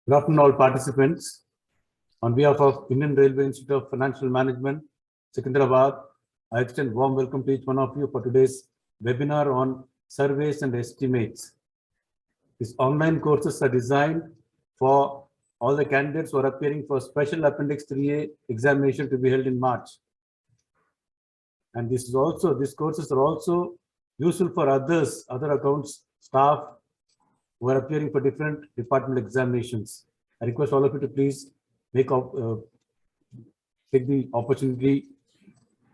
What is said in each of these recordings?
Good afternoon, all participants. On behalf of Indian Railway Institute of Financial Management, Secunderabad, I extend warm welcome to each one of you for today's webinar on surveys and estimates. These online courses are designed for all the candidates who are appearing for special Appendix 3A examination to be held in March. And these courses are also useful for other accounts staff who are appearing for different departmental examinations. I request all of you to please take the opportunity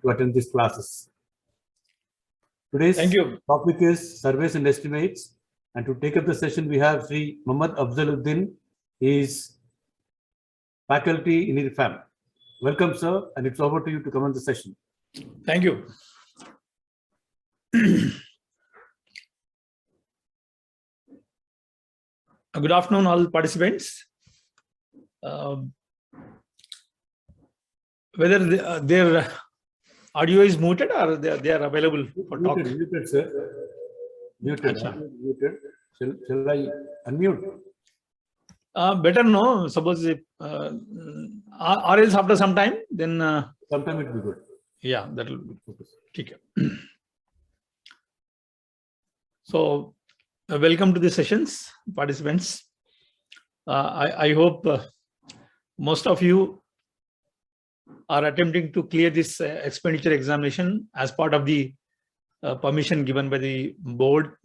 to attend these classes. Today's topic is surveys and estimates, and to take up the session we have Sri Muhammad Afzaluddin. He is faculty in IRFAM. Welcome, sir, and it's over to you to commence the session. Thank you. Good afternoon, all participants. Whether their audio is muted or they are available for talk. Muted, sir. Muted. Shall I unmute? Better no. Suppose if, or else after some time, then sometime it will be good. Yeah, that will be okay. So, welcome to the sessions, participants. I hope most of you are attempting to clear this expenditure examination as part of the permission given by the board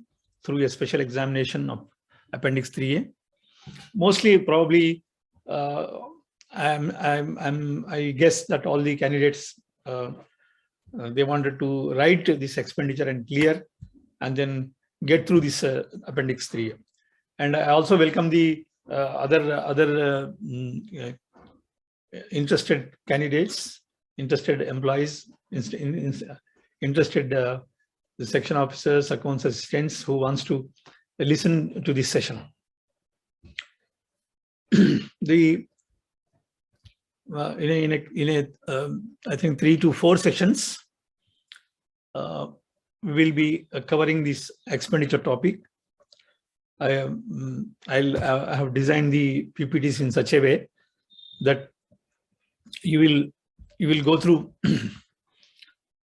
through a special examination of Appendix 3A. Mostly, probably, I guess that all the candidates they wanted to write this expenditure and clear, and then get through this Appendix 3A. And I also welcome the other interested candidates, interested employees, interested the section officers, accounts assistants who wants to listen to this session. I think 3 to 4 sessions we will be covering this expenditure topic. I have designed the PPTs in such a way that you will go through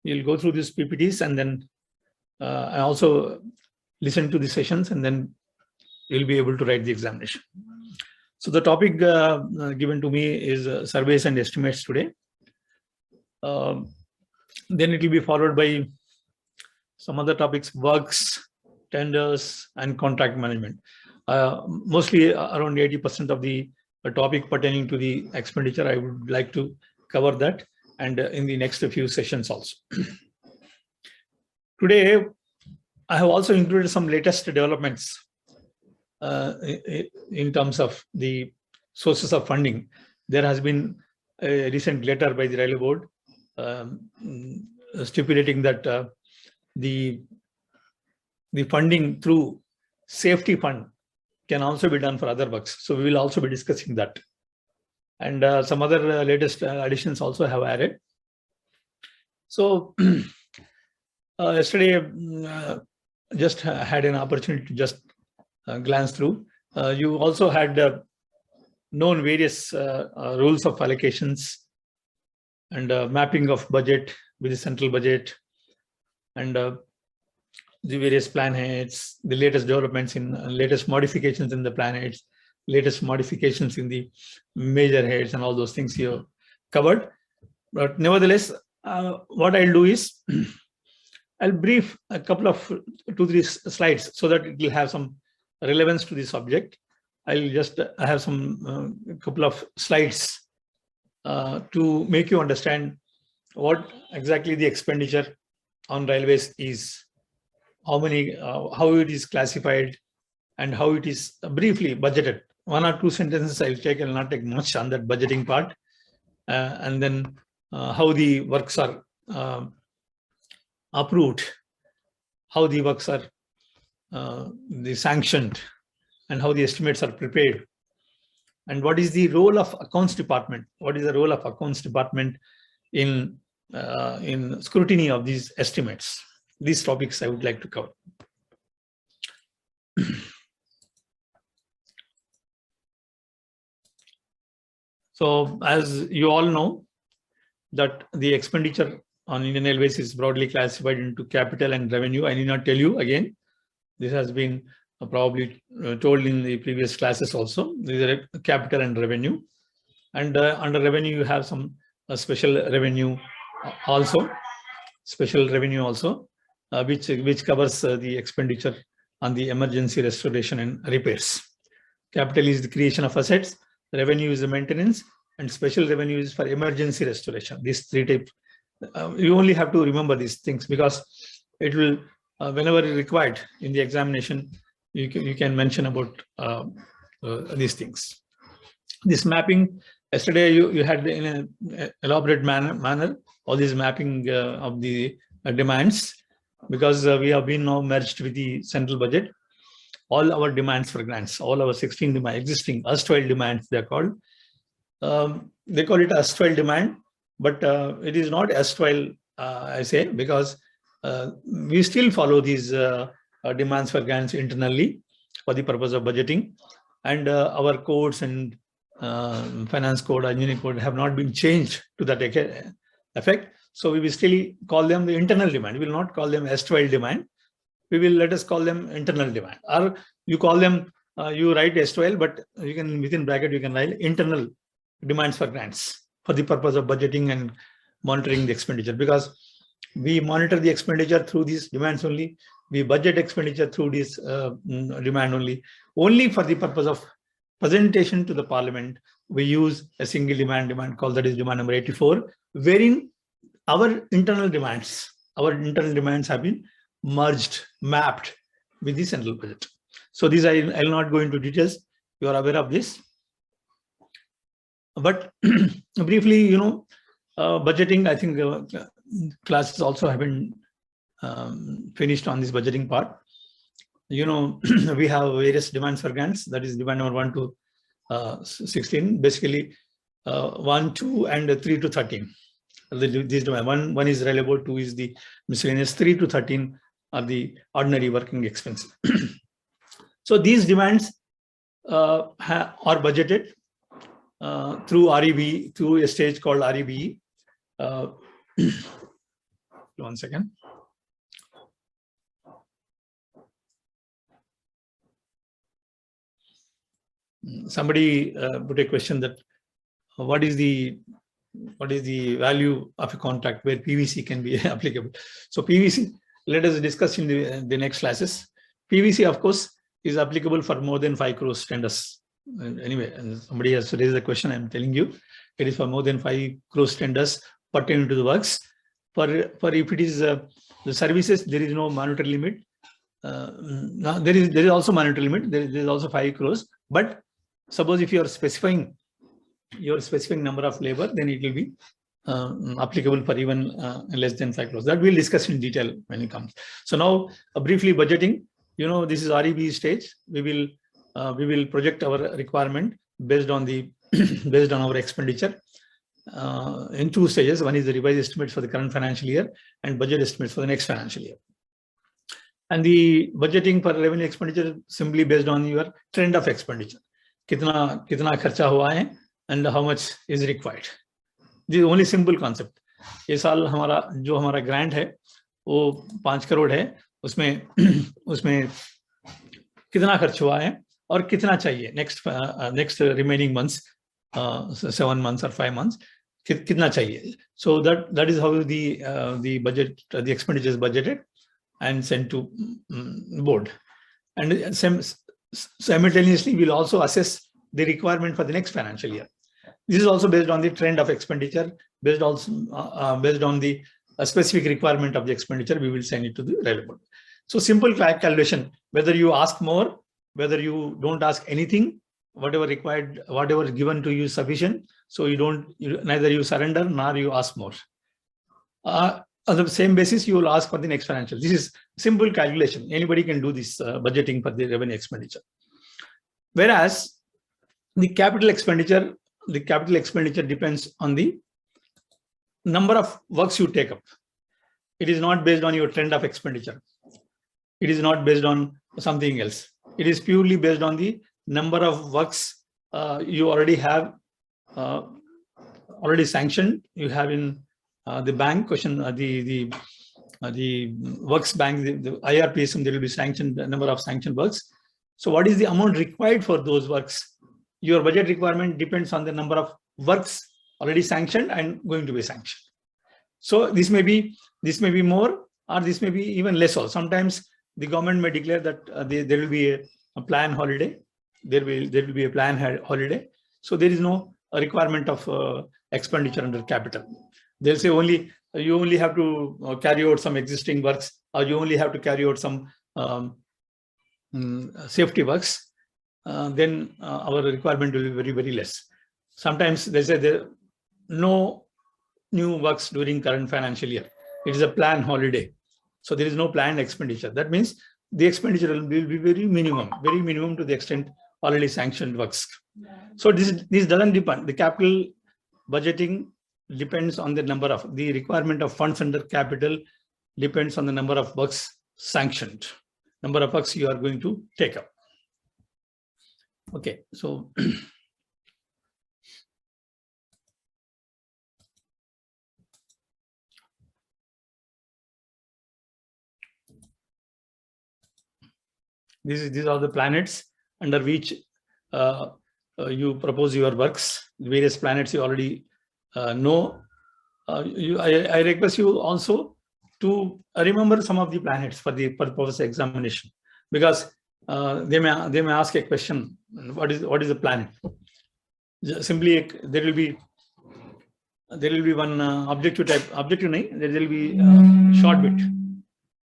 these PPTs, and then I also listen to the sessions, and then you'll be able to write the examination. So the topic given to me is surveys and estimates today. Then it will be followed by some other topics: works, tenders, and contract management. Mostly around 80% of the topic pertaining to the expenditure, I would like to cover that, and in the next few sessions also. Today, I have also included some latest developments in terms of the sources of funding. There has been a recent letter by the Railway Board stipulating that the funding through safety fund can also be done for other works. So we will also be discussing that. And some other latest additions also have added. So yesterday, just had an opportunity to just glance through. You also had known various rules of allocations and mapping of budget with the central budget, and the various plan heads, the latest developments in latest modifications in the plan heads, latest modifications in the major heads, and all those things you covered. But nevertheless, what I'll do is I'll brief a couple of 2-3 slides so that it will have some relevance to the subject. I'll just have some couple of slides to make you understand what exactly the expenditure on railways is, how it is classified, and how it is briefly budgeted. 1 or 2 sentences I'll take. I'll not take much on that budgeting part, and then how the works are approved, how the works are sanctioned, and how the estimates are prepared, and what is the role of accounts department. What is the role of accounts department in scrutiny of these estimates? These topics I would like to cover. So as you all know, that the expenditure on Indian Railways is broadly classified into capital and revenue. I need not tell you again. This has been probably told in the previous classes also. These are capital and revenue. And under revenue, you have some special revenue also, which covers the expenditure on the emergency restoration and repairs. Capital is the creation of assets, revenue is the maintenance, and special revenue is for emergency restoration. These three types. You only have to remember these things because it will, whenever required in the examination, you can mention about these things. This mapping, yesterday you had in an elaborate manner all these mapping of the demands, because we have been now merged with the central budget. All our demands for grants, all our 16 existing erstwhile demands, they're called. They call it erstwhile demand, but it is not erstwhile, I say, because we still follow these demands for grants internally for the purpose of budgeting, and our codes and finance code, engineering code have not been changed to that effect. So we will still call them the internal demand. We will not call them erstwhile demand. We will let us call them internal demand. Or you call them, you write erstwhile, but you can within bracket you can write internal demands for grants for the purpose of budgeting and monitoring the expenditure, because we monitor the expenditure through these demands only. We budget expenditure through this demand only for the purpose of presentation to the Parliament. We use a single demand called, that is demand number 84, wherein our internal demands have been merged, mapped with the central budget. So these I'll not go into details. You are aware of this. But briefly, budgeting, I think classes also have been finished on this budgeting part. We have various demands for grants. That is demand number 1 to 16, basically 1, 2, and 3 to 13. These demand, one is reliable, 2 is the miscellaneous, 3 to 13 are the ordinary working expenses. So these demands are budgeted through REB, through a stage called REB. 1 second. Somebody put a question that what is the value of a contract where PVC can be applicable. So PVC, let us discuss in the next classes. PVC, of course, is applicable for more than 5 crores tenders. Anyway, somebody has raised the question, I'm telling you, it is for more than 5 crores tenders pertaining to the works. For if it is the services, there is no monetary limit. Now there is also monetary limit. There is also 5 crores. But suppose if you are specifying your specific number of labor, then it will be applicable for even less than 5 crores. That we'll discuss in detail when it comes. So now briefly budgeting. This is REB stage. We will project our requirement based on our expenditure in 2 stages. One is the revised estimates for the current financial year and budget estimates for the next financial year. And the budgeting for revenue expenditure simply based on your trend of expenditure. Kitna kharcha hua hai and how much is required. This is only simple concept. ये साल हमारा grant है वो 5 crore है, उसमें कितना खर्च हुआ है और कितना चाहिए next remaining months, 7 months or 5 months, कितना चाहिए. So that is how the budget, the expenditure is budgeted and sent to board. And simultaneously we'll also assess the requirement for the next financial year. This is also based on the trend of expenditure, based on the specific requirement of the expenditure. We will send it to the relevant. So simple calculation, whether you ask more, whether you don't ask anything, whatever required, whatever given to you is sufficient. So neither you surrender nor you ask more. On the same basis, you will ask for the next financial. This is simple calculation. Anybody can do this budgeting for the revenue expenditure. Whereas the capital expenditure depends on the number of works you take up. It is not based on your trend of expenditure. It is not based on something else. It is purely based on the number of works you already have already sanctioned. You have in the bank question, the works bank, the IRPSM, there will be sanctioned, number of sanctioned works. So what is the amount required for those works? Your budget requirement depends on the number of works already sanctioned and going to be sanctioned. So this may be more, or this may be even less. Also, sometimes the government may declare that there will be a plan holiday. There will be a plan holiday. So there is no requirement of expenditure under capital. They'll say you only have to carry out some existing works, or you only have to carry out some safety works. Then our requirement will be very, very less. Sometimes they say there no new works during current financial year. It is a planned holiday. So there is no planned expenditure. That means the expenditure will be very minimum to the extent already sanctioned works. So this doesn't depend. The capital budgeting depends on the number of, the requirement of funds under capital depends on the number of works sanctioned, number of works you are going to take up. Okay, so these are the planets under which you propose your works. Various planets you already know. I request you also to remember some of the planets for the purpose of examination, because they may ask a question: what is a planet? Simply there will be one objective type. Objective nahi, there will be a short bit.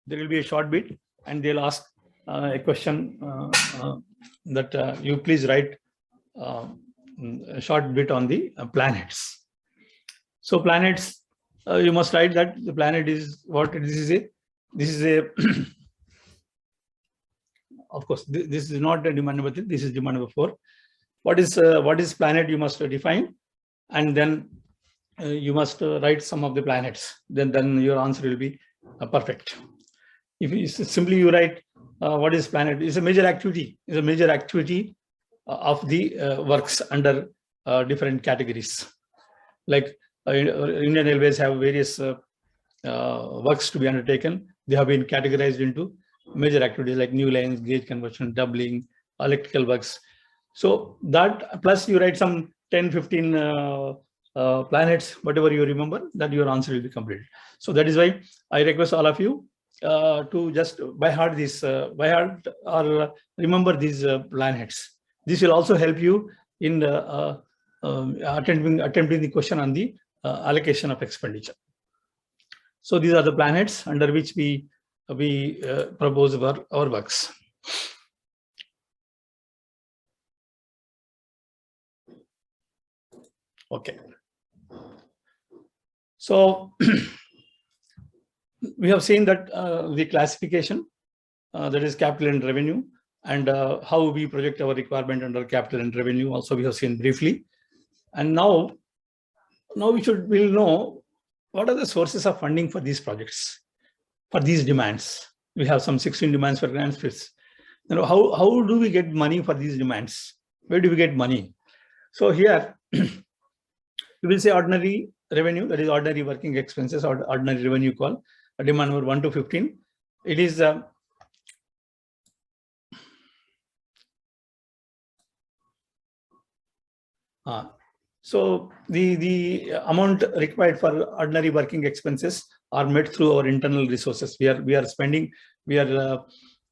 There will be a short bit, and they'll ask a question that you please write a short bit on the planets. So planets, you must write that the planet is what? This is a of course, this is not a demand number 3, this is demand number 4. What is planet you must define, and then you must write some of the planets. Then your answer will be perfect. If you simply you write what is planet, is a major activity. Is a major activity of the works under different categories. Like Indian Railways have various works to be undertaken. They have been categorized into major activities like new lines, gauge conversion, doubling, electrical works. So that plus you write some 10-15 planets, whatever you remember, that your answer will be completed. So that is why I request all of you to just by heart or remember these planets. This will also help you in attempting the question on the allocation of expenditure. So these are the planets under which we propose our works. Okay. So we have seen that the classification, that is capital and revenue, and how we project our requirement under capital and revenue also we have seen briefly. And now we'll know what are the sources of funding for these projects, for these demands. We have some 16 demands for grants. You know, how do we get money for these demands? Where do we get money? So here we will say ordinary revenue, that is ordinary working expenses, or ordinary revenue call, demand number 1 to 15. It is so the amount required for ordinary working expenses are met through our internal resources. We are spending, we are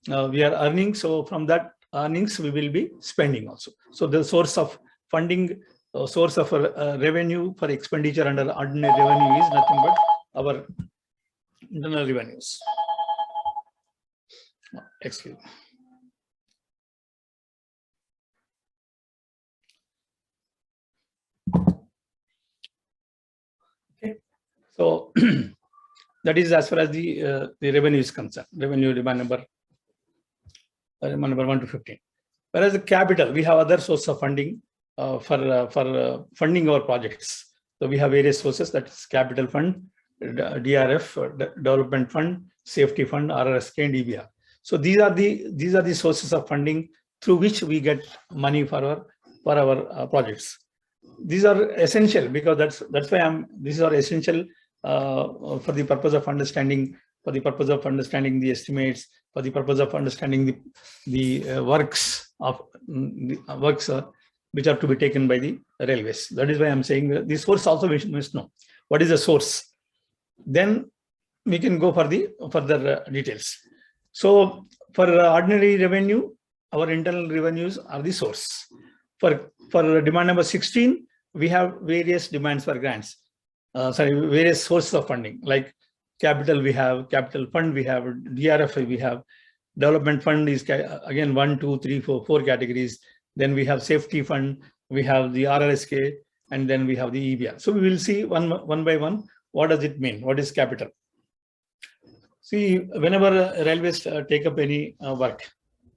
earning. So from that earnings we will be spending also. So the source of funding, source of revenue for expenditure under ordinary revenue is nothing but our internal revenues. Excuse me. Okay, so that is as far as the revenue is concerned. Revenue demand number 1 to 15. Whereas the capital, we have other source of funding for funding our projects. So we have various sources, that is capital fund, DRF, development fund, safety fund, RRSK, and EBR. So these are the sources of funding through which we get money for our projects. these are essential because that's why these are essential for the purpose of understanding, the estimates, for the purpose of understanding the works which are to be taken by the railways. That is why I'm saying the source also we must know. What is the source? Then we can go for the further details. So for ordinary revenue, our internal revenues are the source. For demand number 16, we have various demands for grants. Various sources of funding, like capital, we have capital fund, we have DRF, we have development fund is again 1, 2, 3, 4 categories. Then we have safety fund, we have the RRSK, and then we have the EBR. So we will see one by one, what does it mean? What is capital? See, whenever railways take up any work,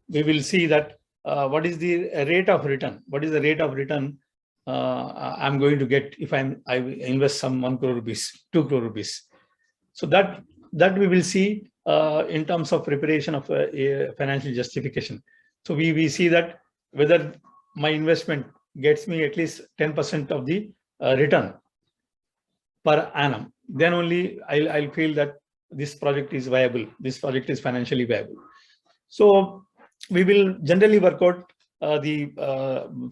we will see that what is the rate of return? What is the rate of return I'm going to get if I invest some 1 crore rupees, 2 crore rupees? So that we will see in terms of preparation of a financial justification. So we see that whether my investment gets me at least 10% of the return per annum, then only I'll feel that this project is viable, this project is financially viable. So we will generally work out the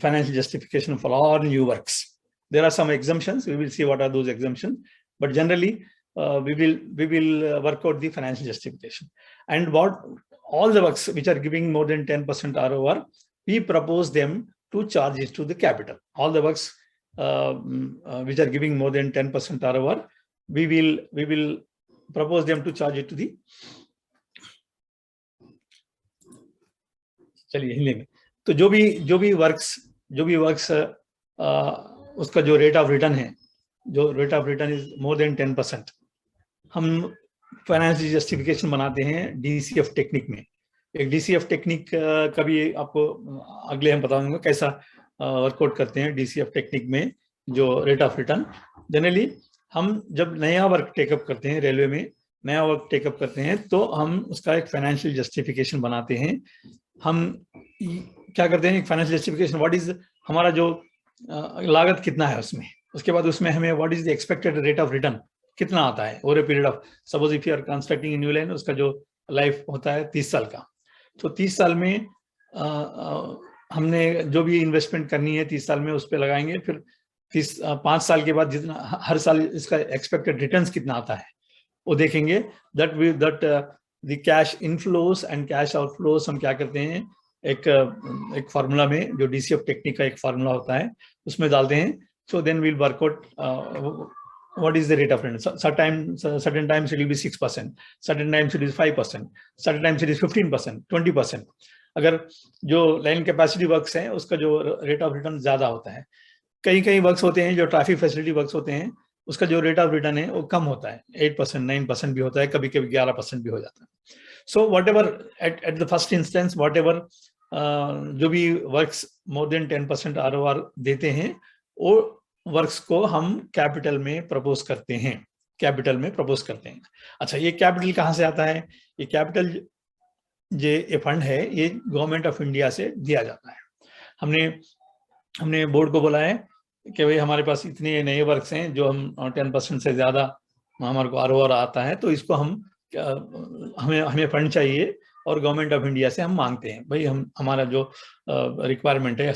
financial justification for all new works. There are some exemptions. We will see what are those exemptions, but generally we will work out the financial justification. And what all the works which are giving more than 10% ROR, we propose them to charge it to the capital. All the works which are giving more than 10% ROR, we will propose them to charge it to the तो जो भी works उसका जो rate of return है, जो rate of return is more than 10%, हम financial justification बनाते हैं DCF टेक्निक में. एक DCF टेक्निक का भी आपको अगले हम बताऊंगा कैसा वर्कआउट करते हैं DCF टेक्निक में जो रेट ऑफ रिटर्न. जनरली हम जब नया वर्क टेकअप करते हैं, रेलवे में नया वर्क टेकअप करते हैं, तो हम उसका एक फाइनेंशियल जस्टिफिकेशन बनाते हैं. हम क्या करते हैं, एक फाइनेंशियल जस्टिफिकेशन, व्हाट इज हमारा जो लागत कितना है उसमें, उसके बाद उसमें हमें what is the expected rate of return कितना आता है over a period of, suppose if you are constructing a new line, उसका जो लाइफ होता है 30 साल का. तो 30 साल में हमने जो भी इन्वेस्टमेंट करनी है 30 साल में उस पर लगाएंगे. फिर 5 साल के बाद जितना हर साल इसका एक्सपेक्टेड रिटर्न्स कितना आता है वो देखेंगे. That the cash inflows and cash outflows हम क्या करते हैं, एक फार्मूला में, जो DCF टेक्निक का एक फार्मूला होता है, उसमें डालते हैं. So then we'll work out what is the rate of return. Certain times it will be 6%, certain times it is 5%, certain times it is 15%, 20%. अगर जो लाइन कैपेसिटी वर्क्स हैं उसका जो रेट ऑफ रिटर्न ज्यादा होता है. कई वर्क्स होते हैं जो ट्रैफिक फैसिलिटी वर्क्स होते हैं, उसका जो रेट ऑफ रिटर्न है वो कम होता है, 8%, 9% भी होता है, कभी कभी 11% भी हो जाता है. So what ever at the first instance, what ever जो भी वर्क्स मोर देन 10% ROR देते हैं, वो वर्क्स को हम कैपिटल में प्रपोज करते हैं. अच्छा, ये कैपिटल कहाँ से आता है? ये कैपिटल ये फंड है, ये गवर्नमेंट ऑफ इंडिया से दिया जाता है. हमने बोर्ड को बोला है कि भाई हमारे पास इतने नए वर्क्स हैं जो हम 10% से ज्यादा हमारे को ROR आता है, तो इसको हमें फंड चाहिए और गवर्नमेंट ऑफ इंडिया से हम मांगते हैं. भाई हमारा जो रिक्वायरमेंट है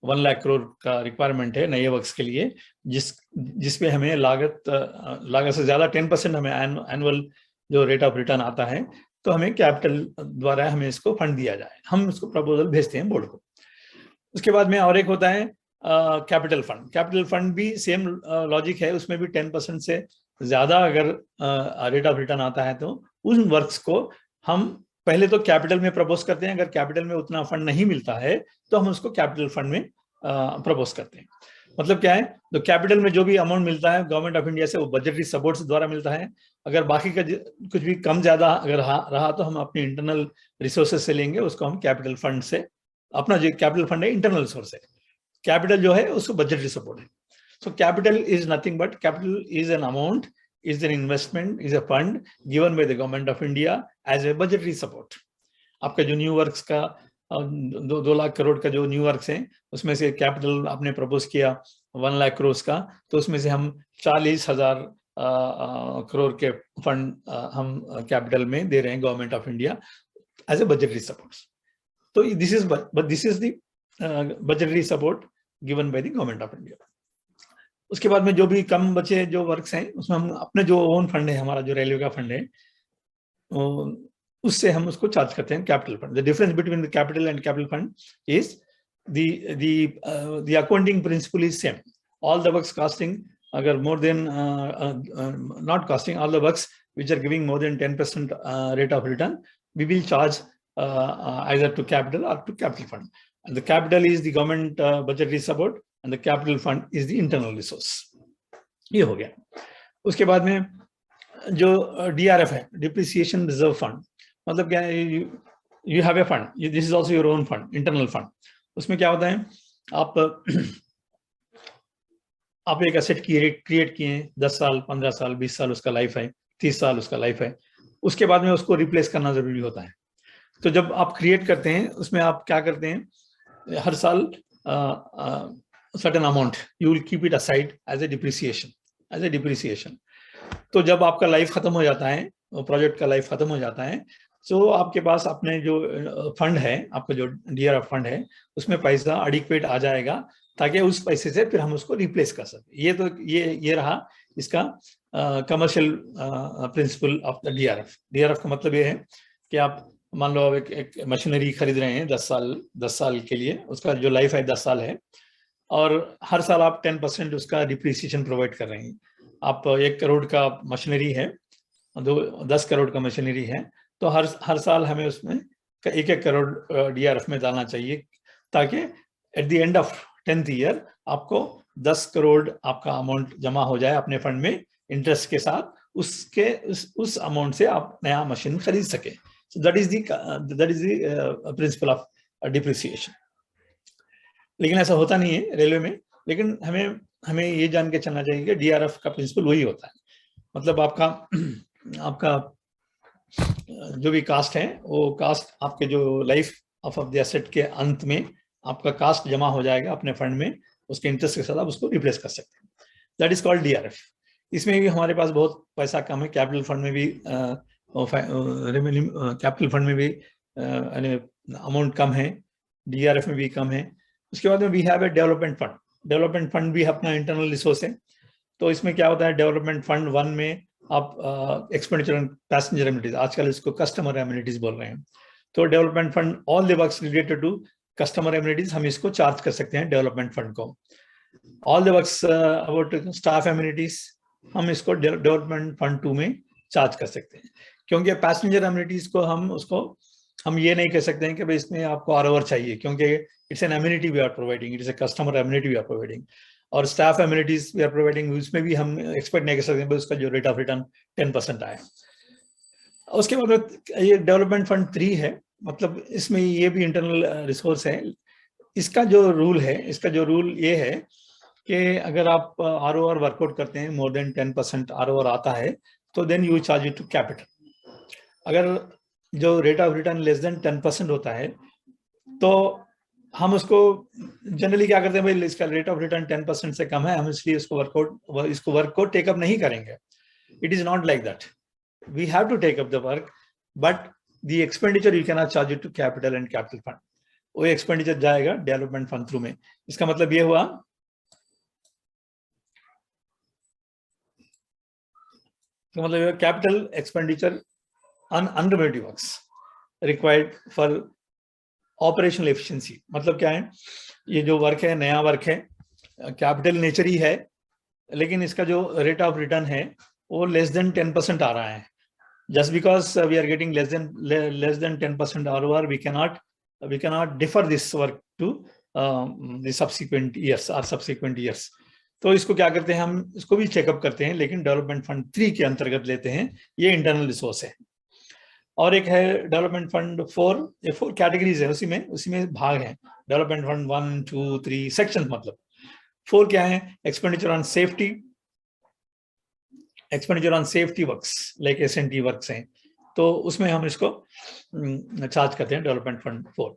1 लाख करोड़ का रिक्वायरमेंट है नए वर्क्स के लिए, जिसपे हमें लागत से ज्यादा 10% हमें एनुअल जो रेट ऑफ रिटर्न आता है, तो हमें कैपिटल द्वारा हमें इसको फंड दिया जाए. हम इसको प्रपोजल भेजते हैं बोर्ड को. उसके बाद में और एक होता है कैपिटल फंड. कैपिटल फंड भी सेम लॉजिक है, उसमें भी 10% से ज्यादा अगर रेट ऑफ रिटर्न आता है तो उन वर्क्स को हम पहले तो कैपिटल में प्रपोज करते हैं. अगर कैपिटल में उतना फंड नहीं मिलता है तो हम उसको कैपिटल फंड में प्रपोज करते हैं. मतलब क्या है, तो कैपिटल में जो भी अमाउंट मिलता है गवर्नमेंट ऑफ इंडिया से वो बजटरी सपोर्ट द्वारा मिलता है. अगर बाकी का कुछ भी कम ज्यादा अगर रहा तो हम अपने इंटरनल रिसोर्सेज से लेंगे, उसको हम कैपिटल फंड से, अपना जो कैपिटल फंड है इंटरनल सोर्स है, कैपिटल जो है उसको बजटरी सपोर्ट है. So capital is nothing but capital is an amount, is an investment, is a fund given by the government of India as a budgetary support. आपका जो new works का 2 लाख करोड़ का जो न्यू वर्क्स हैं, उसमें से capital आपने प्रपोज किया 1 लाख करोड़ का, तो उसमें से हम 40,000 करोड़ के फंड हम कैपिटल में दे रहे हैं Government of India as a budgetary support. तो this is the budgetary support given by the Government of India. उसके बाद में जो भी कम बचे जो वर्क्स हैं उसमें हम अपने जो ओन फंड है, हमारा जो रेलवे का फंड है, उससे हम उसको चार्ज करते हैं capital fund. The difference between the capital and capital fund is the accounting principle is same. All the works costing agar more than not costing, all the works which are giving more than 10% rate of return, we will charge either to capital or to capital fund. And the capital is the government budgetary support and the capital fund is the internal resource. ये हो गया। उसके बाद में जो DRF है, depreciation reserve fund, मतलब क्या है, you have a fund, this is also your own fund, internal fund. उसमें क्या होता है, आप एक एसेट क्रिएट किए हैं, 10 साल 15 साल 20 साल उसका लाइफ है, 30 साल उसका लाइफ है, उसके बाद में उसको रिप्लेस करना जरूरी होता है। तो जब आप क्रिएट करते हैं उसमें आप क्या करते हैं, हर साल certain amount you will keep it aside as a depreciation. तो जब आपका लाइफ खत्म हो जाता है, प्रोजेक्ट का लाइफ खत्म हो जाता है, तो आपके पास अपने जो फंड है, आपका जो DRF फंड है, उसमें पैसा एडिक्वेट आ जाएगा ताकि उस पैसे से फिर हम उसको रिप्लेस कर सकें। ये तो ये रहा इसका commercial principle of the DRF का मतलब ये है कि आप मान लो आप एक मशीनरी खरीद रहे हैं 10 साल के लिए, उसका जो लाइफ है 10 साल है, और हर साल आप 10% उसका डिप्रिसिएशन प्रोवाइड कर रहे हैं। आप 1 करोड़ का मशीनरी है, 10 करोड़ का मशीनरी है, तो हर साल हमें उसमें 1-1 करोड़ DRF में डालना चाहिए, ताकि at the end of 10th year आपको 10 करोड़ आपका अमाउंट जमा हो जाए अपने फंड में इंटरेस्ट के साथ, उस अमाउंट से आप नया मशीन खरीद सके। So that is the principle of depreciation. लेकिन ऐसा होता नहीं है रेलवे में, लेकिन हमें ये जान के चलना चाहिए कि DRF का प्रिंसिपल वही होता है। मतलब आपका जो भी कास्ट है, वो कास्ट आपके जो लाइफ ऑफ द एसेट के अंत में आपका कास्ट जमा हो जाएगा अपने फंड में, उसके इंटरेस्ट के साथ आप उसको रिप्लेस कर सकते हैं। That is called DRF। इसमें भी हमारे पास बहुत पैसा कम है, कैपिटल फंड में भी कैपिटल फंड में भी अमाउंट कम है, DRF में भी कम है। उसके बाद में we have a development fund भी अपना इंटरनल रिसोर्स है। तो इसमें क्या होता है, डेवलपमेंट फंड 1 में आप एक्सपेंडिचर ऑन पैसेंजर एमिनिटीज, आजकल इसको कस्टमर एमिनिटीज बोल रहे हैं, तो development fund all the works related to customer amenities हम इसको चार्ज कर सकते हैं डेवलपमेंट फंड को। All the works about staff amenities हम इसको डेवलपमेंट फंड 2 में चार्ज कर सकते हैं, क्योंकि पैसेंजर एमिनिटीज को हम ये नहीं कह सकते हैं कि भाई इसमें आपको ROR चाहिए, क्योंकि it's an amenity we are providing, it is a customer amenity we are providing. और staff amenities we are providing, उसमें भी हम एक्सपेक्ट नहीं कर सकते उसका जो रेट ऑफ रिटर्न 10% आए। उसके बाद ये डेवलपमेंट फंड 3 है, मतलब इसमें ये भी इंटरनल रिसोर्स है। इसका जो रूल ये है कि अगर आप ROR वर्कआउट करते हैं, मोर देन 10% ROR आता है, तो then you charge it to capital. अगर जो rate of return less than 10% होता है, तो हम उसको जनरली क्या करते हैं, भाई इसका रेट ऑफ रिटर्न 10% से कम है, हम इसलिए इसको वर्क को टेकअप नहीं करेंगे। It is not like that, we have to take up the work, but the expenditure you can not charge it to capital and capital fund. वो एक्सपेंडिचर जाएगा डेवलपमेंट फंड थ्रू में। इसका मतलब ये हुआ तो मतलब capital expenditure on unremunerative works required for operational efficiency. मतलब क्या है, ये जो वर्क है नया वर्क है, कैपिटल नेचर ही है, लेकिन इसका जो रेट ऑफ रिटर्न है वो लेस देन 10% आ रहा है। Just because we are getting less than 10% ROR, we cannot defer this work to the subsequent years. तो इसको क्या करते हैं, हम इसको भी चेकअप करते हैं, लेकिन डेवलपमेंट फंड 3 के अंतर्गत लेते हैं। ये इंटरनल रिसोर्स है। और एक है डेवलपमेंट फंड 4, ये 4 कैटेगरीज है, उसी में भाग है। डेवलपमेंट फंड 1, 2, 3 सेक्शन, मतलब 4 क्या है, expenditure on safety works like S&T works हैं, तो उसमें हम इसको चार्ज करते हैं डेवलपमेंट फंड 4।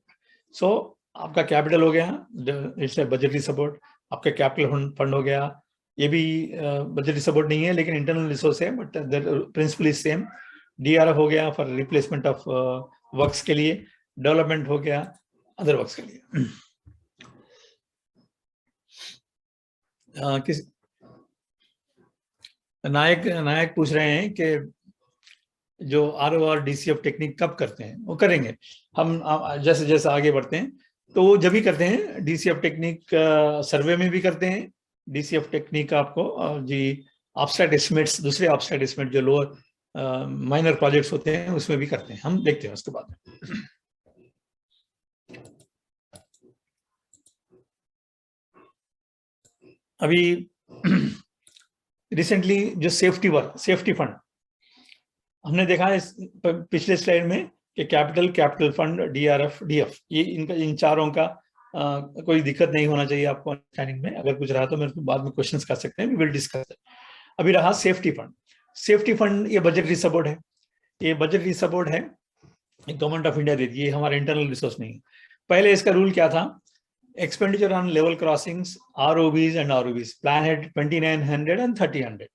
सो आपका कैपिटल हो गया, इट्स ए बजटरी सपोर्ट। आपका कैपिटल फंड हो गया, ये भी बजटरी सपोर्ट नहीं है लेकिन इंटरनल रिसोर्स है, but principle is same. DRF हो गया फॉर रिप्लेसमेंट ऑफ वर्क्स के लिए, डेवलपमेंट हो गया अदर वर्क्स के लिए। किस नायक पूछ रहे हैं कि जो RO और DCF टेक्निक कब करते हैं? वो करेंगे हम जैसे जैसे आगे बढ़ते हैं, तो वो जब भी करते हैं। DCF टेक्निक सर्वे में भी करते हैं। DCF टेक्निक आपको जी ऑफसेट एस्टिमेट्स, दूसरे ऑफसेट एस्टिमेट जो लोअर माइनर प्रोजेक्ट्स होते हैं उसमें भी करते हैं, हम देखते हैं उसके बाद। अभी रिसेंटली जो सेफ्टी फंड हमने देखा है पिछले स्लाइड में कि कैपिटल फंड, DRF, DF, ये इन चारों का कोई दिक्कत नहीं होना चाहिए आपको अंडरस्टैंडिंग में। अगर कुछ रहा तो मेरे को बाद में क्वेश्चंस कर सकते हैं, वी विल डिस्कस इट। अभी रहा सेफ्टी फंड, ये बजटरी सपोर्ट है, गवर्नमेंट ऑफ इंडिया देती है, ये हमारा इंटरनल रिसोर्स नहीं है। पहले इसका रूल क्या था? Expenditure on level crossings, ROBs and ROBs, plan head 2900 and 3000,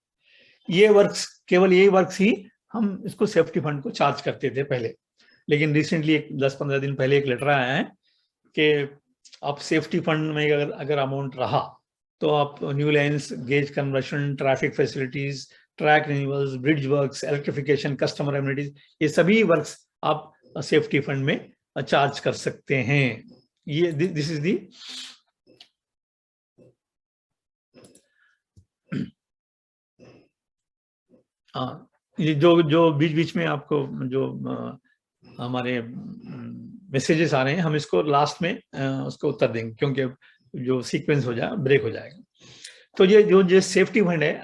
ये वर्क्स, केवल यही वर्क्स ही हम इसको सेफ्टी फंड को चार्ज करते थे पहले। लेकिन रिसेंटली 10-15 दिन पहले एक लेटर आया है कि आप सेफ्टी फंड में अगर अमाउंट रहा तो आप new lines, gauge conversion, traffic facilities, track renewals, bridge works, electrification, customer amenities, ये सभी वर्क्स आप सेफ्टी फंड में चार्ज कर सकते हैं। ये दिस इज दी ये जो बीच में आपको जो हमारे मैसेजेस आ रहे हैं, हम इसको लास्ट में उसको उत्तर देंगे, क्योंकि जो सीक्वेंस हो जाए ब्रेक हो जाएगा। तो ये जो सेफ्टी फंड है,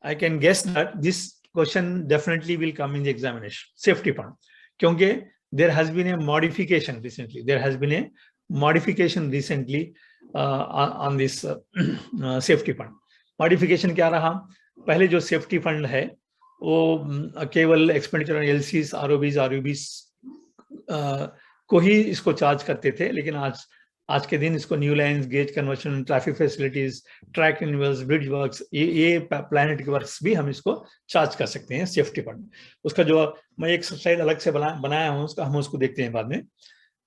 I can guess that this question definitely will come in the examination, safety fund, क्योंकि there has been a modification recently on this safety fund. Modification क्या रहा? पहले जो सेफ्टी फंड है वो केवल एक्सपेंडिचर ऑन LCs, ROBs को ही इसको चार्ज करते थे, लेकिन आज के दिन इसको new lines, gauge conversion, traffic facilities, track renewals, bridge works, ये प्लैनेट के वर्क्स भी हम इसको चार्ज कर सकते हैं सेफ्टी फंड। उसका जो मैं एक स्लाइड अलग से बनाया हूँ, उसका हम उसको देखते हैं बाद में।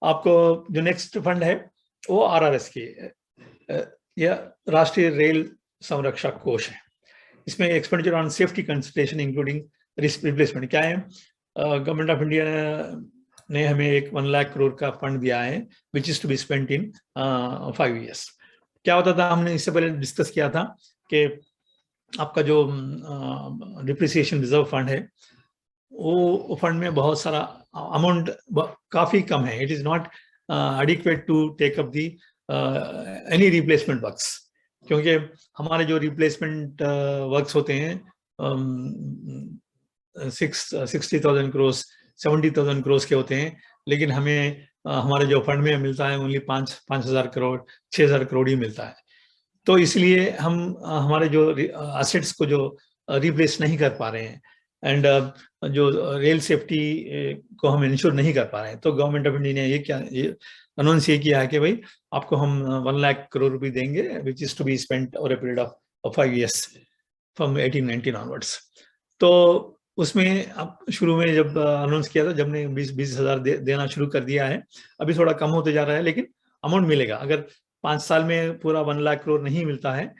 आपको जो नेक्स्ट फंड है वो RRS की, यह राष्ट्रीय रेल संरक्षा कोष है। इसमें expenditure on safety consideration including risk replacement क्या है? गवर्नमेंट ऑफ इंडिया ने हमें एक 1 लाख करोड़ का फंड दिया है, which is to be spent in 5 years। क्या होता था, हमने इससे पहले डिस्कस किया था कि आपका जो डिप्रिसिएशन रिजर्व फंड है, वो फंड में बहुत सारा अमाउंट काफी कम है। It is not adequate to take up the any replacement works, क्योंकि हमारे जो रिप्लेसमेंट वर्क्स होते हैं 60,000 करोड़ 70,000 करोड़ के होते हैं, लेकिन हमें हमारे जो फंड में मिलता है ओनली 5,000 करोड़ 6,000 करोड़ ही मिलता है। तो इसलिए हम हमारे जो एसेट्स को जो रिप्लेस नहीं कर पा रहे हैं, एंड जो रेल सेफ्टी को हम इंश्योर नहीं कर पा रहे हैं, तो गवर्नमेंट ऑफ इंडिया ने ये अनाउंस किया है कि भाई आपको हम 1 लाख करोड़ रुपए देंगे, which is to be spent over a period of 5 years from 1819 onwards. तो उसमें अब शुरू में जब अनाउंस किया था, जब ने 20,000 देना शुरू कर दिया है, अभी थोड़ा कम होते जा रहा है, लेकिन अमाउंट मिलेगा। अगर 5 साल में पूरा 1 लाख करोड़ नहीं मिलता है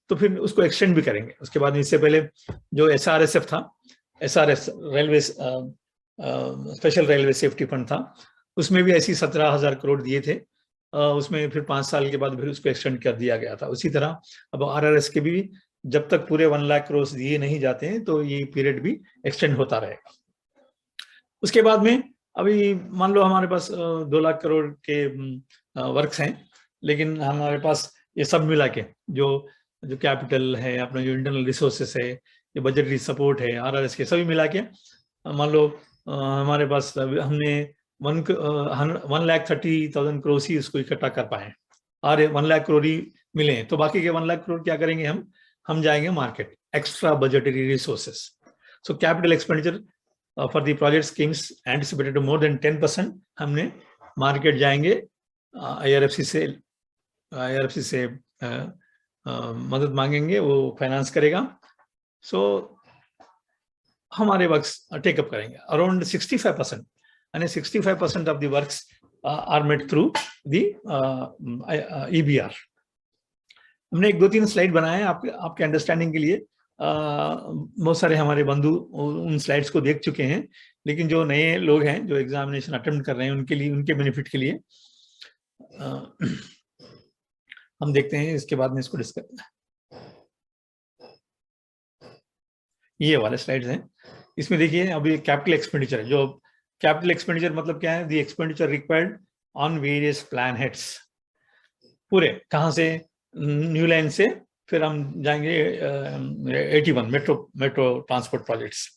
तो फिर उसको एक्सटेंड भी करेंगे। उसके बाद इससे पहले जो SRSF था, SRS railway special railway safety fund था, उसमें भी ऐसी 17,000 करोड़ दिए थे। उसमें फिर 5 साल के बाद फिर उसको एक्सटेंड कर दिया गया था। उसी तरह अब RRS के भी जब तक पूरे 1 लाख करोड़ दिए नहीं जाते हैं तो ये पीरियड भी एक्सटेंड होता रहेगा। उसके बाद में अभी मान लो हमारे पास 2 लाख करोड़ के वर्क्स हैं, लेकिन हमारे पास ये सब मिला के जो कैपिटल है, अपना जो इंटरनल रिसोर्सेस है, ये बजटरी सपोर्ट है, RRS के सभी मिला के मान लो हमारे पास हमने 1,30,000 करोड़ ही उसको इकट्ठा कर पाए और 1 लाख करोड़ ही मिले, तो बाकी के 1 लाख करोड़ क्या करेंगे? हम जाएंगे market, extra budgetary resources. So capital expenditure for the project schemes anticipated more than 10%, हमने मार्केट जाएंगे IRFC से मदद मांगेंगे, वो फाइनेंस करेगा। सो हमारे वर्क्स टेकअप करेंगे अराउंड 65%, यानी 65% of the works are made through the EBR। हमने 1-2-3 स्लाइड बनाए हैं आपके अंडरस्टैंडिंग के लिए। बहुत सारे हमारे बंधु उन स्लाइड्स को देख चुके हैं, लेकिन जो नए लोग हैं जो एग्जामिनेशन अटेम्प्ट कर रहे हैं उनके लिए, उनके बेनिफिट के लिए हम देखते हैं। इसके बाद में इसको डिस्कस, ये वाले स्लाइड्स हैं। इसमें देखिए अभी कैपिटल एक्सपेंडिचर है। जो कैपिटल एक्सपेंडिचर मतलब क्या है? The expenditure required on various plan heads. पूरे कहाँ से? न्यू लाइन से फिर हम जाएंगे 81 metro transport projects,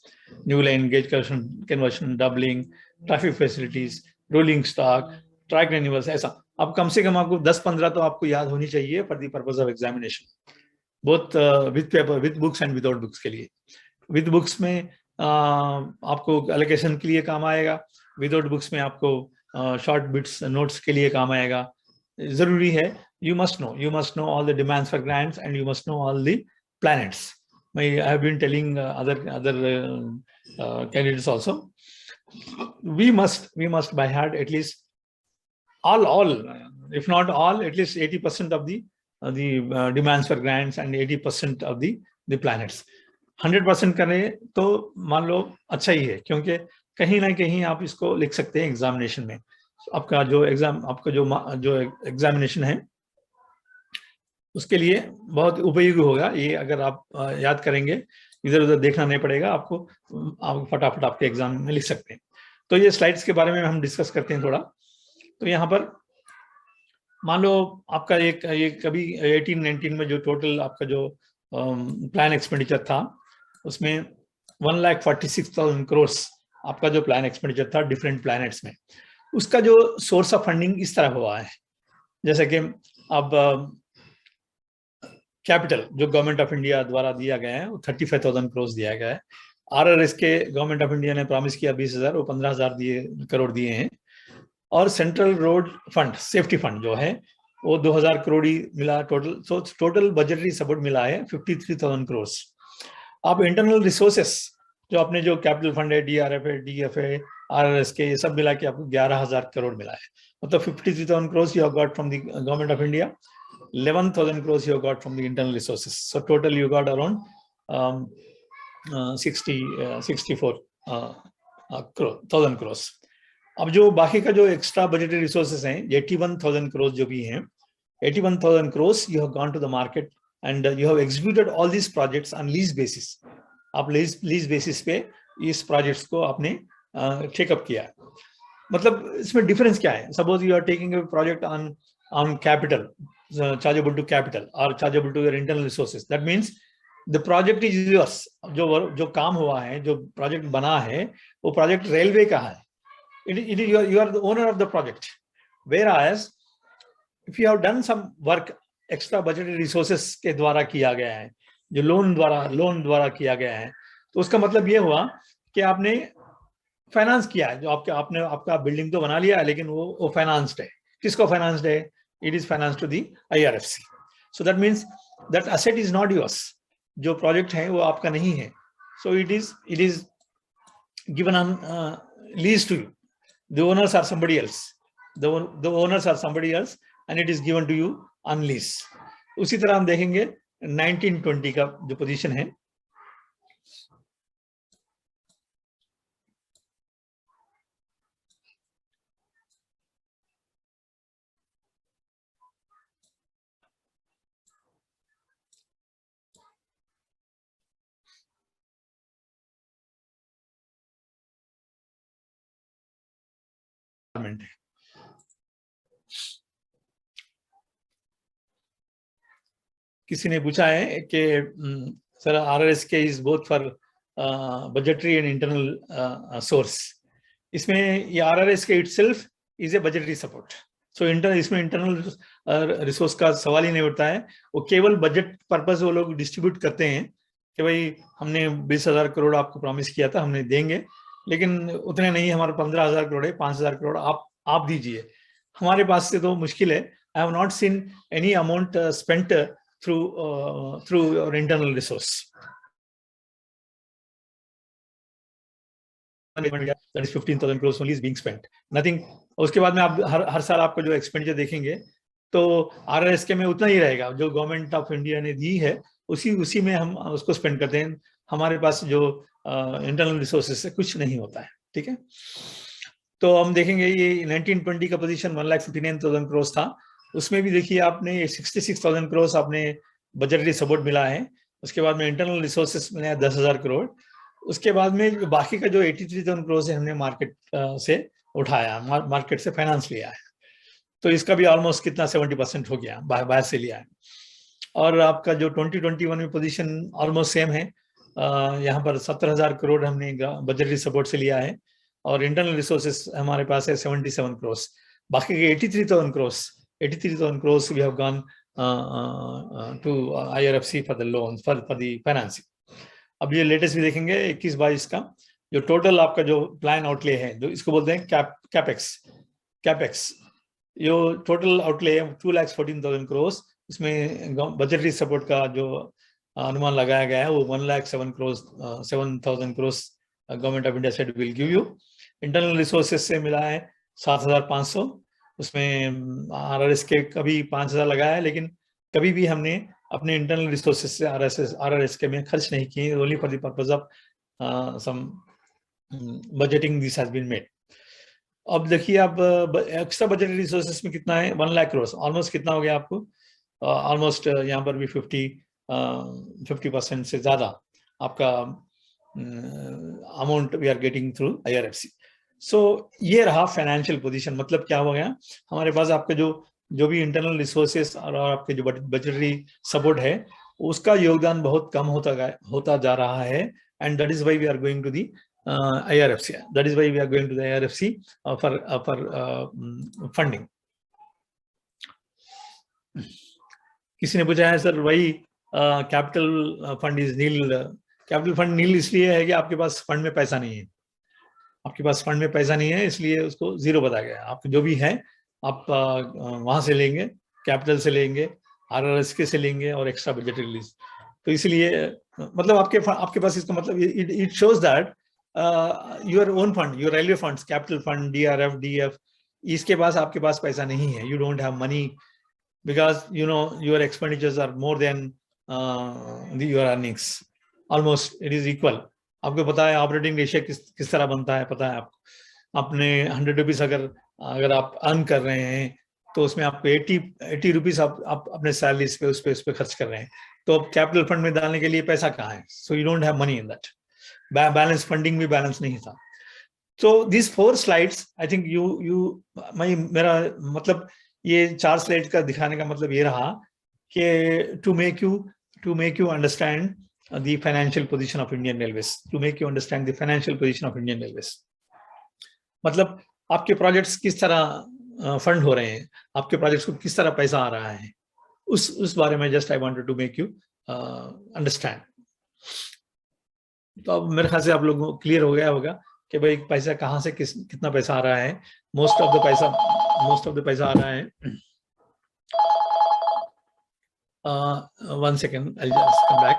new line, gauge conversion, doubling, traffic facilities, rolling stock, track renewals, ऐसा। अब कम से कम आपको 10-15 तो आपको याद होनी चाहिए for the purpose of examination, both with paper, with books and without books के लिए। विद बुक्स में आपको एलोकेशन के लिए काम आएगा, विदाउट बुक्स में आपको शॉर्ट बिट्स नोट्स के लिए काम आएगा। जरूरी है, you must know all the demands for grants, and you must know all the planets. I have been telling other candidates also, we must by heart at least all if not all, at least 80% of the demands for grants and 80% of the planets। 100% करें तो मान लो अच्छा ही है, क्योंकि कहीं ना कहीं आप इसको लिख सकते हैं एग्जामिनेशन में। आपका जो एग्जामिनेशन है उसके लिए बहुत उपयोगी होगा ये, अगर आप याद करेंगे, इधर उधर देखना नहीं पड़ेगा आपको, आप फटाफट आपके एग्जाम में लिख सकते हैं। तो ये स्लाइड्स के बारे में हम डिस्कस करते हैं थोड़ा। तो यहाँ पर मान लो आपका ये कभी 18-19 में जो टोटल आपका जो प्लान एक्सपेंडिचर था, उसमें 1,46,000 करोड़ आपका जो प्लान एक्सपेंडिचर था डिफरेंट प्लैनेट्स में। उसका जो सोर्स ऑफ फंडिंग इस तरह हुआ है, जैसे कि अब कैपिटल जो गवर्नमेंट ऑफ इंडिया द्वारा दिया गया है वो 35,000 करोड़ दिया गया है। RRS के गवर्नमेंट ऑफ इंडिया ने प्रॉमिस किया 20,000, वो 15,000 करोड़ दिए हैं। और central road fund, safety fund जो है वो 2,000 करोड़ ही मिला total. So total budgetary support मिला है 53,000 करोड़। आप इंटरनल रिसोर्सेस जो अपने जो कैपिटल फंड है, DRF है, DF है, RRS के, ये सब मिला के आपको 11,000 करोड़ मिला है। मतलब 53,000 crore you have got from the Government of India, 11,000 crores you got from the internal resources. So total you got around 64,000 crores. अब जो बाकी का जो एक्स्ट्रा बजटरी रिसोर्सेस हैं 81,000 crores जो भी हैं, 81,000 crores you have gone to the market and you have executed all these projects on lease basis. आप लीज बेसिस पे इस प्रोजेक्ट्स को आपने टेकअप किया। मतलब इसमें डिफरेंस क्या है? Suppose you are taking a project on capital, chargeable to capital or chargeable to your internal resources. That means the project is yours. जो काम हुआ है, जो प्रोजेक्ट बना है, वो प्रोजेक्ट रेलवे का है। You are the owner of the project. Whereas if you have done some work extra budgetary resources के द्वारा किया गया है, जो लोन द्वारा किया गया है, तो उसका मतलब ये हुआ कि आपने फाइनेंस किया है। जो आपका बिल्डिंग तो बना लिया है, लेकिन वो फाइनेंस्ड है। किसको फाइनेंस्ड है? It is financed to the IRFC. So that means that asset is not yours. जो प्रोजेक्ट है वो आपका नहीं है। So it is given on lease to you. The owners are somebody else. The owners are somebody else and it is given to you on lease. उसी तरह हम देखेंगे 1920 का जो पोजीशन है, किसी ने पूछा है कि सर RRS के is both for budgetary and internal source. इसमें ये RRS के itself is a budgetary support. So इसमें इंटरनल रिसोर्स का सवाल ही नहीं उठता है। वो केवल बजट पर्पस वो लोग डिस्ट्रीब्यूट करते हैं कि भाई हमने 20,000 करोड़ आपको प्रॉमिस किया था, हमने देंगे, लेकिन उतने नहीं, हमारे 15,000 करोड़ है, 5,000 करोड़ आप दीजिए। हमारे पास से तो मुश्किल है, I have not seen any amount spent through your internal resource. That is 15,000 crores only is being spent. Nothing. उसके बाद में आप हर साल आपको जो एक्सपेंडिचर देखेंगे तो RRSK में उतना ही रहेगा जो गवर्नमेंट ऑफ इंडिया ने दी है, उसी में हम उसको स्पेंड करते हैं. हमारे पास जो इंटरनल रिसोर्सेज से कुछ नहीं होता है. ठीक है. तो हम देखेंगे ये 1920 का पोजीशन 1,59,000 करोड़ था. उसमें भी देखिए आपने 66,000 करोड़ आपने बजटरी सपोर्ट मिला है. उसके बाद में इंटरनल रिसोर्सेज मिले 10,000 करोड़. उसके बाद में बाकी का जो 83,000 करोड़ से हमने मार्केट से उठाया, मार्केट से फाइनेंस लिया है. तो इसका भी ऑलमोस्ट कितना 70% हो गया, बाहर से लिया है. और आपका जो 2021 में पोजीशन ऑलमोस्ट सेम है. यहाँ पर 70,000 करोड़ हमने बजटरी सपोर्ट से लिया है और इंटरनल रिसोर्सेज हमारे पास है 77 करोड़. बाकी के 83,000 crore we have gone to IRFC for the loan for the financing. अब ये लेटेस्ट भी देखेंगे 21-22 का जो टोटल आपका जो प्लान आउटले है, जो इसको बोलते हैं कैपेक्स. जो टोटल आउटले है 2,14,000 करोड़. इसमें बजटरी सपोर्ट का जो अनुमान लगाया गया है वो 1,07,000 crore government of India said will give you. Internal resources से मिला है 7,500. उसमें RRSK कभी 5,000 लगाया है, लेकिन कभी भी हमने अपने इंटरनल रिसोर्सेज से RRSK में खर्च नहीं किए. Only for the purpose of some budgeting this has been made. अब देखिए आप एक्स्ट्रा बजटरी रिसोर्सेज में कितना है 1 लाख करोड़. ऑलमोस्ट कितना हो गया आपको, ऑलमोस्ट यहाँ पर भी 50% से ज्यादा आपका amount we are getting through IRFC. So ये रहा फाइनेंशियल पोजीशन. मतलब क्या हो गया, हमारे पास आपके जो भी इंटरनल रिसोर्सेस और आपके जो बजटरी सपोर्ट है उसका योगदान बहुत कम होता जा रहा है. And that is why we are going to the IRFC. That is why we are going to the IRFC for funding. किसी ने पूछा है सर वही capital fund is nil. Capital fund nil इसलिए है कि आपके पास फंड में पैसा नहीं है. आपके पास फंड में पैसा नहीं है इसलिए उसको जीरो बताया गया. आपको जो भी है आप वहां से लेंगे, कैपिटल से लेंगे, RRSK से लेंगे और एक्स्ट्रा बजट रिलीज. तो इसलिए मतलब आपके पास इसका मतलब it shows that your own fund, your railway funds, capital fund, DRF, DF, इसके पास आपके पास पैसा नहीं है. You don't have money because you know your expenditures are more than your earnings. Almost it is equal. आपको पता है operating ratio किस तरह बनता है, पता है आपको. आपने 100 रुपीज अगर आप अर्न कर रहे हैं तो उसमें आपको 80 रुपीज आप अपने सैलरी पे उस पे खर्च कर रहे हैं. तो अब कैपिटल फंड में डालने के लिए पैसा कहाँ है? So you don't have money in that. Balance funding भी बैलेंस नहीं था. So these 4 slides, I think मेरा मतलब ये 4 स्लाइड का दिखाने का मतलब ये रहा कि to make you understand the financial position of Indian Railways, to make you understand the financial position of Indian Railways. मतलब आपके प्रोजेक्ट्स किस तरह फंड हो रहे हैं, आपके प्रोजेक्ट्स को किस तरह पैसा आ रहा है, उस बारे में just I wanted to make you understand. तो अब मेरे ख्याल से आप लोगों को क्लियर हो गया होगा कि भाई पैसा कहाँ से कितना पैसा आ रहा है. मोस्ट ऑफ द पैसा आ रहा है. 1 second, I'll just come back.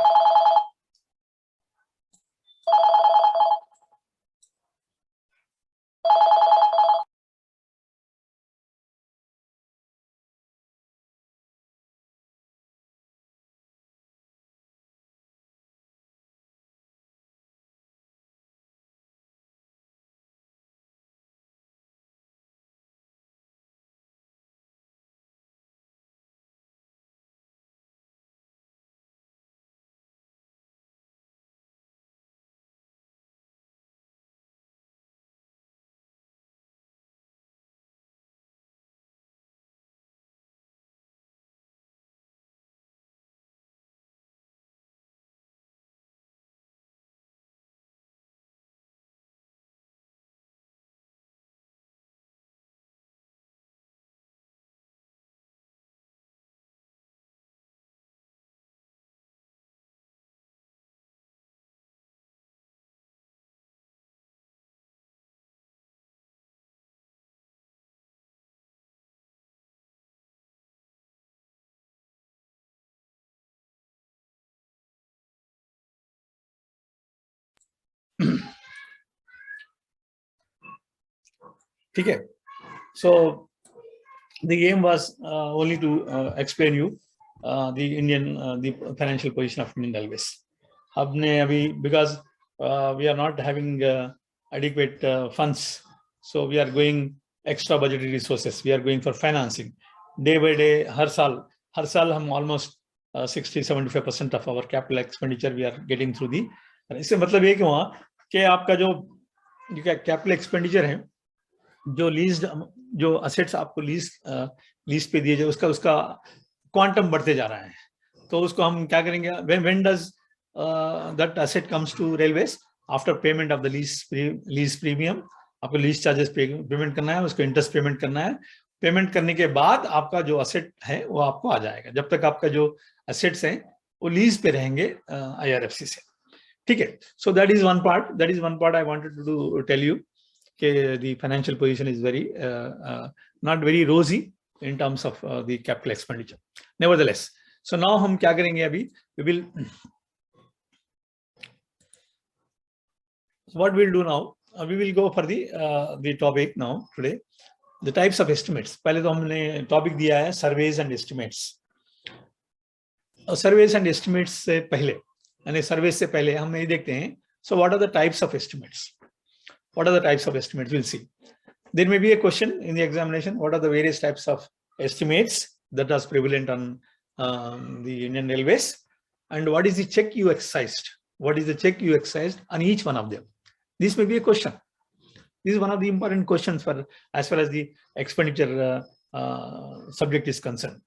ठीक है. So the aim was only to explain you the financial position of Indian Railways. हमने अभी because we are not having adequate funds, so we are going extra budgetary resources. We are going for financing day by day. हर साल हम almost 60-75% of our capital expenditure we are getting through the. इससे मतलब ये कि आपका जो capital expenditure है, जो लीज्ड जो असेट्स आपको लीज पे दिए जाए, उसका क्वांटम बढ़ते जा रहा है. तो उसको हम क्या करेंगे, when does that asset comes to railways after payment of the lease premium. आपको लीज चार्जेस पेमेंट करना है, उसको इंटरेस्ट पेमेंट करना है. पेमेंट करने के बाद आपका जो असेट है वो आपको आ जाएगा. जब तक आपका जो असेट्स हैं वो लीज पे रहेंगे IRFC से. ठीक है. So that is one part I wanted to tell you कि the financial position is very not very rosy in terms of the capital expenditure. Nevertheless, so now हम क्या करेंगे अभी, what we'll do now, we will go for the topic now today, the types of estimates. पहले तो हमने topic दिया है surveys and estimates. Surveys and estimates से पहले, यानी surveys से पहले हम ये देखते हैं, so what are the types of estimates? What are the types of estimates? We'll see. There may be a question in the examination. What are the various types of estimates that are prevalent on the Indian Railways? And what is the check you exercised? What is the check you exercised on each one of them? This may be a question. This is one of the important questions for as far as the expenditure subject is concerned.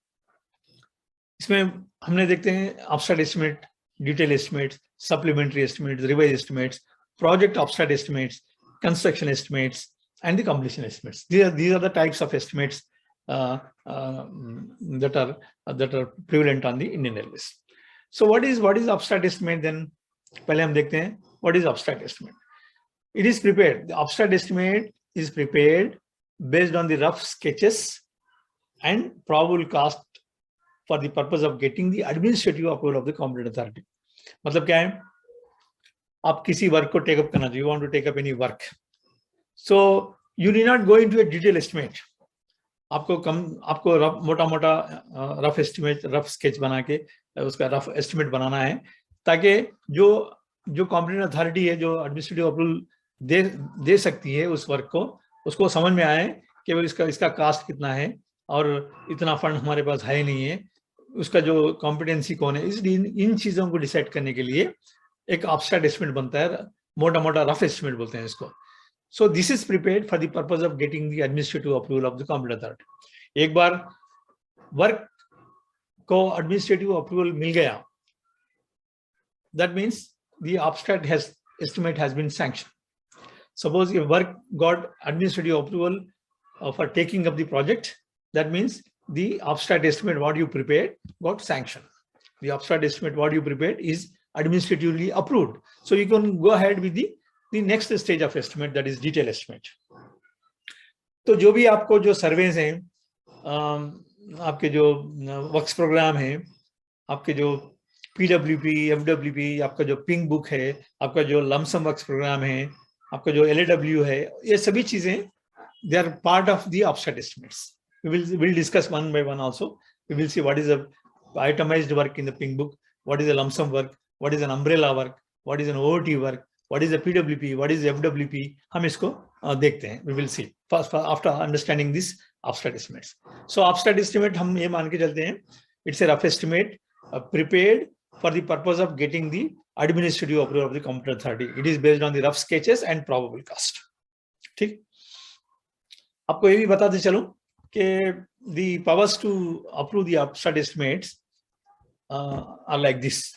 इसमें हमने देखते हैं abstract estimate, detail estimates, supplementary estimates, revised estimates, project abstract estimates, construction estimates, and the completion estimates. These are the types of estimates that are prevalent on the Indian Railways. So what is abstract estimate then? पहले हम देखते हैं what is abstract estimate. It is prepared. The abstract estimate is prepared based on the rough sketches and probable cost for the purpose of getting the administrative approval of the competent authority. मतलब क्या है, आप किसी work को take up करना चाहिए, you want to take up any work, so you need not go into a detailed estimate. आपको मोटा रफ एस्टिमेट, रफ स्केच बना के उसका रफ एस्टिमेट बनाना है, ताकि जो कॉम्पिटेंट अथॉरिटी है, जो एडमिनिस्ट्रेटिव अप्रूवल दे सकती है उस वर्क को, उसको समझ में आए कि इसका कास्ट कितना है और इतना फंड हमारे पास है नहीं है, उसका जो कॉम्पिटेंसी कौन है, इन चीजों को डिसाइड करने के लिए एक एब्स्ट्रैक्ट एस्टिमेट बनता है, मोटा रफ एस्टिमेट बोलते हैं इसको. So this is prepared for the purpose of getting the administrative approval of the competent authority. एक बार वर्क को administrative approval मिल गया, that means the abstract estimate has been sanctioned. Suppose if work got administrative approval for taking up the project, that means the abstract estimate what you prepared got sanctioned. The abstract estimate what you prepared is administratively approved. So you can go ahead with the next stage of estimate, that is detail estimate. तो जो भी आपको जो surveys हैं, आपके जो works programme हैं, आपके जो PWP, FWP, आपका जो पिंक बुक है, आपका जो लमसम वर्क्स प्रोग्राम है, आपका जो LAW है, ये सभी चीजें they are part of the abstract estimates. We'll discuss one by one also. We will see what is a itemized work in the pink book, what is a lump sum work, what is an umbrella work, what is an OOT work, what is a PWP, what is FWP. हम इसको देखते हैं. We will see first after understanding this abstract estimates. So abstract estimate हम ये मान के चलते हैं, it's a rough estimate prepared for the purpose of getting the administrative approval of the competent authority. It is based on the rough sketches and probable cost. ठीक. आपको ये भी बताते चलूं कि the powers to approve the abstract estimates are like this.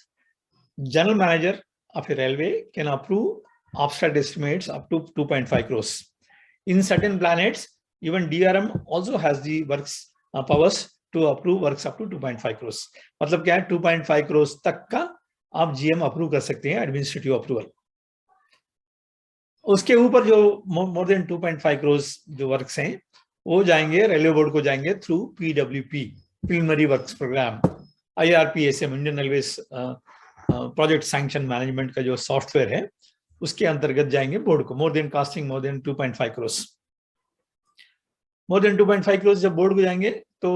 General manager of a railway can approve abstract estimates up to 2.5 crores. In certain planets, even DRM also has the works powers to approve works up to 2.5 crores. मतलब क्या है, 2.5 crores तक का आप GM approve कर सकते हैं administrative approval. उसके ऊपर जो मोर देन 2.5 crores जो वर्क्स हैं वो जाएंगे रेलवे बोर्ड को, जाएंगे through PWP, preliminary works programme. IRPSM, Indian railways project sanction management का जो सॉफ्टवेयर है, उसके अंतर्गत जाएंगे बोर्ड को। More than costing more than 2.5 crore, more than 2.5 crore जब बोर्ड को जाएंगे तो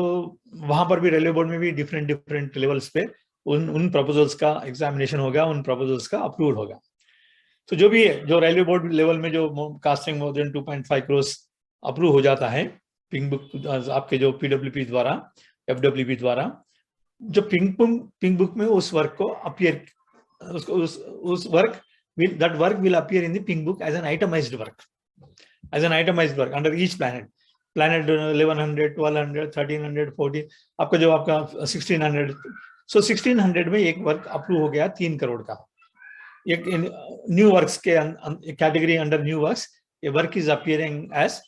वहां पर भी रेलवे बोर्ड में भी डिफरेंट लेवल्स पे उन प्रपोजल्स का एग्जामिनेशन होगा, उन प्रपोजल्स का अप्रूवल होगा। तो जो भी है, जो रेलवे बोर्ड लेवल में जो casting more than 2.5 crore approve हो जाता है पिंक बुक आपके जो पीडब्ल्यूपी द्वारा, एफडब्ल्यूपी द्वारा, जो पिंक बुक में उस वर्क को अपीयर, उस work that work will appear in the pink book as an itemized work, under each planet 1100, 1200, 1300, 14, आपका जो आपका 1600, so 1600 में एक वर्क अप्रूव हो गया 3 करोड़ का। एक न्यू वर्क्स के category under new works, a work is appearing as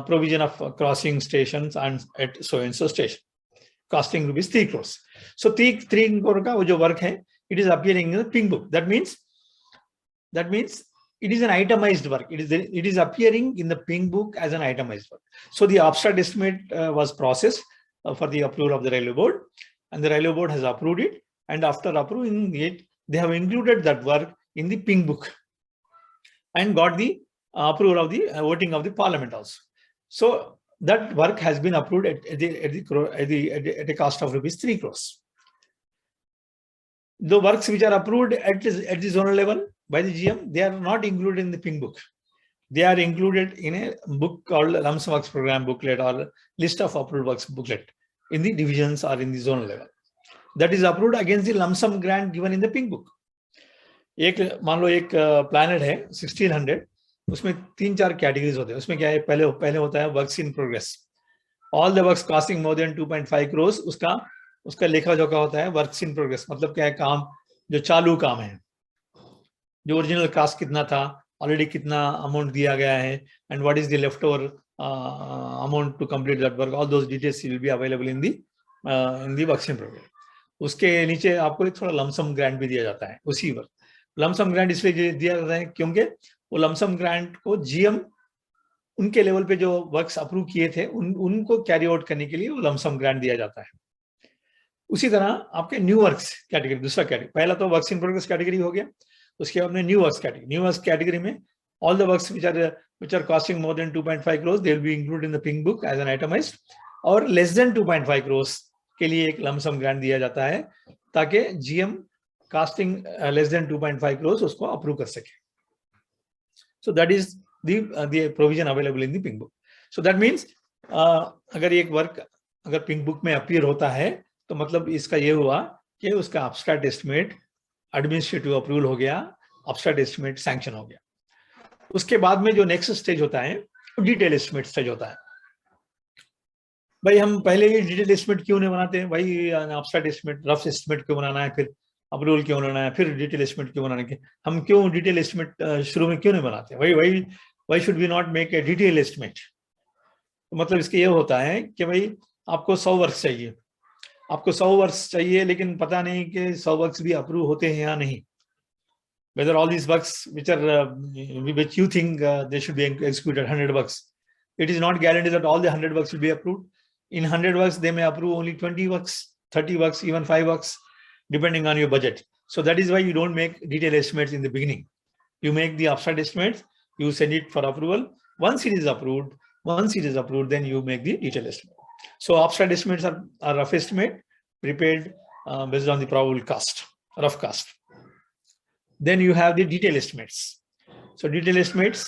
provision of crossing stations and at so and so station, costing rupees 3 crores. So 3 crore का वो जो वर्क है, it is appearing in the pink book. That means it is an itemized work. It is appearing in the pink book as an itemized work. So the abstract estimate was processed for the approval of the railway board, and the railway board has approved it. And after approving it, they have included that work in the pink book and got the approval of the voting of the parliament also. So that work has been approved at a cost of rupees 3 crores. The works which are approved at the zonal level by the GM, they are not included in the pink book. They are included in a book called Lump Sum Works Program booklet or list of approved works booklet in the divisions or in the zonal level. That is approved against the lump sum grant given in the pink book. मान लो एक planet है 1600, उसमें 3-4 categories होते हैं। उसमें क्या है, पहले होता है works in progress, all the works costing more than 2.5 crore, उसका लेखा जोखा होता है वर्क्स इन प्रोग्रेस। मतलब क्या है, काम जो चालू काम है, जो ओरिजिनल कास्ट कितना था, ऑलरेडी कितना अमाउंट दिया गया है, and what is the left over amount to complete that work, all those details will be available in the works in progress. उसके नीचे आपको एक थोड़ा लमसम ग्रांट भी दिया जाता है उसी वर्क। लमसम ग्रांट इसलिए दिया जाता है क्योंकि वो लमसम ग्रांट को जीएम उनके लेवल पे जो वर्क्स अप्रूव किए थे उनको कैरी आउट करने के लिए वो लमसम ग्रांट दिया जाता है। उसी तरह आपके न्यू वर्क्स कैटेगरी, दूसरा कैटेगरी, पहला तो वर्क्स इन प्रोग्रेस कैटेगरी हो गया, उसके बाद में न्यू वर्क्स कैटेगरी में all the works which are costing more than 2.5 crores they will be included in the pink book as an itemized, और less than 2.5 crores के लिए एक लमसम ग्रांट दिया जाता है ताकि GM casting less than 2.5 crores उसको अप्रूव कर सके। So that is the provision available in the pink book. So that means अगर एक वर्क अगर पिंक बुक में अपीयर होता है तो मतलब इसका ये हुआ कि उसका एब्स्ट्रैक्ट एस्टिमेट एडमिनिस्ट्रेटिव अप्रूवल हो गया, एब्स्ट्रैक्ट एस्टिमेट सैंक्शन हो गया। उसके बाद में जो नेक्स्ट स्टेज होता है डिटेल एस्टिमेट स्टेज होता है। भाई हम पहले ही डिटेल एस्टिमेट क्यों नहीं बनाते, भाई एब्स्ट्रैक्ट एस्टिमेट रफ एस्टिमेट क्यों बनाना है, फिर अप्रूवल क्यों बनाना है, फिर डिटेल एस्टिमेट क्यों बनाना है, हम क्यों डिटेल एस्टिमेट शुरू में क्यों नहीं बनाते, why should we not make a detail estimate. तो मतलब इसका ये होता है कि भाई आपको 100 वर्क्स चाहिए, आपको 100 वर्क्स चाहिए, लेकिन पता नहीं कि 100 वर्क्स भी अप्रूव होते हैं या नहीं। Whether all these works which you think they should be executed, 100 works, it is not guaranteed that all the 100 works will be approved. In 100 works, they may approve only 20 works, 30 works, even 5 works, depending on your budget. So that is why you don't make detailed estimates in the beginning. You make the abstract estimates, you send it for approval. Once it is approved, then you make the detailed estimate. So abstract estimates are rough estimate prepared based on the probable cost, rough cost. Then you have the detail estimates. So detail estimate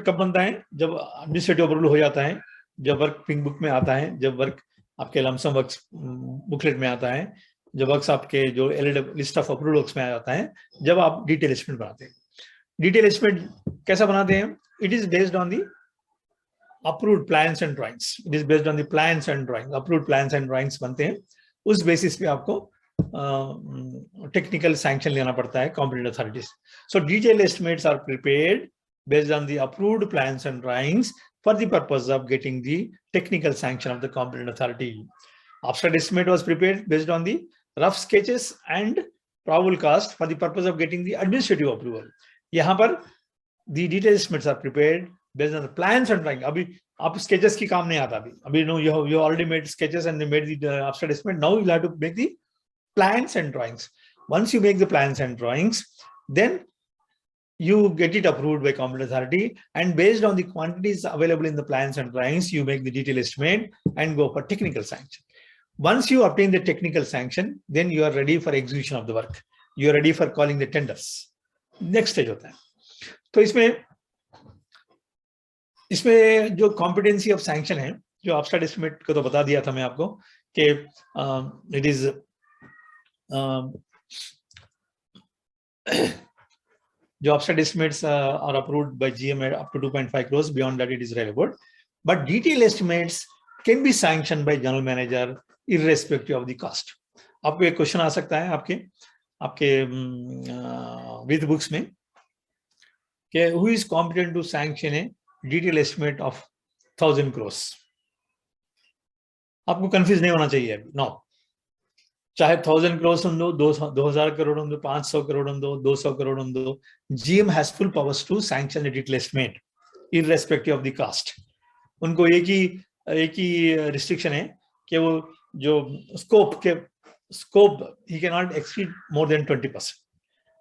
कब बनता है, जब administrative approval हो जाता है, जब work pink book में आता है, जब वर्क आपके लमसम वर्क्स बुकलेट में आता है, जब वर्क्स आपके जो लिस्ट ऑफ अप्रूवल वर्क्स में आ जाता है, जब आप डिटेल एस्टिमेट बनाते हैं। डिटेल एस्टिमेट कैसा बनाते हैं, it is based on the approved plans and drawings, it is based on the plans and drawings, approved plans and drawings बनते हैं, उस बेसिस पे आपको टेक्निकल सैंक्शन लेना पड़ता है competent authorities. So detail estimates are prepared based on the approved plans and drawings for the purpose of getting the technical sanction of the competent authority. Abstract estimate was prepared based on the rough sketches and probable cost for the purpose of getting the administrative approval. यहाँ पर the detailed estimates are prepared based on the plans and drawings. अभी आप sketches की काम नहीं आता अभी no, you already made sketches and you made the abstract estimate. Now you have to make the plans and drawings. Once you make the plans and drawings, then you get it approved by competent authority, and based on the quantities available in the plans and drawings, you make the detailed estimate and go for technical sanction. Once you obtain the technical sanction, then you are ready for execution of the work. You are ready for calling the tenders. Next stage होता है. तो इसमें जो competency of sanction है, जो abstract estimate को तो बता दिया था मैं आपको कि it is जो abstract estimates are approved by GM up to 2.5 crores. Beyond that, it is relevant. But detailed estimates can be sanctioned by general manager irrespective of the cost. आपको एक क्वेश्चन आ सकता है आपके विद बुक्स में कि who is competent to sanction a detailed estimate of 1000 crores. आपको confuse नहीं होना चाहिए. नो, चाहे 1000 crores हम दो, 2000 करोड़ हम दो, 500 करोड़ हम दो, 200 करोड़ हम दो, GM has full powers to sanction a detailed estimate irrespective of the cost. उनको एक ही रिस्ट्रिक्शन है कि वो जो scope he cannot exceed more than 20%.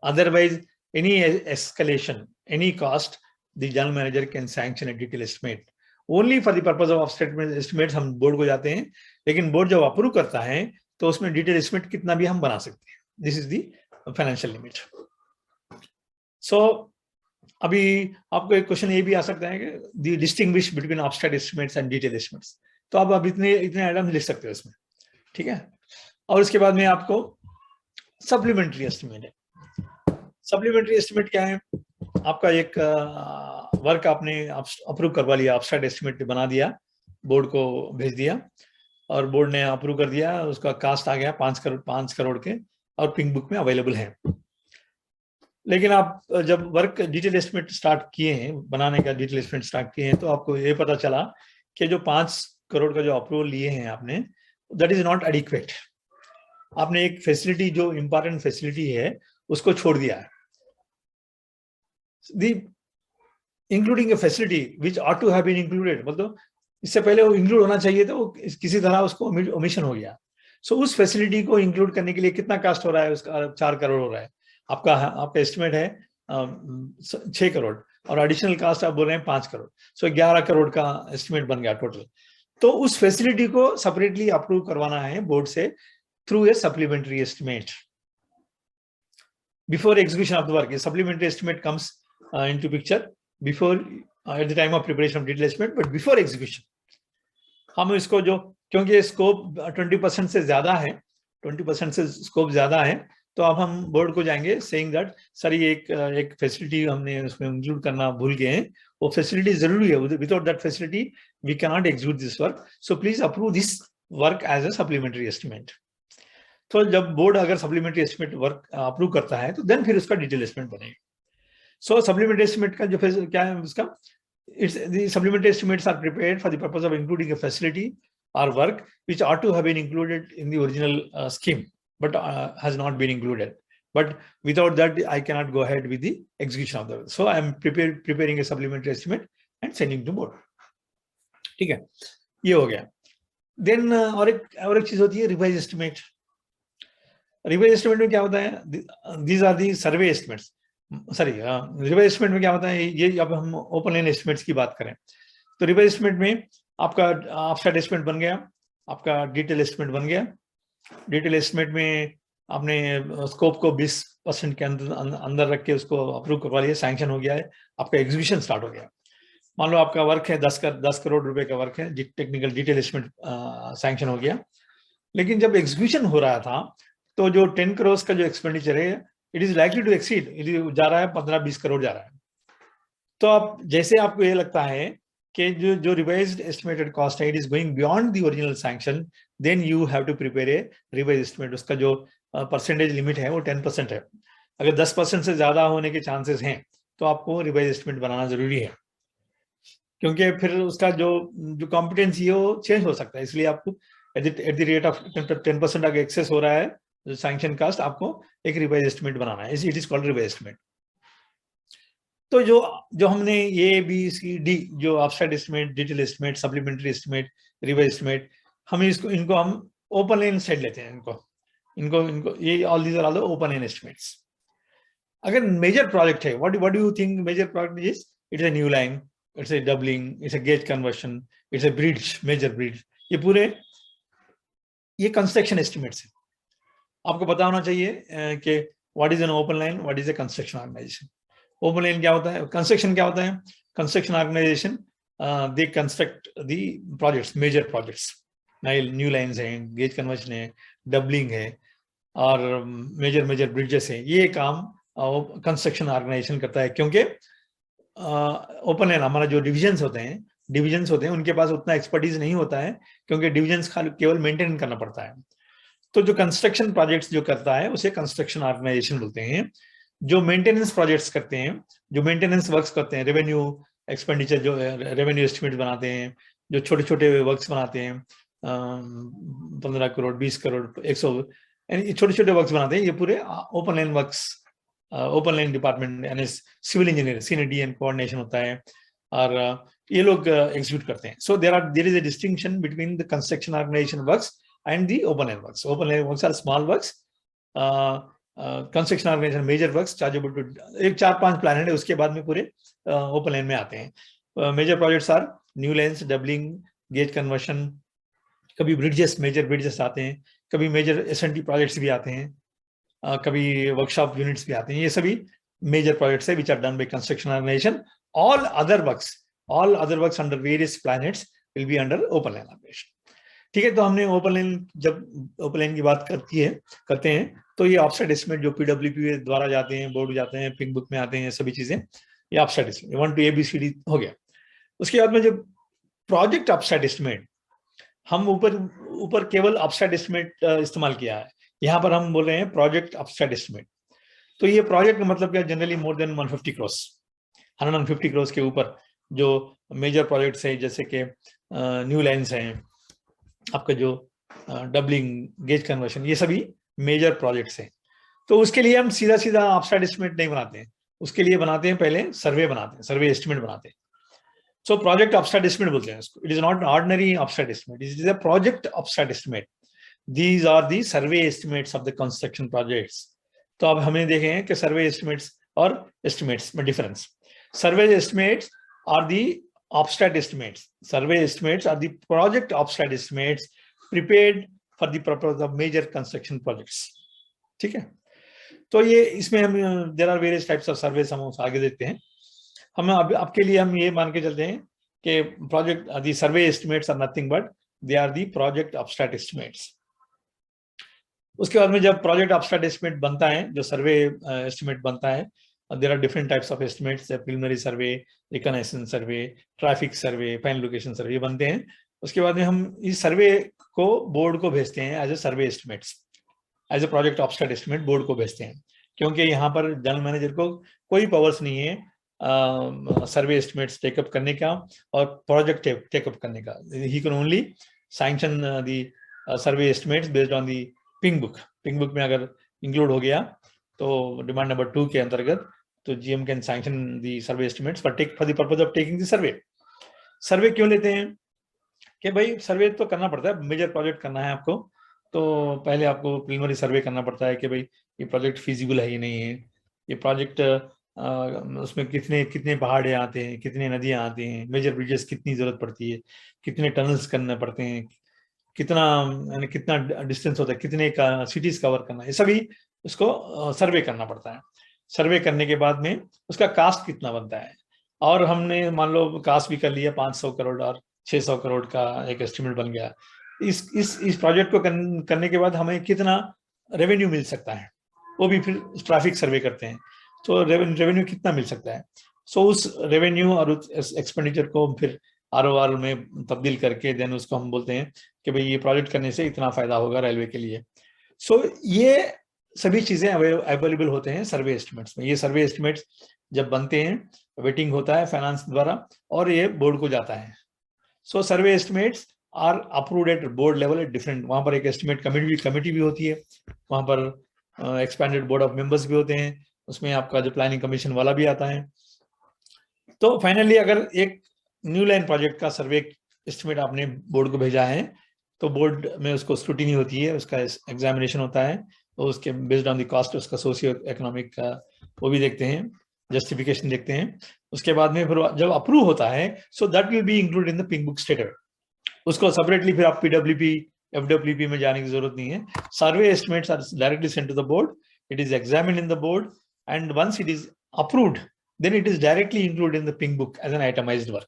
Otherwise, any escalation, any cost, the general manager can sanction a detailed estimate. Only for the purpose of abstract estimates हम board को जाते हैं, लेकिन बोर्ड जब अप्रूव करता है तो उसमें डिटेल एस्टिमेट कितना भी हम बना सकते हैं. This is the financial limit. So अभी आपको एक क्वेश्चन ये भी आ सकता है कि the distinguish between abstract estimates and detail estimates. तो आप अब इतने आइटम लिख सकते हो इसमें, ठीक है. और उसके बाद में आपको सप्लीमेंट्री एस्टिमेट है. सप्लीमेंट्री एस्टिमेट क्या है? आपका एक वर्क आपने अप्रूव करवा लिया, एब्स्ट्रैक्ट एस्टिमेट बना दिया, बोर्ड को भेज दिया और बोर्ड ने अप्रूव कर दिया. उसका कास्ट आ गया 5 करोड़ के और पिंक बुक में अवेलेबल है. लेकिन आप जब वर्क डिटेल एस्टिमेट स्टार्ट किए हैं, बनाने का डिटेल एस्टिमेट स्टार्ट किए हैं, तो आपको ये पता चला कि जो 5 करोड़ का जो अप्रूवल लिए हैं आपने, दैट इज नॉट एडिक्वेट. आपने एक फैसिलिटी जो इंपॉर्टेंट फैसिलिटी है उसको छोड़ दिया है. Including a facility which ought to have been included, मतलब इससे पहले वो इंक्लूड होना चाहिए था, वो किसी तरह उसको ओमिशन हो गया. सो उस फैसिलिटी को इंक्लूड करने के लिए कितना कास्ट हो रहा है? उसका 4 करोड़ हो रहा है. आपका एस्टिमेट है 6 करोड़ और एडिशनल कास्ट आप बोल रहे हैं 5 करोड़. सो 11 करोड़ का एस्टिमेट बन गया टोटल. तो उस फैसिलिटी को सेपरेटली अप्रूव करवाना है बोर्ड से through a supplementary estimate before execution of the work. Supplementary estimate comes into picture before at the time of preparation of detailed estimate, but before execution हम इसको जो, क्योंकि स्कोप 20% से ज्यादा है, 20% से स्कोप ज्यादा है, तो अब हम बोर्ड को जाएंगे सेइंग दैट सर ये एक फैसिलिटी हमने उसमें इंक्लूड करना भूल गए हैं, वो फैसिलिटी जरूरी है, without that facility we can not execute this work, so please approve this work as a supplementary estimate. तो जब बोर्ड अगर सप्लीमेंट्री एस्टिमेट वर्क अप्रूव करता है तो देन फिर उसका डिटेल एस्टिमेट बनेगा. So supplementary estimate का जो क्या है उसका, it's the supplementary estimates are prepared for the purpose of including a facility or work which ought to have been included in the original scheme but has not been included. But without that I cannot go ahead with the execution of the work. So I am preparing a supplementary estimate and sending to board. ठीक है, ये हो गया. Then और एक चीज होती है रिवाइज एस्टिमेट. रिवाइज एस्टिमेट में क्या होता है? These are the survey estimates. Sorry, revise estimate में क्या होता है? ये अब हम ओपन लाइन एस्टिमेट्स की बात करें तो रिवाइज एस्टिमेट में आपका एब्स्ट्रैक्ट एस्टिमेट बन गया, आपका डिटेल एस्टिमेट बन गया. डिटेल एस्टिमेट में आपने स्कोप को 20% के अंदर रख के उसको अप्रूव करवा लिया, सैंक्शन हो गया है, आपका एग्जीक्यूशन स्टार्ट हो गया. मान लो आपका वर्क है 10 करोड़ रुपए का वर्क है, टेक्निकल डिटेल एस्टिमेट सैंक्शन हो गया. लेकिन जब एग्जीक्यूशन हो रहा था तो जो 10 करोड़ का जो एक्सपेंडिचर है, it is likely to exceed, जा रहा है 15-20 करोड़ जा रहा है. तो आप जैसे आपको ये लगता है कि जो रिवाइज्ड एस्टिमेटेड कॉस्ट है it is going beyond the original sanction, then you have to prepare a revise estimate. उसका जो परसेंटेज लिमिट है वो 10% है. अगर 10% से ज्यादा होने के चांसेस हैं तो आपको रिवाइज एस्टिमेट बनाना जरूरी है, क्योंकि फिर उसका जो कॉम्पिटेंसी है वो चेंज हो सकता है. इसलिए आपको एट द रेट ऑफ 10% अगर एक्सेस हो रहा है सैंक्शन कास्ट, आपको एक रिवाइज एस्टिमेट बनाना है. It is called revise estimate. तो जो हमने ABCD जो abstract estimate, detail estimate, supplementary estimate, revise estimate, हम इनको हम ओपन लाइन साइड लेते हैं. इनको ये all these are all the open line estimates. अगर मेजर प्रोजेक्ट है, what do you think major project is? It's a new line, it's a doubling, it's a gauge conversion, it's a bridge, major bridge, ये पूरे ये construction estimates है। आपको पता होना चाहिए कि what is an open line, what is a construction organization. Open line क्या होता है, कंस्ट्रक्शन क्या होता है? Construction organization they construct the projects, major projects, new lines हैं, गेज कन्वर्शन है, डबलिंग है और मेजर मेजर ब्रिजेस है। ये काम कंस्ट्रक्शन ऑर्गेनाइजेशन करता है, क्योंकि ओपन लाइन हमारा जो डिविजन्स होते हैं उनके पास उतना एक्सपर्टीज नहीं होता है, क्योंकि डिविजन्स केवल मेंटेन करना पड़ता है। तो जो कंस्ट्रक्शन प्रोजेक्ट्स जो करता है उसे कंस्ट्रक्शन ऑर्गेनाइजेशन बोलते हैं। जो मेंटेनेंस प्रोजेक्ट्स करते हैं, जो मेंटेनेंस वर्क्स करते हैं, रेवेन्यू एक्सपेंडिचर, जो रेवेन्यू एस्टिमेट बनाते हैं, जो छोटे छोटे वर्क्स बनाते हैं, 15 करोड़, 20 करोड़, 100, छोटे छोटे वर्क्स बनाते हैं, ये पूरे open line works, open line department यानी civil engineer, senior and coordination होता है, और ये लोग एग्जीक्यूट करते हैं। So there is a distinction between the construction organization works and the open line works. Open line works are small works. Construction organization major works chargeable to एक 4-5 plan है, उसके बाद में पूरे ओपन लाइन में आते हैं। Major projects are new lines, doubling, gauge conversion, कभी ब्रिजेस, मेजर ब्रिजेस आते हैं, कभी मेजर एसएनटी प्रोजेक्ट्स भी आते हैं, कभी वर्कशॉप यूनिट्स भी आते हैं। ये सभी मेजर प्रोजेक्ट्स है which are done by construction organisation. All other works under various planets will be under open line operation. ठीक है, तो हमने ओपन लाइन, जब ओपन लाइन की बात करते हैं तो ये ऑफसेट एस्टिमेट जो पीडब्ल्यूपी द्वारा जाते हैं, बोर्ड जाते हैं, पिंक बुक में आते हैं, सभी चीजें ये ऑफसेट एस्टिमेट 1 to ABCD हो गया। उसके बाद में जब प्रोजेक्ट ऑफसेट एस्टिमेट, हम ऊपर केवल ऑफसेट एस्टिमेट इस्तेमाल किया है, यहाँ पर हम बोल रहे हैं प्रोजेक्ट ऑफसेट एस्टिमेट। तो ये प्रोजेक्ट का मतलब क्या, generally more than 150 crore, 150 crore के ऊपर जो मेजर प्रोजेक्ट्स हैं, जैसे कि न्यू लाइन्स हैं, आपका जो डबलिंग, गेज कन्वर्शन, ये सभी मेजर प्रोजेक्ट्स हैं। तो उसके लिए हम सीधा ऑफसेट एस्टिमेट नहीं बनाते हैं, उसके लिए बनाते हैं पहले सर्वे बनाते हैं, सर्वे एस्टिमेट बनाते हैं। सो प्रोजेक्ट ऑफसेट एस्टिमेट बोलते हैं इसको। It is not ordinary offset estimate, it is a project offset estimate. These are the survey estimates of the construction projects. तो अब हमें देखें कि सर्वे एस्टिमेट्स और एस्टिमेट्स में difference. Survey estimates are the offset estimates. Survey estimates are the project offset estimates prepared for the purpose of major construction projects. ठीक है, तो ये इसमें हम there are various types of surveys, हम आगे देखते हैं। हम आपके लिए हम ये मान के चलते हैं कि project the survey estimates are nothing but they are the project offset estimates. उसके बाद में जब project offset estimate बनता है, जो survey estimate बनता है, there are different types of estimates, preliminary survey, reconnaissance survey, traffic survey, final location survey बनते हैं। उसके बाद में हम इस सर्वे को बोर्ड को भेजते हैं as a survey estimates, as a project offset estimate board को भेजते हैं, क्योंकि यहाँ पर जनरल मैनेजर को कोई पावर्स नहीं है सर्वे एस्टिमेट्स टेकअप करने का और प्रोजेक्ट टेकअप करने का। He can only sanction the survey estimates based on the pink book. Pink book में अगर इंक्लूड हो गया तो डिमांड नंबर 2 के अंतर्गत तो GM can sanction the survey estimates for the purpose of taking the survey. Survey क्यों लेते हैं कि भाई सर्वे तो करना पड़ता है, मेजर प्रोजेक्ट करना है आपको, तो पहले आपको प्रिलिमिनरी सर्वे करना पड़ता है कि भाई ये प्रोजेक्ट फिजिबल है या नहीं है, ये प्रोजेक्ट उसमें कितने पहाड़े आते हैं, कितने नदियां आती हैं, मेजर ब्रिजेस कितनी जरूरत पड़ती है, कितने टनल्स करने पड़ते हैं, कितना डिस्टेंस होता है, कितने सिटीज कवर करना है, ये सभी उसको सर्वे करना पड़ता है। सर्वे करने के बाद में उसका कास्ट कितना बनता है, और हमने मान लो कास्ट भी कर लिया 500 करोड़ और 600 करोड़ का एक एस्टिमेट बन गया। इस प्रोजेक्ट को करने के बाद हमें कितना रेवेन्यू मिल सकता है, वो भी फिर ट्रैफिक सर्वे करते हैं, तो रेवेन्यू कितना मिल सकता है। सो उस रेवेन्यू और उस एक्सपेंडिचर को फिर ROR में तब्दील करके देन उसको हम बोलते हैं कि भाई ये प्रोजेक्ट करने से इतना फायदा होगा रेलवे के लिए। सो ये सभी चीजें अवेलेबल होते हैं सर्वे एस्टिमेट्स में। ये सर्वे एस्टिमेट्स जब बनते हैं वेटिंग होता है फाइनेंस द्वारा और ये बोर्ड को जाता है। So survey estimates are approved at board level at different, वहां पर एक एस्टिमेट कमेटी भी होती है, वहां पर एक्सपैंडेड बोर्ड ऑफ मेंबर्स भी होते हैं, उसमें आपका जो प्लानिंग कमीशन वाला भी आता है। तो फाइनली अगर एक न्यू लाइन प्रोजेक्ट का सर्वे एस्टिमेट आपने बोर्ड को भेजा है तो बोर्ड में उसको स्क्रूटिनी होती है, उसका एग्जामिनेशन होता है, तो उसके बेस्ड ऑन द कॉस्ट उसका सोशियो इकोनॉमिक वो भी देखते हैं, जस्टिफिकेशन देखते हैं। उसके बाद में फिर जब अप्रूव होता है, so that will be include in the pink book statement. उसको सेपरेटली फिर आप पीडब्ल्यूपी एफडब्ल्यूपी में जाने की जरूरत नहीं है। Survey estimates are directly sent to the board, it is examined in the board, and once it is approved then it is directly include in the pink book as an itemized work.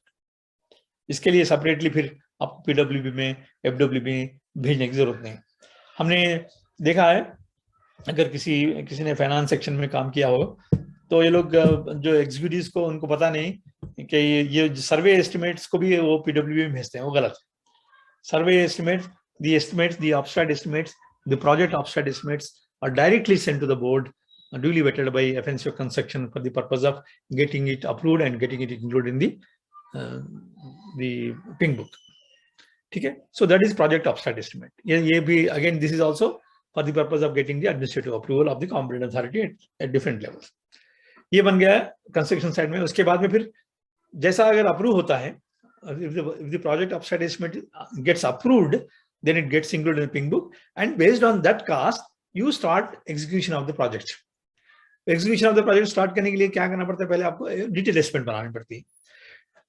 इसके लिए separately फिर आप PWP में एफडब्ल्यूपी में भेजने की जरूरत नहीं। हमने देखा है अगर किसी ने फाइनेंस सेक्शन में काम किया हो तो ये लोग जो एग्जीक्यूटिव्स को उनको पता नहीं कि ये सर्वे एस्टिमेट्स को भी वो पीडब्ल्यूबी में भेजते हैं, वो गलत। सर्वे estimates, the abstract estimates, the project abstract estimates are directly sent to the board, duly vetted by FNCO construction for the purpose of getting it approved and getting it included in the pink book. Okay, so that is project abstract estimate. ये भी again this is also for the purpose of getting the administrative approval of the competent authority at different levels. ये बन गया construction side में। उसके बाद में फिर जैसा अगर अप्रूव होता है, if the project abstract estimate gets approved, then it gets included in the pink book, and based on that cost you start execution of the project. Execution of the project start करने के लिए क्या करना पड़ता है, पहले आपको detail estimate बनानी पड़ती है।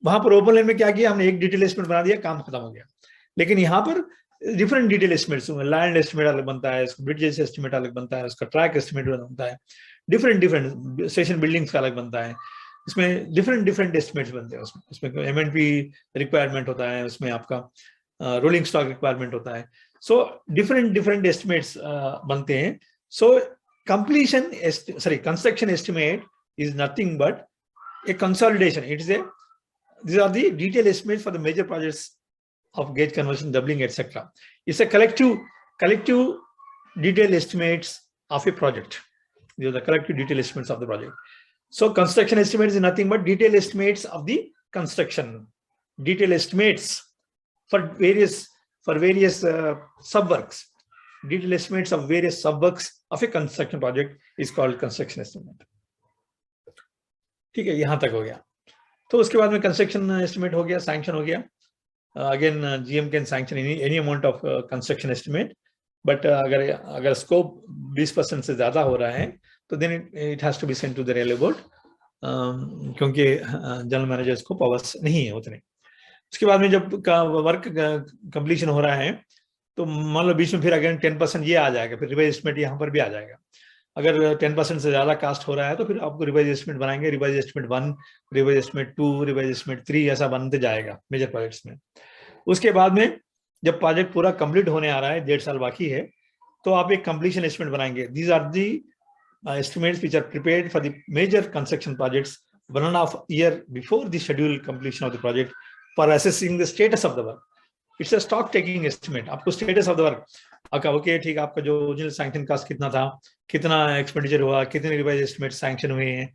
वहां पर ओपन लाइन में क्या किया हमने, एक डिटेल एस्टिमेट बना दिया, काम खत्म हो गया। लेकिन यहाँ पर different detail estimates, land estimate अलग बनता है, ब्रिजेस एस्टिमेट अलग बनता है, उसका ट्रैक एस्टिमेट बनता है, डिफरेंट स्टेशन बिल्डिंग्स का अलग बनता है, इसमें डिफरेंट एस्टिमेट्स बनते हैं। उसमें एमएनपी रिक्वायरमेंट होता है, उसमें आपका रोलिंग स्टॉक रिक्वायरमेंट होता है। सो डिफरेंट एस्टिमेट्स बनते हैं। So construction estimate is nothing but A consolidation. these are the detailed estimates for the major projects of gauge conversion, doubling, etc. It's a collective detailed estimates of a project. These are the collective detailed estimates of the project. So construction estimate is nothing but detailed estimates of the construction, detailed estimates for various subworks. Detailed estimates of various subworks of a construction project is called construction estimate. ठीक है, यहां तक हो गया। तो उसके बाद में कंस्ट्रक्शन एस्टिमेट हो गया, सैंक्शन हो गया। Again GM can sanction any amount of construction estimate, but अगर स्कोप 20% से ज्यादा हो रहा है तो then it has to be sent to the railway board, क्योंकि जनरल मैनेजर्स को पावर्स नहीं है उतने। उसके बाद में जब वर्क कंप्लीशन हो रहा है तो मान लो बीच में फिर अगेन 10% ये आ जाएगा, फिर रिवाइज एस्टिमेट यहाँ पर भी आ जाएगा। अगर 10% से ज्यादा कास्ट हो रहा है तो फिर आपको रिवाइज एस्टिमेट बनाएंगे, revise estimate 1, revise estimate 2, revise estimate 3, ऐसा बनते जाएगा मेजर प्रोजेक्ट्स में। उसके बाद में जब प्रोजेक्ट पूरा कंप्लीट होने आ रहा है, 1.5 साल बाकी है, तो आप एक कंप्लीशन एस्टिमेट बनाएंगे। These are the estimates which are prepared for the major construction projects 1.5 years before the scheduled completion of the project for assessing the status of the work. It's a stock taking estimate. आपको status of the work, okay ठीक, आपका जो original sanction cast कितना था, कितना expenditure हुआ, कितने revise estimate sanction हुए हैं,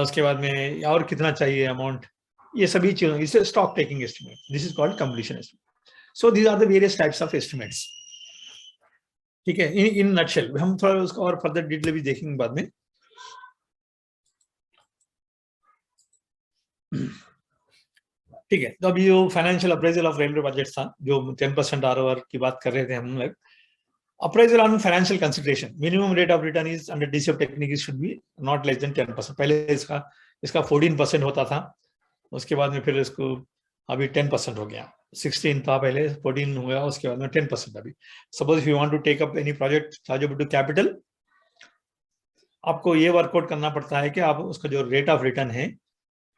उसके बाद में और कितना चाहिए अमाउंट, ये सभी चीजों, इसे stock taking estimate, this is called completion estimate. So these are the various types of estimates. ठीक है, इन नटशेल। हम थोड़ा उसको और फर्दर डिटेल भी देखेंगे बाद में। ठीक है, तो अभी जो financial appraisal of railway budget था, जो 10% आरओआर की बात कर रहे थे हम लोग। Appraisal on financial consideration, minimum rate of return is under DCF technique should be not less than 10%। पहले इसका 14% होता था, उसके बाद में फिर इसको अभी 10% हो गया। 16 था पहले, 14 हो गया, उसके बाद में 10% अभी। Suppose if you want to take up any project chargeable to capital, आपको ये वर्कआउट करना पड़ता है कि आप उसका जो रेट ऑफ रिटर्न है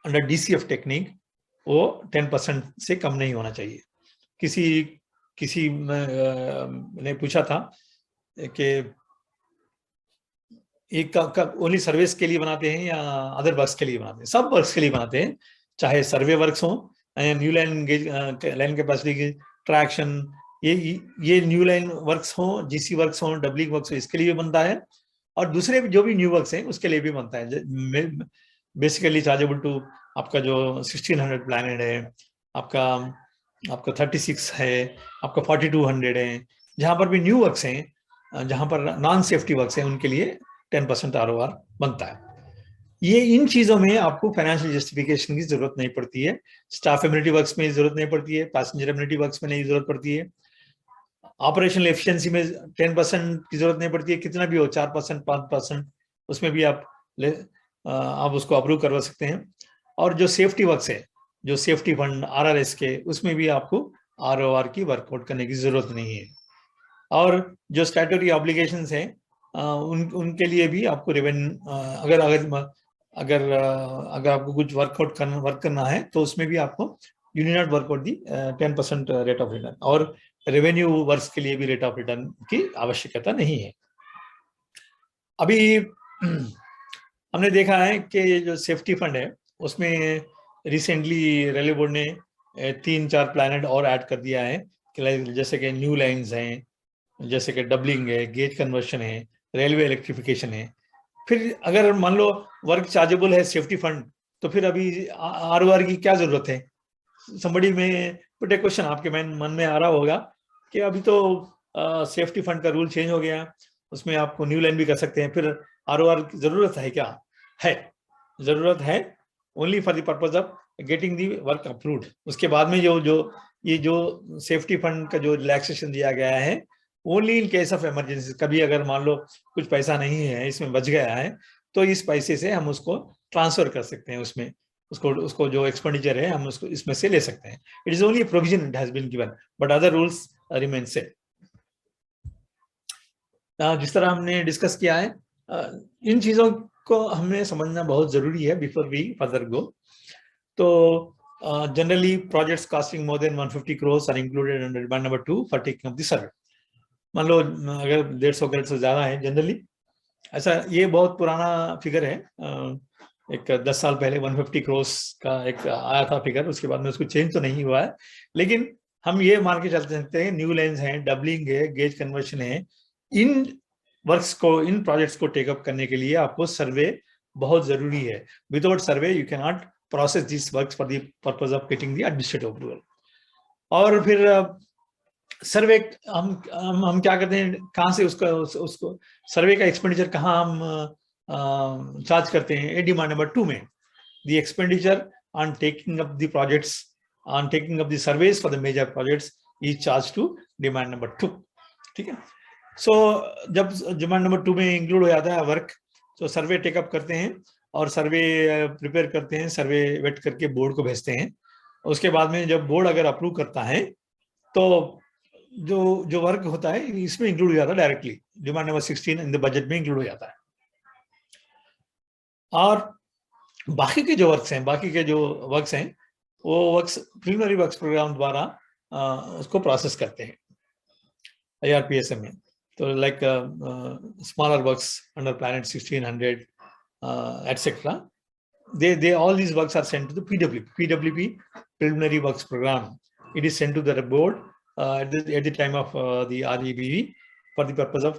अंडर डीसीएफ टेक्निक वो 10% से कम नहीं होना चाहिए। किसी ने पूछा था कि एक ओनली सर्विस के लिए बनाते हैं या अदर वर्क्स के लिए बनाते हैं? सब वर्क्स के लिए बनाते हैं, चाहे सर्वे वर्क्स हो, न्यू लाइन कैपेसिटी ट्रैक्शन, ये न्यू लाइन वर्क्स हो, जीसी वर्क्स हो, डबलिंग वर्क्स हो, इसके लिए भी बनता है, और दूसरे जो भी न्यू वर्क्स हैं उसके लिए भी बनता है। बेसिकली चार्जेबल टू आपका जो 1600 प्लानड है, आपका 36 है, आपका 4200 है, जहां पर भी न्यू वर्क्स हैं, जहां पर नॉन सेफ्टी वर्क्स हैं, उनके लिए 10% आरओआर बनता है। ये इन चीजों में आपको फाइनेंशियल जस्टिफिकेशन की जरूरत नहीं पड़ती है। स्टाफ एमिनिटी वर्क्स में जरूरत नहीं पड़ती है, पैसेंजर एमिनिटी वर्क्स में नहीं जरूरत पड़ती है, ऑपरेशनल एफिशिएंसी में 10% की जरूरत नहीं पड़ती है, कितना भी हो 4%, 5%, उसमें भी आप आप उसको अप्रूव करवा सकते हैं। और जो सेफ्टी वर्क्स है, जो सेफ्टी फंड RRS के, उसमें भी आपको ROR की वर्कआउट करने की जरूरत नहीं है। और जो स्टैट्यूटरी ऑब्लिगेशंस हैं उनके लिए भी आपको रेवेन्यू अगर आपको कुछ वर्क करना है तो उसमें भी आपको you need not workout the 10% rate of return, और रेवेन्यू वर्क्स के लिए भी रेट ऑफ रिटर्न की आवश्यकता नहीं है। अभी हमने देखा है कि जो सेफ्टी फंड है उसमें रिसेंटली रेलवे बोर्ड ने 3-4 प्लैनेट और ऐड कर दिया है, जैसे कि न्यू लाइन्स हैं, जैसे कि डबलिंग है, गेज कन्वर्शन है, रेलवे इलेक्ट्रिफिकेशन है। फिर अगर मान लो वर्क चार्जेबल है सेफ्टी फंड, तो फिर अभी ROR की क्या जरूरत है? somebody में पुट ए क्वेश्चन आपके मन में आ रहा होगा कि अभी तो सेफ्टी फंड का रूल चेंज हो गया, उसमें आपको न्यू लाइन भी कर सकते हैं, फिर ROR की जरूरत है क्या? है, जरूरत है, only for the purpose of getting the work approved. उसके बाद में जो सेफ्टी फंड का जो रिलैक्सेशन दिया गया है, only in case of emergency, कभी अगर मान लो कुछ पैसा नहीं है, इसमें बच गया है, तो इस पैसे से हम उसको ट्रांसफर कर सकते हैं, उसमें उसको जो एक्सपेंडिचर है हम उसको इसमें से ले सकते हैं। It is only provision it has been given, but other rules remain same. जिस तरह हमने डिस्कस किया है, इन चीजों को हमें समझना बहुत जरूरी है बिफोर वी फर्दर गो। तो generally projects costing more than 150 crores are included under demand number 2 for taking up the survey. मान लो अगर 150 करोड़ से ज्यादा है जनरली, ऐसा ये बहुत पुराना फिगर है, एक 10 साल पहले 150 करोड़ का एक आया था फिगर, उसके बाद में उसको चेंज तो नहीं हुआ है, लेकिन हम ये मान के चलते सकते हैं न्यू लाइन्स हैं, डबलिंग है, गेज कन्वर्शन है, इन वर्क्स को, इन प्रोजेक्ट्स को टेकअप करने के लिए आपको सर्वे बहुत जरूरी है। Without survey you can not process this works for the purpose of getting the administrative approval. और फिर सर्वे हम क्या करते हैं, कहाँ से उसको सर्वे का एक्सपेंडिचर कहाँ हम चार्ज करते हैं? डिमांड नंबर 2 में the expenditure on taking up the projects, on taking up the surveys for the major projects is charge to demand number 2। ठीक है, सो जब डिमांड नंबर 2 में इंक्लूड हो जाता है वर्क, तो सर्वे टेकअप करते हैं और सर्वे प्रिपेयर करते हैं, सर्वे वेट करके बोर्ड को भेजते हैं। उसके बाद में जब बोर्ड अगर अप्रूव करता है तो जो वर्क होता है इसमें इंक्लूड हो जाता है directly, demand number 16 in the budget में इंक्लूड हो जाता है। और बाकी के जो वर्क्स हैं वो वर्क्स प्रीलिमिनरी वर्क्स प्रोग्राम द्वारा उसको प्रोसेस करते हैं IRPSM में। तो like smaller works under planet 1600 etcetera, they all these works are sent to the PWP, preliminary works program. It is sent to the board at the time of the REBV for the purpose of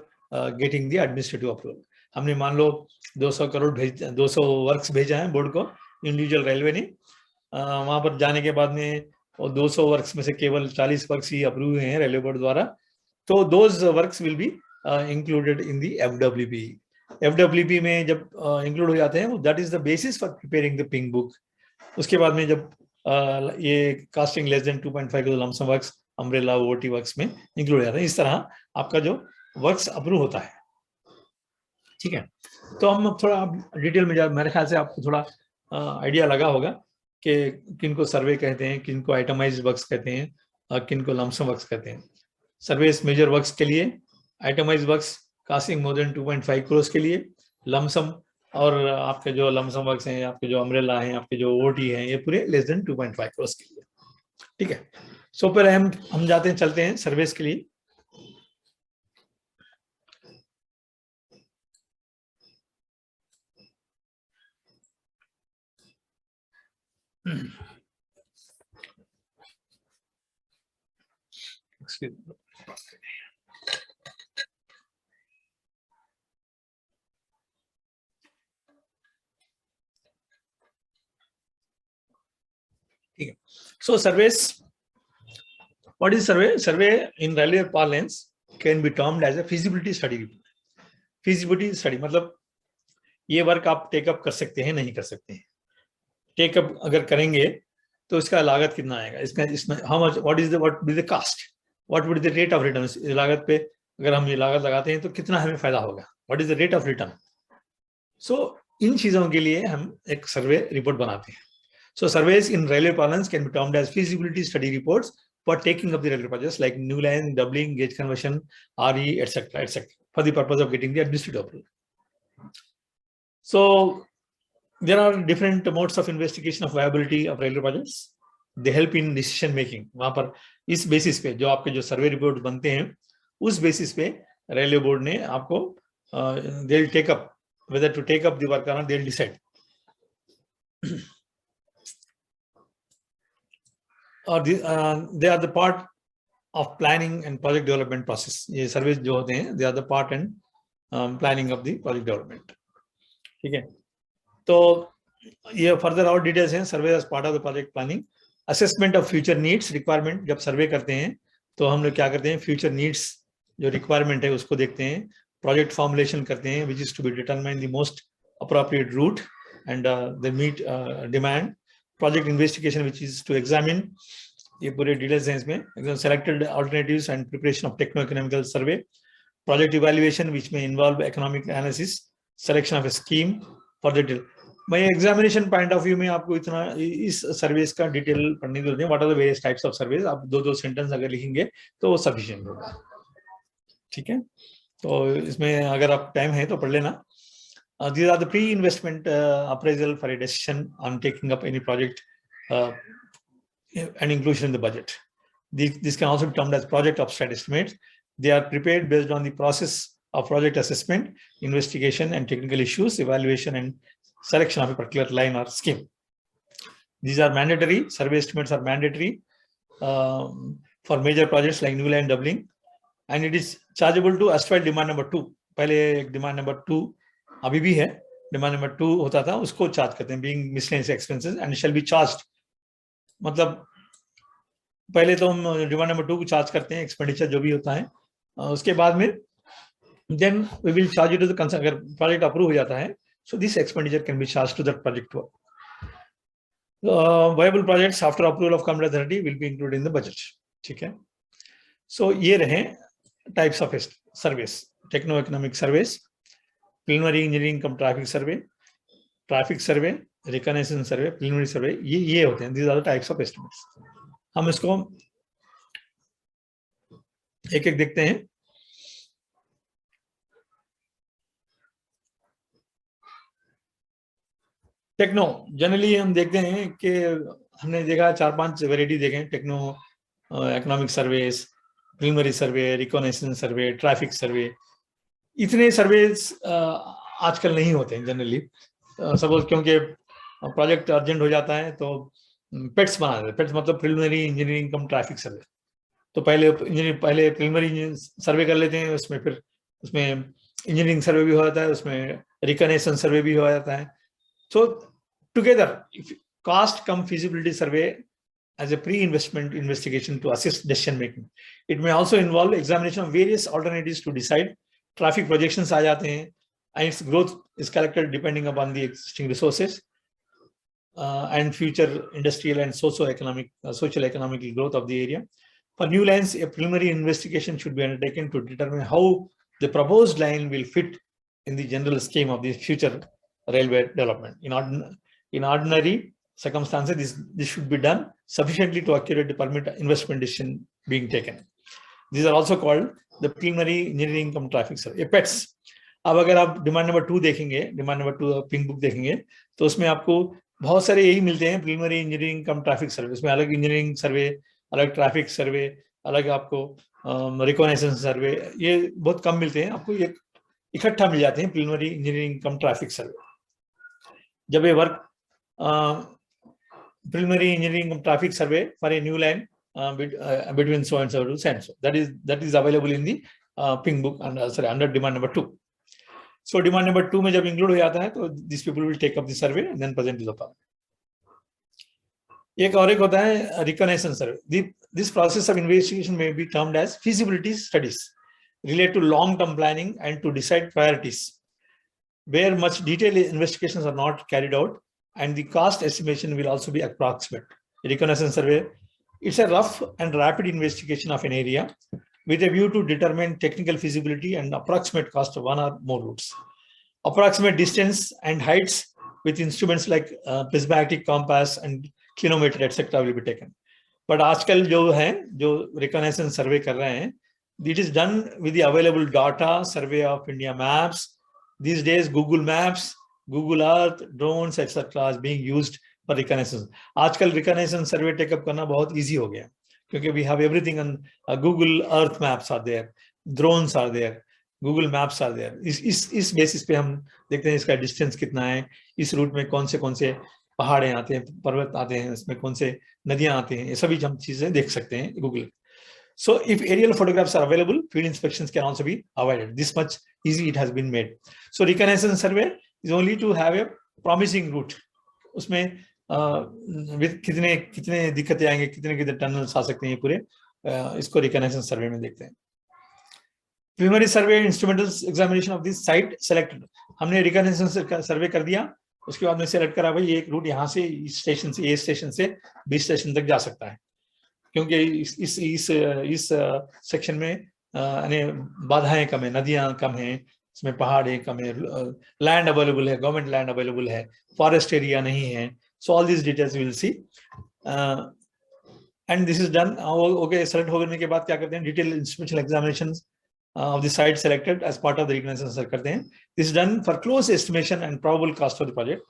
getting the administrative approval. हमने मान लो 200 works भेजा है board को, individual railway ने, वहां पर जाने के बाद में और 200 वर्क्स में से केवल 40 वर्क्स ही अप्रूव हुए हैं रेलवे बोर्ड द्वारा, तो those works will be included in the FWP में जब इंक्लूड हो जाते हैं, that is the basis for preparing the pink book. उसके बाद में जब ये कास्टिंग लेस देन 2.5 के lump sum works, umbrella OT works में इंक्लूड हो जाते हैं। इस तरह आपका जो वर्क्स अप्रूव होता है। ठीक है, तो हम थोड़ा डिटेल में जा, मेरे ख्याल से आपको थोड़ा आइडिया लगा होगा कि किनको सर्वे कहते हैं, किनको आइटमाइज वर्क्स कहते हैं, किनको लमसम वर्क्स कहते हैं। सर्वेस मेजर वर्क्स के लिए, itemised works casting more than 2.5 crore के लिए, लमसम और आपके जो लमसम वर्क्स हैं, आपके जो अम्ब्रेला हैं, आपके जो OT हैं, ये पूरे लेस देन 2.5 करोड़ के लिए। ठीक है, सो फिर हम चलते हैं सर्वेस के लिए। ठीक है, so surveys, what is survey? Survey in railway parlance can be termed as a feasibility study. feasibility study मतलब ये वर्क आप टेकअप कर सकते हैं, नहीं कर सकते हैं। टेकअप अगर करेंगे तो इसका लागत कितना आएगा, इसमें how much, what is the cost, what would the rate of return. इस लागत पे अगर हम ये लागत लगाते हैं तो कितना हमें फायदा होगा, what is the rate of return. So इन चीजों के लिए हम एक सर्वे रिपोर्ट बनाते हैं. So surveys in railway parlance can be termed as feasibility study reports for taking up the railway projects like new line, doubling, gauge conversion, RE, etc., etc., for the purpose of getting the administrative approval. So there are different modes of investigation of viability of railway projects. They help in decision making. वहाँ पर इस basis पे जो आपके जो survey report बनते हैं, उस बेसिस पे रेलवे बोर्ड ने आपको they'll take up whether to take up the work or not, they'll decide. Or they are the part of planning and project development process. ये सर्विस जो होते हैं, they are the part and planning of the project development. ठीक है. तो ये further और details हैं. Survey as part of the project planning. Assessment of future needs requirement. जब सर्वे करते हैं तो हम लोग क्या करते हैं, future needs जो requirement है उसको देखते हैं. Project formulation करते हैं, which is to be determined the most appropriate route and the meet demand. Project investigation, which is to examine ये पूरे डिटेल्स हैं इसमें, selected alternatives and preparation of techno-economical survey. Project evaluation, which may involve economic analysis, selection of a scheme for the detail. मैं examination point of view में आपको इतना इस service का डिटेल पढ़ने की जरूरत नहीं. What are the various types of service, आप दो सेंटेंस अगर लिखेंगे तो वो सफिशिएंट होगा. ठीक है. तो इसमें अगर आप टाइम है तो पढ़ लेना. These are the pre-investment appraisal for a decision on taking up any project and inclusion in the budget. This can also be termed as project upside estimates. They are prepared based on the process of project assessment, investigation and technical issues, evaluation and selection of a particular line or scheme. These are mandatory. Survey estimates are mandatory for major projects like new line doubling, and it is chargeable to erstwhile demand number 2. पहले demand number 2 अभी भी है, demand number 2 होता था, उसको charge करते हैं being miscellaneous expenses and shall be charged. मतलब पहले तो हम डिमांड नंबर 2 को चार्ज करते हैं एक्सपेंडिचर जो भी होता है, उसके बाद में then we will charge it to the concern. अगर प्रोजेक्ट अप्रूव हो जाता है so this expenditure can be charge to that project work. Viable projects after approval of competent authority will be included in the budget. ठीक है. So ये रहे types of service. Techno economic service, preliminary engineering cum traffic survey, reconnaissance survey, preliminary survey, ये होते हैं. These are the types of estimates. हम इसको एक एक देखते हैं. टेक्नो जनरली हम देखते हैं कि हमने देखा 4-5 वेराइटी देखे हैं. टेक्नो इकोनॉमिक सर्वेस, प्रीलिमिनरी सर्वे, रिकॉग्निशन सर्वे, ट्रैफिक सर्वे. इतने सर्वेस आजकल नहीं होते हैं जनरली. सपोज क्योंकि प्रोजेक्ट अर्जेंट हो जाता है तो पेट्स बना देते हैं. पेट्स मतलब प्रिलिमिनरी इंजीनियरिंग कम ट्रैफिक सर्वे. तो पहले प्रिलिमिनरी सर्वे कर लेते हैं, उसमें फिर उसमें इंजीनियरिंग सर्वे भी हो जाता है, उसमें रिकॉग्निशन सर्वे भी हो जाता है. सो together cost cum feasibility survey as a pre-investment investigation to assist decision making. It may also involve examination of various alternatives to decide. Traffic projections आ जाते हैं and its growth is calculated depending upon the existing resources and future industrial and social economic growth of the area. For new lines, a preliminary investigation should be undertaken to determine how the proposed line will fit in the general scheme of the future railway development. In ordinary circumstances, this should be done sufficiently to accurately permit investment decision being taken. These are also called the preliminary engineering cum traffic survey, PETS. अब अगर आप demand number 2 देखेंगे, demand number 2 pink book देखेंगे तो उसमें आपको बहुत सारे यही मिलते हैं. प्रीलिमिनरी इंजीनियरिंग कम ट्रैफिक सर्वे, उसमें अलग इंजीनियरिंग सर्वे, अलग ट्रैफिक सर्वे, अलग आपको रिकॉग्निशन सर्वे. ये बहुत कम मिलते हैं आपको, ये इकट्ठा मिल जाते हैं प्रीलिमिनरी इंजीनियरिंग कम ट्रैफिक सर्वे. जब ये work preliminary engineering cum traffic survey for a new line between so and so to so and so, that is available in the pink book and under demand number 2. So demand number 2 में जब include हो जाता है तो these people will take up the survey and then present to the public. एक और एक होता है reconnaissance survey. This process of investigation may be termed as feasibility studies related to long-term planning and to decide priorities, where much detailed investigations are not carried out, and the cost estimation will also be approximate. Reconnaissance survey, it's a rough and rapid investigation of an area with a view to determine technical feasibility and approximate cost of one or more routes. approximate distance and heights with instruments like prismatic compass and clinometer etc. will be taken. But आजकल जो है जो reconnaissance survey कर रहे हैं, it is done with the available data, survey of India maps. These days Google Maps, Google Earth, drones etc. is being used for reconnaissance. आजकल reconnaissance survey take up करना बहुत easy हो गया क्योंकि we have everything on Google Earth maps are there, drones are there, Google Maps are there. इस basis पे हम देखते हैं इसका डिस्टेंस कितना है, इस रूट में कौन से पहाड़े आते हैं, पर्वत आते हैं, इसमें कौन से नदियां आते हैं, ये सभी हम चीजें देख सकते हैं Google. So if aerial photographs are available, field inspections can also be avoided. This much easy it has been made. So reconnaissance survey is only to have a promising route. उसमें कितने दिक्कतें आएंगे, कितने टनल्स आ सकते हैं, पूरे इसको reconnaissance सर्वे में देखते हैं. Preliminary survey instrumental examination of this site selected. हमने रिकनेसेंस सर्वे कर दिया, उसके बाद में सेलेक्ट करा भाई ये एक रूट यहाँ से इस स्टेशन से ए स्टेशन से बी स्टेशन तक जा सकता है, क्योंकि इस सेक्शन में यानी बाधाएं कम है, नदियां कम हैं, इसमें पहाड़ें कम है, लैंड अवेलेबल है, गवर्नमेंट लैंड अवेलेबल है, फॉरेस्ट एरिया नहीं है. So all this details will see and this is done. Okay, select होने के बाद क्या करते हैं, detail inspection examination of the site selected as part of the reconnaissance करते हैं. This is done for close estimation and probable cost of the project.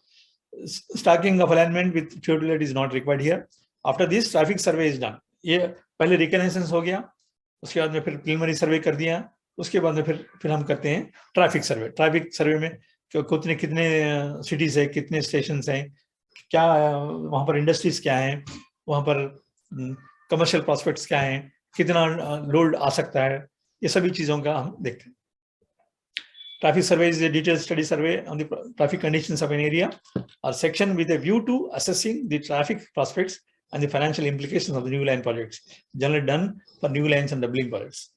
Stacking of alignment with field is not required here. After this, traffic survey is done. ये पहले reconnaissance हो गया, उसके बाद में फिर preliminary survey कर दिया, उसके बाद में फिर हम करते हैं ट्रैफिक सर्वे. ट्रैफिक सर्वे में कितने सिटीज है, कितने स्टेशन हैं, क्या वहाँ पर इंडस्ट्रीज क्या हैं, वहाँ पर कमर्शियल प्रॉस्पेक्ट्स क्या हैं, कितना लोड आ सकता है, ये सभी चीजों का हम देखते हैं. Traffic survey is a detailed study survey on the traffic conditions of an area or section with a view to assessing the traffic prospects and the financial implications of the new line projects, generally done for new lines and doubling projects.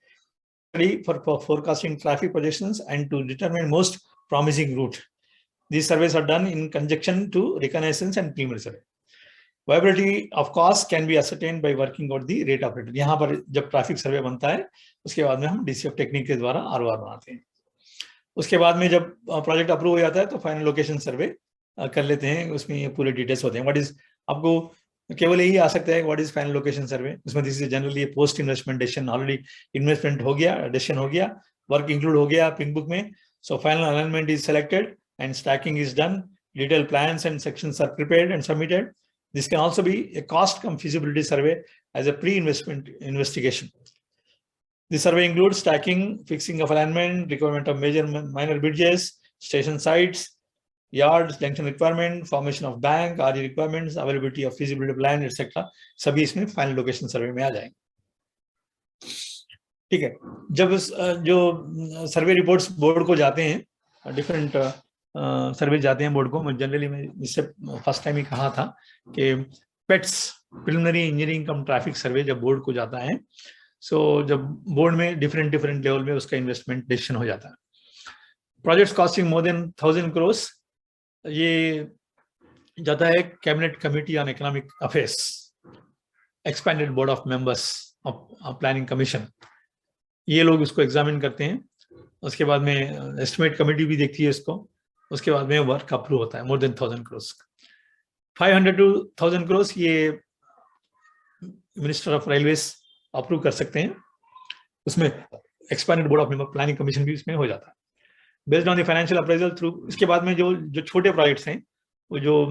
Study for forecasting traffic projections and to determine most promising route. These surveys are done in conjunction to reconnaissance and preliminary survey. Viability of cost can be ascertained by working out the rate of return. यहाँ पर जब traffic सर्वे बनता है उसके बाद में हम DCF technique के द्वारा ROR बनाते हैं. उसके बाद में जब प्रोजेक्ट अप्रूव हो जाता है तो फाइनल लोकेशन सर्वे कर लेते हैं, उसमें ये पूरे डिटेल्स होते हैं. व्हाट इज, आपको केवल यही आ सकता है what is final location survey. उसमें this is generally post investment decision, already investment हो गया, डिसीजन हो गया, वर्क इंक्लूड हो गया पिंक बुक में. So final alignment is selected and staking is done, detail plans and sections are prepared and submitted. This can also be a cost cum feasibility survey as a pre-investment investigation. The survey includes stacking, fixing of alignment, requirement of major minor bridges, station sites, yards, junction requirement, formation of bank, RE requirements, availability of feasibility plan, etc. सभी इसमें final location सर्वे में आ जाएंगे. ठीक है, जब जो सर्वे reports board को जाते हैं, डिफरेंट सर्वे जाते हैं बोर्ड को, जनरली मैं इससे फर्स्ट टाइम ही कहा था कि pets preliminary engineering cum traffic सर्वे जब बोर्ड को जाता है, सो जब बोर्ड में डिफरेंट लेवल में उसका इन्वेस्टमेंट डिसीजन हो जाता है. Projects costing more then 1000 crores, ये जाता है cabinet committee on economic affairs, expanded board of members of planning commission, ये लोग उसको एग्जामिन करते हैं. उसके बाद में एस्टिमेट कमेटी भी देखती है इसको, उसके बाद में वर्क अप्रूव होता है more than 1000 crores. 500 to 1000 crores ये मिनिस्टर ऑफ रेलवेज अप्रूव कर सकते हैं, उसमें expanded board of member planning commission भी इसमें हो जाता है. Based on the financial appraisal through, इसके बाद में जो छोटे प्रोजेक्ट्स हैं वो जो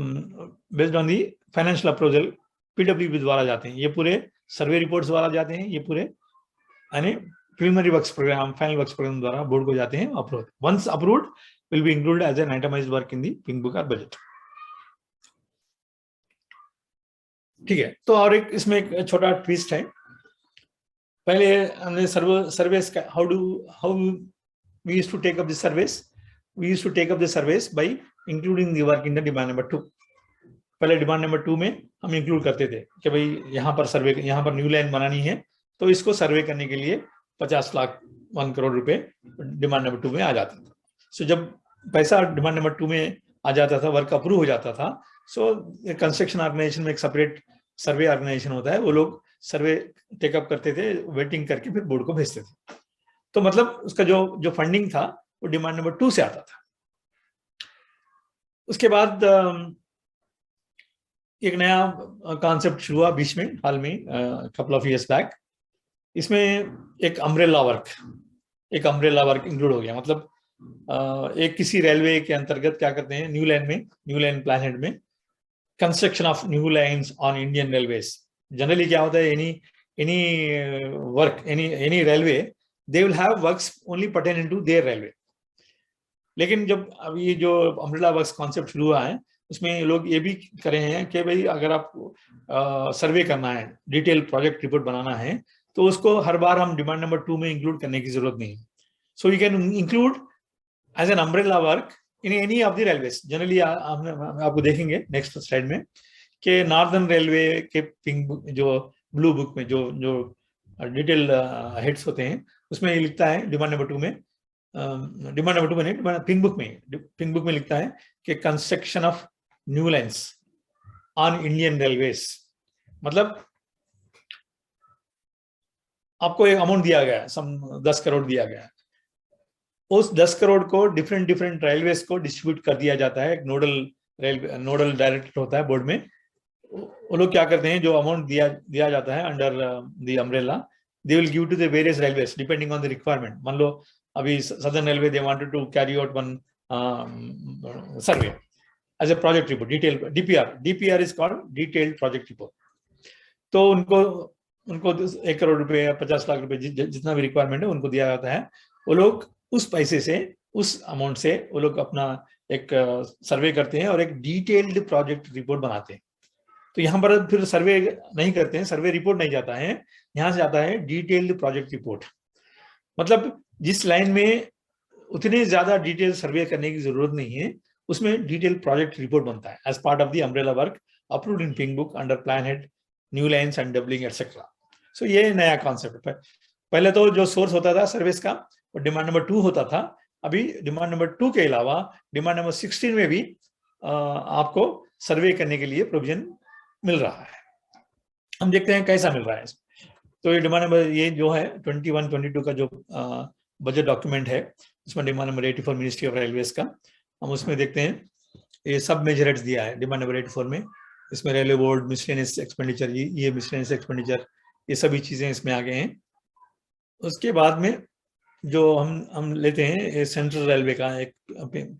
based on the financial appraisal PWB द्वारा जाते हैं, ये पूरे सर्वे रिपोर्ट्स द्वारा जाते हैं, ये पूरे यानी preliminary works programme, final works programme द्वारा बोर्ड को जाते हैं approve. Once approved will be included as an itemized work in the pink book or budget. ठीक है, तो और एक इसमें एक छोटा ट्विस्ट है. पहले हमने सर्वेस का how we used to take up the surveys. We used to take up the surveys by including the work in the demand number 2. पहले डिमांड नंबर 2 में हम इंक्लूड करते थे कि भाई यहाँ पर सर्वे, यहाँ पर न्यू लाइन बनानी है, तो इसको सर्वे करने के लिए 50 लाख 1 करोड़ रुपए डिमांड नंबर 2 में आ जाते थे. सो जब पैसा डिमांड नंबर 2 में आ जाता था, वर्क अप्रूव हो जाता था, सो कंस्ट्रक्शन ऑर्गेनाइजेशन में एक सेपरेट सर्वे ऑर्गेनाइजेशन होता है, वो लोग सर्वे टेकअप करते थे, वेटिंग करके फिर बोर्ड को भेजते थे. तो मतलब उसका जो फंडिंग था वो डिमांड नंबर 2 से आता था. उसके बाद एक नया कॉन्सेप्ट शुरू हुआ बीच में, हाल में, कपल ऑफ इयर्स बैक। इसमें एक अम्ब्रेला वर्क इंक्लूड हो गया। मतलब एक किसी रेलवे के अंतर्गत क्या करते हैं, न्यू लाइन प्लान हेड में construction of new lines on Indian railways. Generally क्या होता है, any railway they will have works only pertaining to their railway. लेकिन जब अब ये जो अम्ब्रेला वर्क्स कॉन्सेप्ट शुरू हुआ है, उसमें लोग ये भी कर रहे हैं कि भाई अगर आपको सर्वे करना है, डिटेल प्रोजेक्ट रिपोर्ट बनाना है, तो उसको हर बार हम डिमांड नंबर 2 में इंक्लूड करने की जरूरत नहीं है। So you can include as an umbrella work in any of the railways. Generally आपको देखेंगे नेक्स्ट स्लाइड में कि नॉर्दर्न रेलवे के पिंक बुक, जो ब्लू बुक में जो डिटेल हेड्स होते हैं, उसमें ये लिखता है डिमांड नंबर 2 में, डिमांड नंबर 2 में नहीं, पिंक बुक में लिखता है कि construction of new lines on Indian railways. मतलब आपको एक अमाउंट दिया गया है, सम 10 करोड़ दिया गया है। उस 10 करोड़ को डिफरेंट रेलवेज को डिस्ट्रीब्यूट कर दिया जाता है। एक नोडल डायरेक्टर होता है बोर्ड में। वो लोग क्या करते हैं, जो अमाउंट दिया जाता है under the umbrella, they will give to the various railways depending on the requirement. मान लो अभी southern railway they wanted to carry out one survey as a project report, detail DPR is called detailed project report. तो उनको 1 करोड़ रुपए या 50 लाख रुपए जितना भी रिक्वायरमेंट है उनको दिया जाता है। वो लोग उस पैसे से, उस अमाउंट से वो लोग अपना एक सर्वे करते हैं और एक डिटेल्ड प्रोजेक्ट रिपोर्ट बनाते हैं। तो यहाँ पर फिर सर्वे नहीं करते हैं, सर्वे रिपोर्ट नहीं जाता है, यहाँ से जाता है डिटेल्ड प्रोजेक्ट रिपोर्ट। मतलब जिस लाइन में उतने ज्यादा डिटेल सर्वे करने की जरूरत नहीं है, उसमें डिटेल प्रोजेक्ट रिपोर्ट बनता है as part of the umbrella work approved in pink book under plan head new lines and doubling etcetera. So ये नया कॉन्सेप्ट है। पहले तो जो सोर्स होता था सर्विस का, वो डिमांड नंबर 2 होता था। अभी डिमांड नंबर 2 के अलावा डिमांड नंबर 16 में भी आपको सर्वे करने के लिए प्रोविजन मिल रहा है। हम देखते हैं कैसा मिल रहा है। तो ये डिमांड नंबर, ये जो है 21-22 का जो बजट डॉक्यूमेंट है, उसमें demand number 84 ministry of railways का, हम उसमें देखते हैं ये सब मेजर हेड्स दिया है डिमांड नंबर 84 में। इसमें रेलवे बोर्ड, मिसलेनियस एक्सपेंडिचर, ये मिसलेनियस एक्सपेंडिचर, ये सभी चीजें इसमें आ गए हैं। उसके बाद में जो हम लेते हैं सेंट्रल रेलवे का एक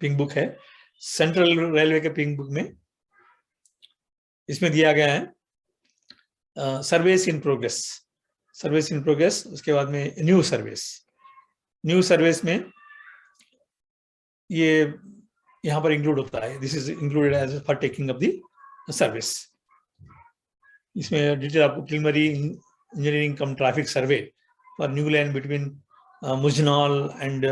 पिंक बुक है। सेंट्रल रेलवे के पिंक बुक में इसमें दिया गया है सर्विस इन प्रोग्रेस। उसके बाद में न्यू सर्विस में ये यहाँ पर इंक्लूड होता है। This is included as for taking of the service. इसमें डिटेल आपको preliminary engineering cum traffic survey for new line between मुजनॉल एंड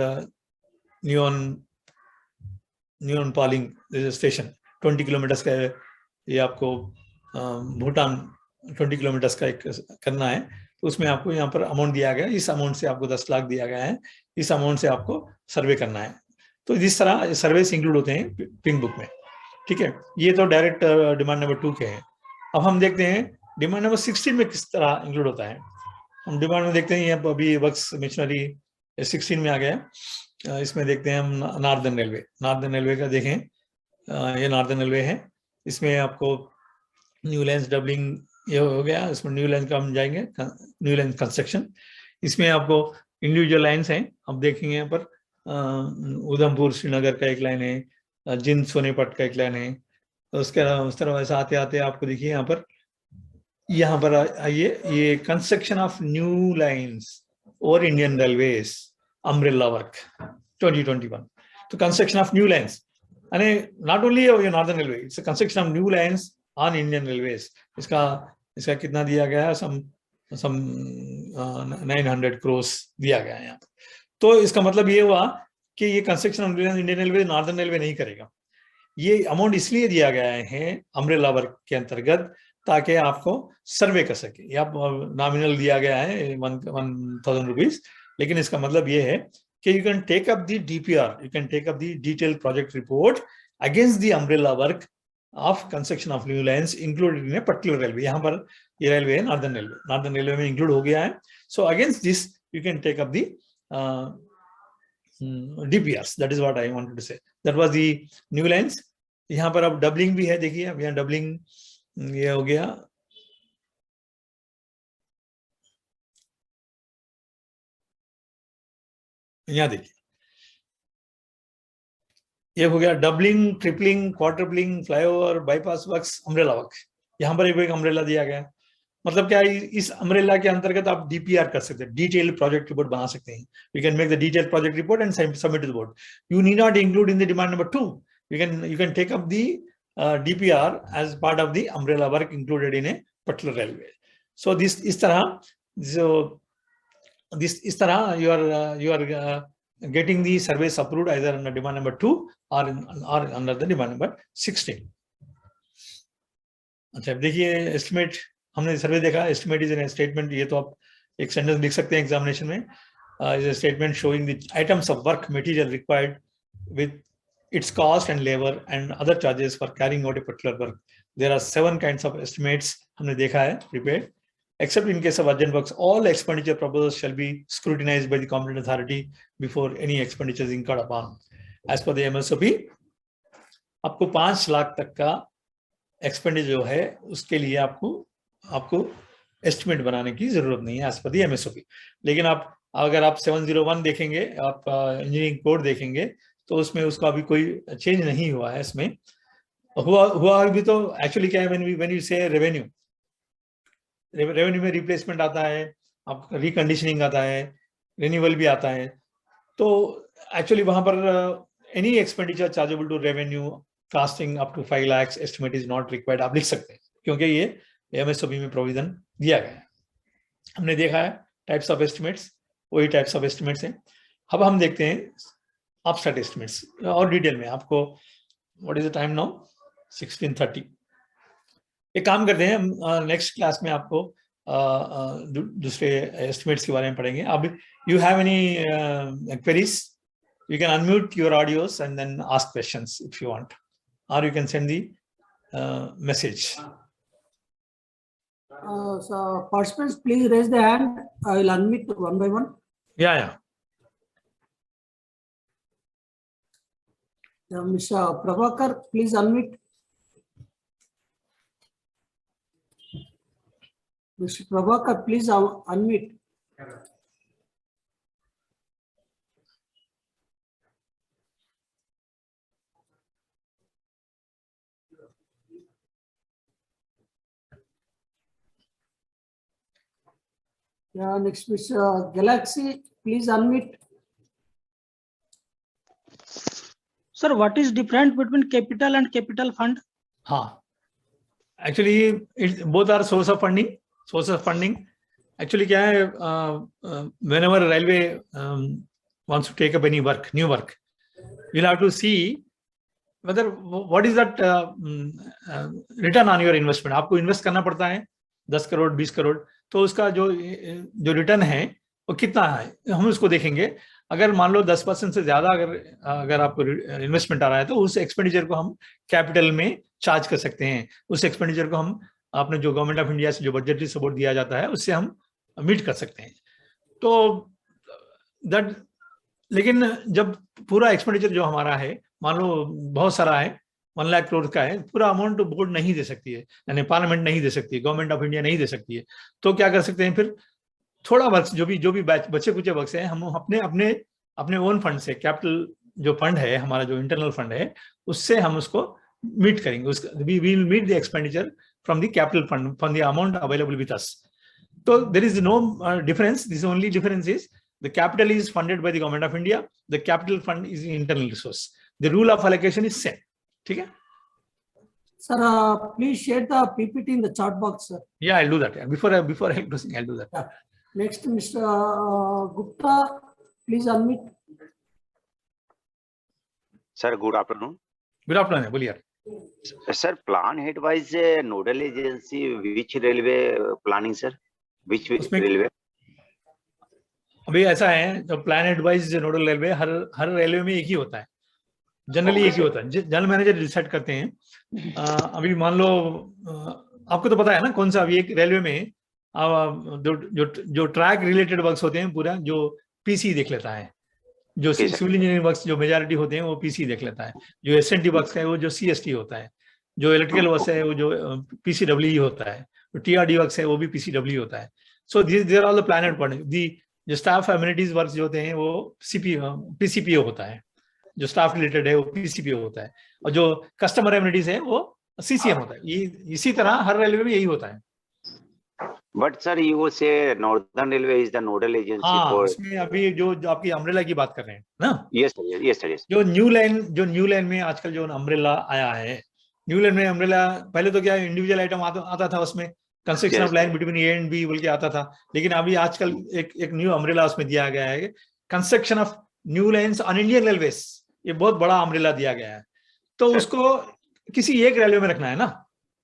न्यून पालिंग स्टेशन 20 किलोमीटर का, ये आपको भूटान 20 किलोमीटर का एक करना है। तो उसमें आपको यहाँ पर अमाउंट दिया गया, इस अमाउंट से आपको 10 लाख दिया गया है, इस अमाउंट से आपको सर्वे करना है। तो इस तरह सर्विस इंक्लूड होते हैं पिंक बुक में। ठीक है, ये तो डायरेक्ट डिमांड नंबर 2 के हैं। अब हम देखते हैं डिमांड नंबर 16 में किस तरह इंक्लूड होता है। हम डिमांड में देखते हैं, यहाँ अभी वर्क्स मिशनरी 16 में आ गया। इसमें देखते हैं हम नॉर्दर्न रेलवे का देखें, ये नॉर्दर्न रेलवे है। इसमें आपको न्यू लाइन्स डबलिंग ये हो गया, इसमें न्यू लाइन का हम जाएंगे, न्यू लाइन कंस्ट्रक्शन। इसमें आपको इंडिविजुअल लाइन्स हैं, अब देखेंगे यहाँ पर उधमपुर श्रीनगर का एक लाइन है, जिंद सोनीपत का एक लाइन है। तो उसके अलावा उस तरह वैसे आते आते आपको देखिए यहाँ पर आइए, ये कंस्ट्रक्शन ऑफ न्यू लाइन्स और इंडियन रेलवेज अम्ब्रेला वर्क 2021। तो कंस्ट्रक्शन ऑफ न्यू लाइन्स यानी not only northern railway, its construction of new lines on Indian railways. इसका कितना दिया गया है, सम 900 करोड़ दिया गया है यहाँ। तो इसका मतलब ये हुआ कि ये construction of Indian railway northern railway नहीं करेगा। ये अमाउंट इसलिए दिया गया है अम्ब्रेला वर्क के अंतर्गत ताकि आपको सर्वे कर सके। या नॉमिनल दिया गया है 1000 रुपीज, लेकिन इसका मतलब ये है कि you can take up the DPR, you can take up the detailed project report against the umbrella work of construction of new lines included in a particular railway. यहाँ पर ये रेलवे है नॉर्दर्न रेलवे में include हो गया है। So against this you can take up the DPRs. That is what I wanted to say. That was the new lines. यहाँ पर अब डबलिंग भी है, देखिए अब यहाँ डबलिंग ये हो गया। यहाँ देखिए ये हो गया doubling, tripling, quadrupling, flyover, bypass works, umbrella work. यहाँ पर एक अम्ब्रेला दिया गया है। मतलब क्या है, इस अम्ब्रेला के अंतर्गत आप डीपीआर कर सकते हैं, डिटेल प्रोजेक्ट रिपोर्ट बना सकते हैं। You can make the detail project report and submit to the board. You need not include in the demand number 2। You can take up the DPR as part of the umbrella work included in a particular railway. So this इस तरह you are getting the surveys approved either under demand number 2 or under the demand number 16. अच्छा देखिए estimate, हमने सर्वे देखा, estimate is an statement. ये तो आप एक सेंटेंस लिख सकते हैं एग्जामिनेशन में। Is a statement showing the items of work material required with its cost and labor and other charges for carrying out a particular work. There are 7 kinds of estimates हमने देखा है prepared. Except in case of urgent works, all expenditure proposals shall be scrutinized by the competent authority before any expenditure is incurred upon. As per the MSOP, आपको 5 लाख तक का expenditure जो है उसके लिए आपको एस्टिमेट बनाने की जरूरत नहीं है as per the MSOP. लेकिन अगर आप 701 देखेंगे, आप इंजीनियरिंग कोड देखेंगे, तो उसमें उसका अभी कोई चेंज नहीं हुआ है। इसमें हुआ भी तो एक्चुअली क्या है, व्हेन यू से रेवेन्यू में रिप्लेसमेंट आता है, आपका रिकंडीशनिंग आता है, रिन्यूअल भी आता है। तो एक्चुअली वहां पर any expenditure chargeable to revenue costing up to 5 lakh estimate is not required, आप लिख सकते हैं, क्योंकि ये एमएसओपी में प्रोविजन दिया गया है। हमने देखा है टाइप्स ऑफ एस्टिमेट्स, वही टाइप्स ऑफ एस्टिमेट्स हैं। अब हम देखते हैं अपस्टार्ट एस्टिमेट्स और डिटेल में। आपको what is the time now, 16:30। एक काम करते हैं, हम नेक्स्ट क्लास में आपको दूसरे एस्टिमेट्स के बारे में पढ़ेंगे। अब you have any queries, you can unmute your audios and then ask questions if you want, or you can send the message. So participants, please raise the hand. I will unmute one by one. Yeah. Mr. Prabhakar, please unmute. Mr. Prabhakar, please unmute. Yeah, next Mr. Galaxy, please unmute. Sir, what is difference between capital and capital fund? Actually both are source of funding. Actually क्या है, whenever railway wants to take up any work, new work, you'll have to see whether what is that return on your investment. आपको invest करना पड़ता है 10 करोड़ 20 करोड़, तो उसका जो return है वो कितना है, हम उसको देखेंगे। अगर मान लो 10% से ज्यादा अगर आपको इन्वेस्टमेंट आ रहा है, तो उस एक्सपेंडिचर को हम कैपिटल में चार्ज कर सकते हैं। उस एक्सपेंडिचर को हम अपने जो गवर्नमेंट ऑफ इंडिया से जो बजटरी सपोर्ट दिया जाता है उससे हम मीट कर सकते हैं। तो दैट, लेकिन जब पूरा एक्सपेंडिचर जो हमारा है, मान लो बहुत सारा है, 1 लाख करोड़ का है, पूरा अमाउंट बोर्ड नहीं दे सकती है, यानी पार्लियामेंट नहीं दे सकती है, गवर्नमेंट ऑफ इंडिया नहीं दे सकती है। तो क्या कर सकते हैं, फिर थोड़ा वर्क जो भी बचे कुचे वर्क है, हम अपने ओन फंड से, कैपिटल जो फंड है हमारा, जो इंटरनल फंड है, उससे हम उसको मीट करेंगे। We will meet the expenditure from the capital fund from the amount available with us. तो there is no difference, this only difference is the capital is funded by the government of India, the capital fund is internal resource, the rule of allocation is same. ठीक है Sir, please share the PPT in the chat box, sir. Yeah, I'll do that. Before I closing, I'll do that. Yeah. Next, Mr. Gupta, please unmute. Sir, good afternoon. Good afternoon, बोलिए। Sir, plan head wise nodal agency, which railway planning, sir? Which railway? अभी ऐसा है, जो plan advise nodal railway हर railway में एक ही होता है, generally एक ही होता है। जनरल मैनेजर डिसाइड करते हैं। अभी मान लो आपको तो पता है ना कौन सा, अभी एक रेलवे में जो ट्रैक रिलेटेड वर्क्स होते हैं, पूरा जो पीसी देख लेता है, जो Okay, sir. Civil engineering works जो मेजॉरिटी होते हैं वो पीसी देख लेता है, जो एसएनटी वर्क्स है वो जो सीएसटी होता है, जो इलेक्ट्रिकल वर्क्स है वो जो पीसीडब्ल्यू होता है, जो टीआरडी वर्क्स है वो भी पीसीडब्ल्यू होता है। So there are the planned point, the जो स्टाफ एमिनिटीज वर्क्स जो होते हैं वो पीसीपीओ होता है, जो स्टाफ रिलेटेड है वो पीसीपीओ होता है, और जो कस्टमर एमिनिटीज है वो सीसीएम होता है। ये इसी तरह हर रेलवे में यही होता है। But sir, you say Northern Railway is the nodal agency हाँ, for. इसमें अभी जो आपकी अम्ब्रेला की बात कर रहे हैं ना, Yes, sir. Yes, sir. Yes. जो न्यू लाइन में आजकल जो अम्ब्रेला आया है, न्यू लाइन में अम्ब्रेला पहले तो क्या इंडिविजुअल आइटम आता था, उसमें construction of line between A and B बोल के आता था, लेकिन अभी आजकल एक न्यू अम्ब्रेला उसमें दिया गया है, construction of new lines on Indian railways. ये बहुत बड़ा अम्ब्रेला दिया गया है, तो उसको किसी एक रेलवे में रखना है ना।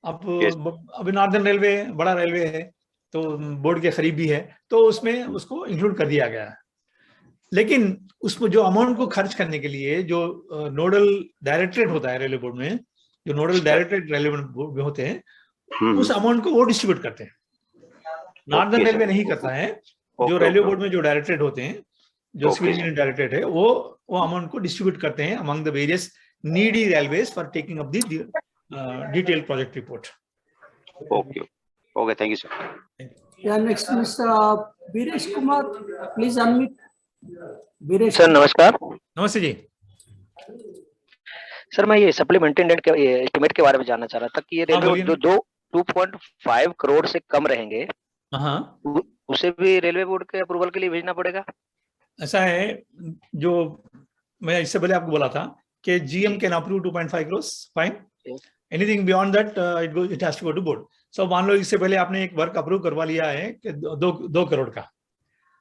अब अभी नॉर्दर्न रेलवे बड़ा रेलवे है, तो बोर्ड के करीब भी है, तो उसमें उसको इंक्लूड कर दिया गया है। लेकिन उसमें जो अमाउंट को खर्च करने के लिए जो नोडल डायरेक्टरेट होता है रेलवे बोर्ड में, जो नोडल डायरेक्टरेट रेलवे बोर्ड में होते हैं, उस अमाउंट को वो डिस्ट्रीब्यूट करते हैं। नॉर्दर्न रेलवे नहीं करता है, जो रेलवे बोर्ड में जो डायरेक्टरेट होते हैं, जो सिविल इंजीनियरिंग डायरेक्टरेट है, वो अमाउंट को डिस्ट्रीब्यूट करते हैं among the various needy railways for taking up the detail project report. Okay. Okay. Thank you, sir. Yeah, next Mr. Biresh Kumar, please unmute. Biresh. Sir नमस्कार। नमस्ते जी। Sir मैं ये supplemented के एस्टिमेट के बारे में जानना चाह रहा था कि ये रेलवे बोलिए। जो 2.5 करोड़ से कम रहेंगे, हाँ, उसे भी रेलवे बोर्ड के अप्रूवल के लिए भेजना पड़ेगा? ऐसा है, जो मैं इससे पहले आपको बोला था कि GM can approve 2.5 crore, fine, anything beyond that it has to go to board. So मान लो इससे पहले आपने एक वर्क अप्रूव करवा लिया है कि 2 करोड़ का,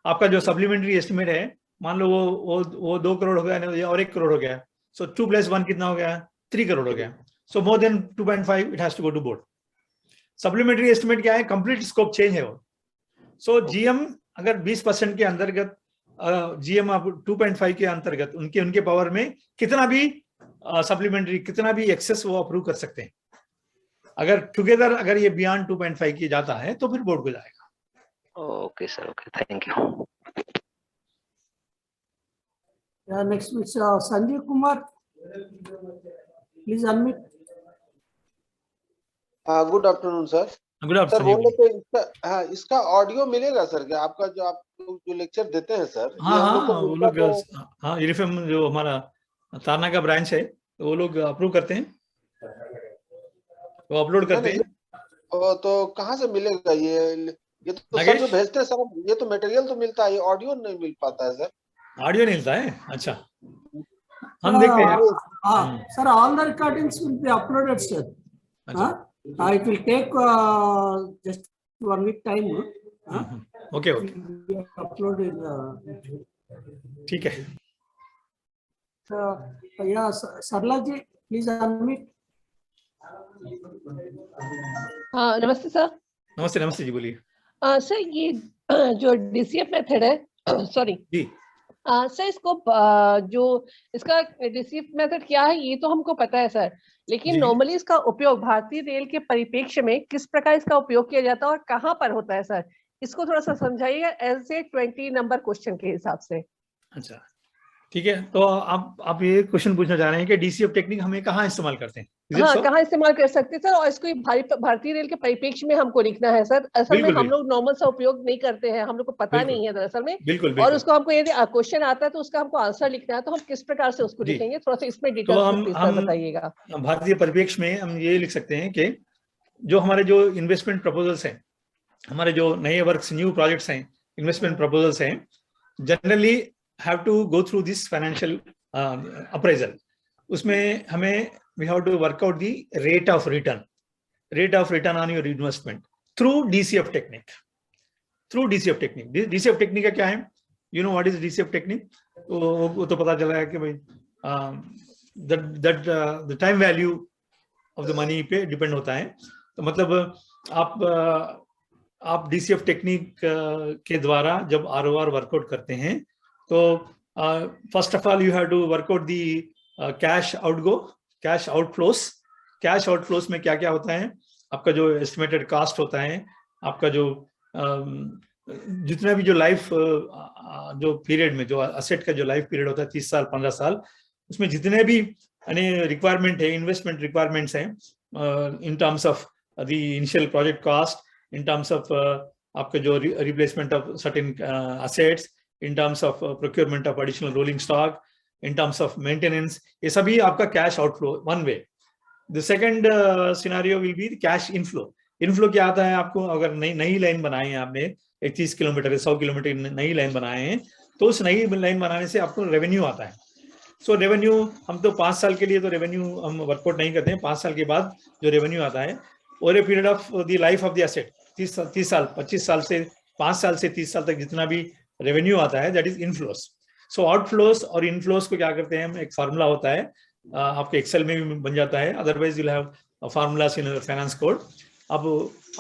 आपका जो सप्लीमेंट्री एस्टिमेट है, मान लो वो 2 करोड़ हो गया और 1 करोड़ हो गया, सो 2 + 1 कितना हो गया, 3 करोड़ हो गया। So more than 2.5 it has to go to board. Supplementary estimate क्या है, कंप्लीट स्कोप चेंज है वो। सो जीएम अगर 20% के अंतर्गत, जीएम 2.5 के अंतर्गत उनके पावर में कितना भी सप्लीमेंट्री, कितना भी एक्सेस वो अप्रूव कर सकते हैं। अगर टुगेदर अगर ये बियॉन्ड 2.5 की जाता है तो फिर बोर्ड को जाएगा। Okay sir, okay, thank you. Yeah, next Mr. Sanjay Kumar, please unmute. Good afternoon sir. Good sir afternoon. बोल रहे थे हाँ, इसका ऑडियो मिलेगा सर क्या? आपका जो आप लोग जो लेक्चर देते हैं सर, हाँ ये हम हाँ, लोग को वो मिलता लोग, तो- हाँ, यूनिफॉर्म जो हमारा तारना का ब्रांच है, तो वो लोग अप्रूव करते हैं, वो अपलोड करते हैं। तो कहाँ से मिलेगा ये तो सर नागेश? जो भेजते हैं सर, ये तो मटेरियल तो मिलता है, ये ऑडियो नहीं मिल पाता है सर। ऑडियो नहीं मिलता है, अच्छा, हम देखते हैं। Sir, all the recordings will be uploaded, sir. It will take just 1 week time. Okay okay, Uploaded. ठीक है। Yeah, Sarla ji, please unmute. हाँ नमस्ते सर। नमस्ते नमस्ते जी, बोलिए। सर ये जो डीसीएफ मेथड है सॉरी जी, सर इसको जो इसका डीसीएफ मेथड क्या है ये तो हमको पता है सर, लेकिन जी। नॉर्मली इसका उपयोग भारतीय रेल के परिप्रेक्ष्य में किस प्रकार इसका उपयोग किया जाता है और कहाँ पर होता है सर, इसको थोड़ा सा समझाइएगा एज ए 20 नंबर क्वेश्चन के हिसाब से। अच्छा, ठीक है। तो आप ये क्वेश्चन पूछना चाह रहे हैं कि डीसीएफ टेक्निक हमें कहाँ इस्तेमाल करते हैं? Is it हाँ so? कहाँ इस्तेमाल कर सकते हैं सर, और इसको भारतीय रेल के परिप्रेक्ष्य में हमको लिखना है सर। असल में बिल्कुल, हम लोग नॉर्मल सा उपयोग नहीं करते हैं, हम लोग को पता बिल्कुल। नहीं है दरअसल में। बिल्कुल और बिल्कुल। उसको हमको यदि क्वेश्चन आता है तो उसका हमको आंसर लिखना है, तो हम किस प्रकार से उसको जी। लिखेंगे, थोड़ा सा इसमें तो डिटेल्स में प्लीज बताइएगा। भारतीय परिप्रेक्ष्य में हम ये लिख सकते हैं कि जो हमारे जो इन्वेस्टमेंट प्रपोजल्स हैं, हमारे जो नए वर्क्स, न्यू प्रोजेक्ट्स हैं, इन्वेस्टमेंट प्रपोजल्स हैं, generally have to go through this financial appraisal. उसमें हमें we have to work out the rate of return on your investment through DCF technique. DCF technique का क्या है? You know what is DCF technique? वो तो पता चला है कि भाई the time value of the money पे डिपेंड होता है। तो मतलब आप DCF टेक्निक के द्वारा जब ROR वर्कआउट करते हैं तो first of all you have to workout the cash outflows में क्या क्या होता है, आपका जो एस्टिमेटेड कॉस्ट होता है, आपका जो जितना भी जो लाइफ जो पीरियड में, जो असेट का जो लाइफ पीरियड होता है 30 साल 15 साल, उसमें जितने भी रिक्वायरमेंट है, इन्वेस्टमेंट रिक्वायरमेंट्स हैं in terms of the initial project cost, in terms of आपके जो replacement of certain assets, in terms of procurement of additional rolling stock, in terms of maintenance, ये सभी आपका cash outflow one way. The second scenario will be cash inflow. Inflow क्या आता है, आपको अगर नई लाइन बनाई है आपने, 30 किलोमीटर 100 किलोमीटर नई लाइन बनाए हैं, तो उस नई लाइन बनाने से आपको रेवेन्यू आता है। सो रेवेन्यू हम तो 5 साल के लिए तो रेवेन्यू हम वर्कआउट नहीं करते हैं, 5 साल के बाद जो रेवेन्यू आता है over a period of the life of the asset, 30 साल 25 साल से 5 साल से 30 साल तक जितना भी रेवेन्यू आता है, that is inflows. So outflows और इनफ्लोस को क्या करते हैं हम, एक फार्मूला होता है, आपके एक्सेल में भी बन जाता है, otherwise you have formulas in finance code. अब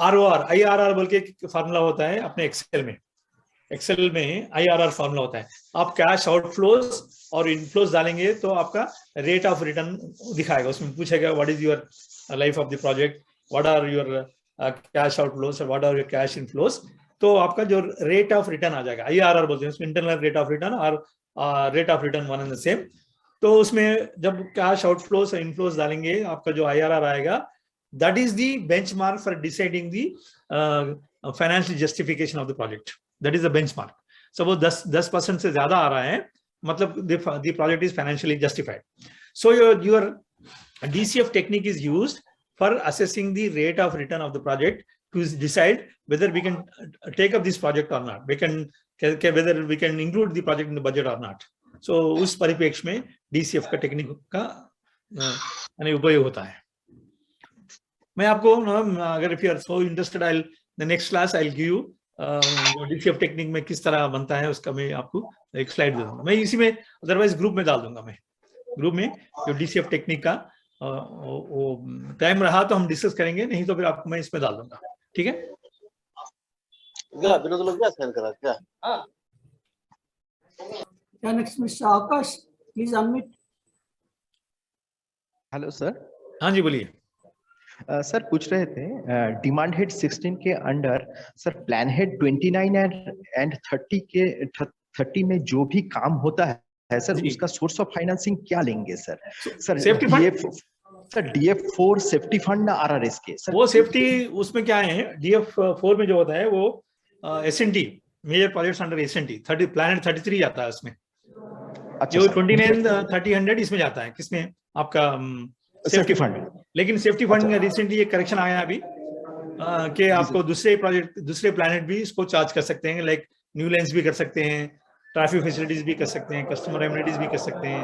ROR IRR बोल के फार्मूला होता है अपने एक्सेल में IRR फार्मूला होता है। आप कैश आउटफ्लोस और इनफ्लोस डालेंगे तो आपका रेट ऑफ रिटर्न दिखाएगा, उसमें पूछेगा what is your life of the project, what are your cash outflows, what are your cash inflows, तो आपका जो रेट ऑफ रिटर्न आ जाएगा, IRR बोलते हैं उसमें, इंटरनल रेट ऑफ रिटर्न और rate of return one and the same. तो उसमें जब कैश आउटफ्लोस और इनफ्लोस डालेंगे, आपका जो IRR आएगा, that is the benchmark for deciding the financial justification of the project. That is the benchmark. So वो 10% से ज्यादा आ रहा है, मतलब the project is financially justified. So your DCF technique is used for assessing the rate of return of the project to decide whether we can take up this project or not. Whether we can include the project in the budget or not. So उस परिप्रेक्ष्य में DCF का technique का उपयोग होता है। मैं आपको अगर if you are so interested, I'll the next class I'll give you DCF technique में किस तरह बनता है उसका मैं आपको एक स्लाइड दे दूंगा। मैं इसी में अदरवाइज ग्रुप में डाल दूंगा, मैं ग्रुप में जो DCF टेक्निक का टाइम रहा तो हम डिस्कस करेंगे, नहीं तो फिर आपको मैं इसमें डाल दूंगा, ठीक है? विनोद लोग क्या सेंड करा क्या? Yeah, next Mr. Akash, please unmute. Hello sir. हाँ जी बोलिए। सर पूछ रहे थे डिमांड हेड 16 के under sir plan head 29 and 30 में जो भी काम होता है सर, उसका सोर्स ऑफ फाइनेंसिंग क्या लेंगे sir? Sir safety fund, sir DF4 safety fund RRS के सर, वो सेफ्टी उसमें क्या है, DF4 में जो होता है वो S&T major projects under S&T 30 plan 33 जाता है उसमें। अच्छा, जो 29 30 इसमें जाता है, किसमें आपका सेफ्टी फंड। लेकिन सेफ्टी फंड में रिसेंटली एक करेक्शन आया अभी कि आपको दूसरे प्रोजेक्ट दूसरे प्लैनेट भी इसको चार्ज कर सकते हैं, लाइक न्यू लाइन्स भी कर सकते हैं, ट्रैफिक फैसिलिटीज भी कर सकते हैं, कस्टमर एमिनिटीज भी कर सकते हैं,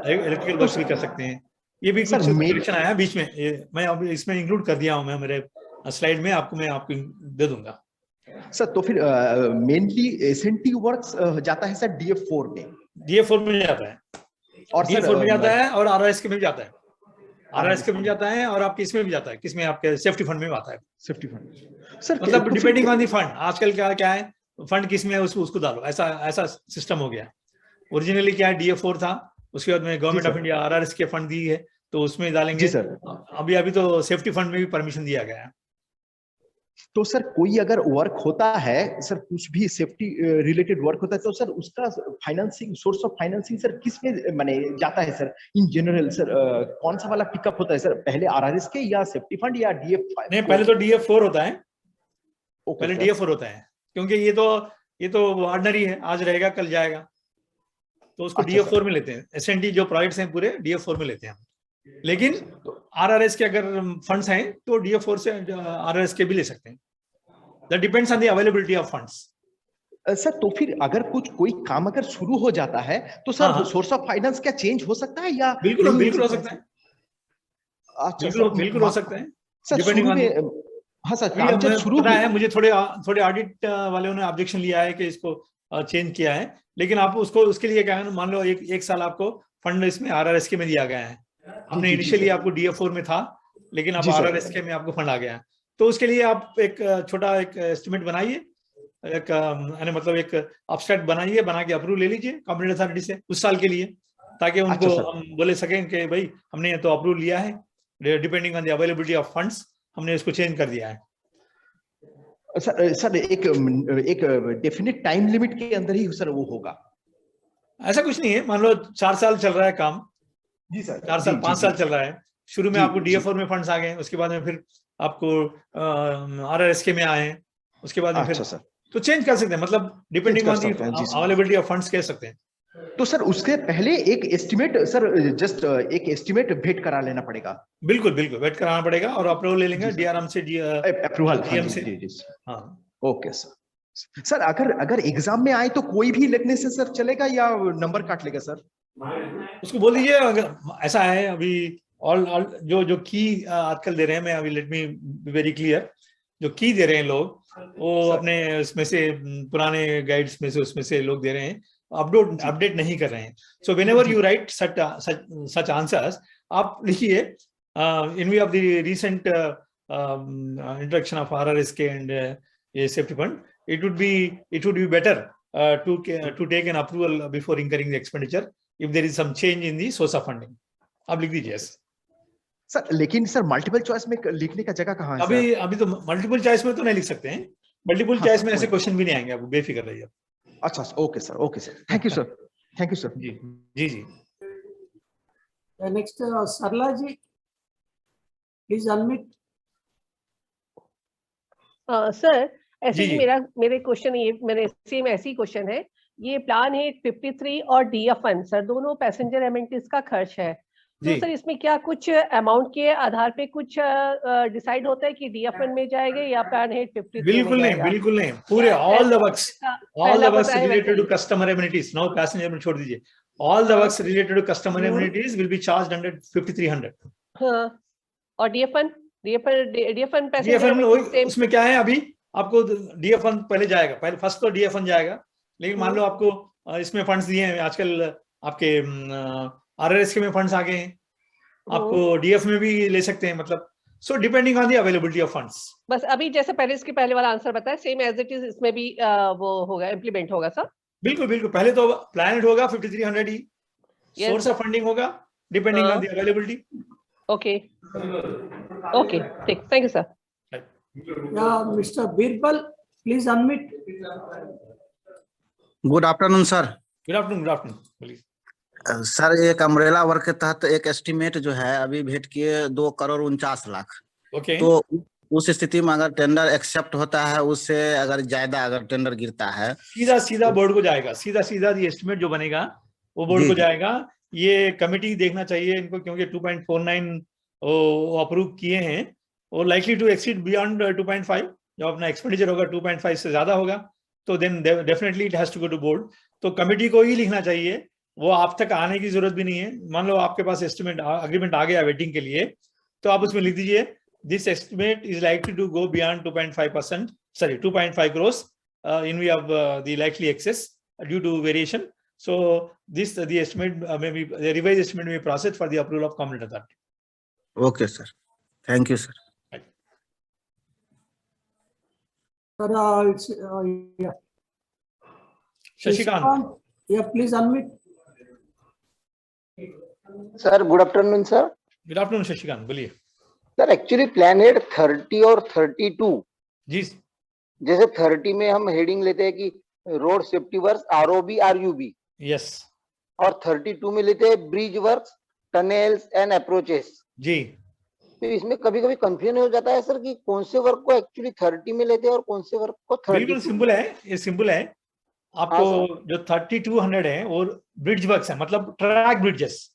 इलेक्ट्रिकल वर्क्स भी कर सकते हैं। ये भी कुछ करेक्शन आया बीच में, मैं अब इसमें इंक्लूड कर दिया हूं, मैं मेरे स्लाइड में आपको दे दूंगा सर। तो फिर मेनली S&T वर्क्स जाता है सर DF4 में, DF4 में जाता है, और DF4 में जाता है और RRS के में जाता है, RRS के में जाता है और आपके इसमें भी जाता है, किसमें आपके सेफ्टी फंड में आता है। सेफ्टी फंड सर मतलब डिपेंडिंग ऑन द फंड, आजकल क्या है फंड किसमें है उसको डालो, ऐसा सिस्टम हो गया। ओरिजिनली क्या है DF4 था, उसके बाद में गवर्नमेंट ऑफ इंडिया RRS के फंड दी है तो उसमें डालेंगे सर। अभी तो सेफ्टी फंड में भी परमिशन दिया गया है। तो सर कोई अगर वर्क होता है सर, कुछ भी सेफ्टी रिलेटेड वर्क होता है तो सर उसका financing, source of financing sir किस में माने जाता है सर इन जनरल? सर कौन सा वाला पिकअप होता है सर, पहले RRS के या सेफ्टी फंड या DF5? नहीं, पहले तो DF4 होता है, पहले DF4 होता है, क्योंकि ये तो ऑर्डिनरी है, आज रहेगा कल जाएगा, तो उसको DF4 में लेते हैं। S&T जो प्रोजेक्ट्स हैं पूरे DF4 में लेते हैं हम। लेकिन RRS के अगर फंड्स हैं तो DF4 से RRS के भी ले सकते हैं। That depends on the availability of funds. Sir तो फिर अगर कोई काम अगर शुरू हो जाता है तो सर सोर्स ऑफ फाइनेंस क्या चेंज हो सकता है या? बिल्कुल हो सकता है। अच्छा, बिल्कुल हो सकता है सर। शुरू में हाँ सर, काम जब शुरू पता है मुझे, थोड़े ऑडिट वालों ने ऑब्जेक्शन लिया है कि इसको चेंज किया है, लेकिन आप उसके लिए क्या है, मान लो एक साल आपको फंड इसमें RRS के में दिया गया है, हमने इनिशियली आपको DF4 में था, लेकिन अब RRS के में आपको फंड आ गया है, तो उसके लिए आप एक छोटा एक एस्टिमेट बनाइए, मतलब एक एब्स्ट्रैक्ट बनाइए, बना के अप्रूव ले लीजिए कॉम्पिटेंट अथॉरिटी से उस साल के लिए, ताकि उनको हम बोले सकें कि भाई हमने तो अप्रूव लिया है, depending on the availability of funds हमने इसको चेंज कर दिया है। सर एक डेफिनेट टाइम लिमिट के अंदर ही सर वो होगा? ऐसा कुछ नहीं है, मान लो 4 साल चल रहा है काम, जी सर, 4 साल 5 साल चल रहा है, शुरू में जी, आपको DF4 में फंड्स आ गए, उसके बाद में फिर आपको RRSK में आए, उसके बाद में फिर अच्छा सर, तो चेंज कर सकते हैं, मतलब डिपेंडिंग कर ऑन दी सकते हैं, जी सर। अवेलेबिलिटी ऑफ फंड्स कह सकते हैं। तो सर उसके पहले एक एस्टिमेट सर, जस्ट एक एस्टिमेट भेंट करा लेना पड़ेगा? बिल्कुल बिल्कुल वेट कराना पड़ेगा और अप्रूवल ले लेंगे DRM से, अप्रूवल? DM से। जी जी। हाँ ओके सर। सर अगर एग्जाम में आए तो कोई भी लिखने से सर चलेगा या नंबर काट लेगा सर? उसको बोल दीजिए, अगर ऐसा है अभी ऑल जो की आजकल दे रहे हैं, मैं अभी let me be very clear, जो की दे रहे हैं लोग वो अपने उसमें से पुराने गाइड्स में से उसमें से लोग दे रहे हैं, अपडेट नहीं कर रहे हैं। So whenever you write such answers, आप लिखिए in view of the recent introduction of RRSK and ये safety fund, it would be better to take an approval before incurring the expenditure if there is some change in the source of funding. आप लिख दीजिए sir. लेकिन sir multiple choice में लिखने का जगह कहाँ है सर? अभी तो मल्टीपल चॉइस में तो नहीं लिख सकते हैं, मल्टीपल चॉइस में ऐसे क्वेश्चन भी नहीं आएंगे, आप बेफिक्र रहिए। अच्छा okay sir, okay sir, thank you sir, thank you sir. जी जी जी। Next Sarla ji, please unmute. Sir ऐसे जी, ही जी। मेरे क्वेश्चन ये मेरे सेम ऐसी क्वेश्चन है, ये प्लान है 53 और DF फंड सर, दोनों पैसेंजर एमेनिटीज का खर्च है, तो जी। सर इसमें क्या कुछ अमाउंट के आधार पे कुछ डिसाइड होता है कि DF फंड में जाएगा या प्लान है 53 बिल्कुल में नहीं, जाएगा? बिल्कुल नहीं, पूरे ऑल द वर्क्स पहला पता है related वैसे to customer amenities, now passenger में छोड़ दीजिए, all the works related to customer amenities will be charged under 5300। हाँ, और DF fund DF passenger fund amenities same? उसमें क्या है, अभी आपको DF फंड पहले जाएगा, पहले फर्स्ट तो DF फंड जाएगा, लेकिन मान लो आपको इसमें फंड्स दिए हैं आजकल, आपके RRSK में फंड्स आ गए हैं, आपको DF में भी ले सकते हैं, मतलब so depending on the availability of funds. बस अभी जैसे पहले इसके पहले वाला आंसर बताया, सेम एज इट इज इसमें भी वो होगा, इम्प्लीमेंट होगा सर? बिल्कुल बिल्कुल, पहले तो प्लान होगा 5300 ही, सोर्स ऑफ फंडिंग होगा depending on the availability. Okay okay, ठीक, thank you sir. Mister Birbal, please unmute. Good afternoon sir. Good afternoon please. Sir एक अम्ब्रेला वर्क के तहत एक एस्टिमेट जो है अभी भेंट किए 2,49,00,000। ओके। तो उस स्थिति में अगर टेंडर एक्सेप्ट होता है, उससे अगर ज्यादा अगर टेंडर गिरता है, सीधा बोर्ड को जाएगा, सीधा ये एस्टिमेट जो बनेगा वो बोर्ड को जाएगा। ये कमिटी देखना चाहिए इनको, क्योंकि 2.49 वो अप्रूव किए हैं, वो लाइकली टू एक्सीड बियॉन्ड 2.5, जो अपना एक्सपेंडिचर होगा 2.5 से ज्यादा होगा, तो then definitely it has to go to board. तो कमिटी को ही लिखना चाहिए, वो आप तक आने की जरूरत भी नहीं है। मान लो आपके पास एस्टिमेट अग्रीमेंट आ गया वेटिंग के लिए, तो आप उसमें लिख दीजिए this estimate is likely to go beyond 2.5%, sorry 2.5 crores in view of the likely excess due to variation. So this the estimate maybe the revised estimate may be processed for the approval of competent authority. Okay sir, thank you sir. Sir, Shashikant. Yeah, please unmute. Sir good afternoon sir. Good afternoon Shashikant, बोलिए sir. Actually plan head 30 और 32 जी, जैसे 30 में हम heading लेते हैं कि road safety works ROB RUB, yes, और 32 में लेते हैं bridge works tunnels and approaches जी। तो इसमें कभी कभी कंफ्यूजन हो जाता है सर कि कौन से वर्क को एक्चुअली 30 में लेते हैं और कौन से वर्क को 32। बिल्कुल सिंपल है, ये सिंपल है। आपको जो 3200 है वो ब्रिज वर्क्स है, मतलब ट्रैक ब्रिजेस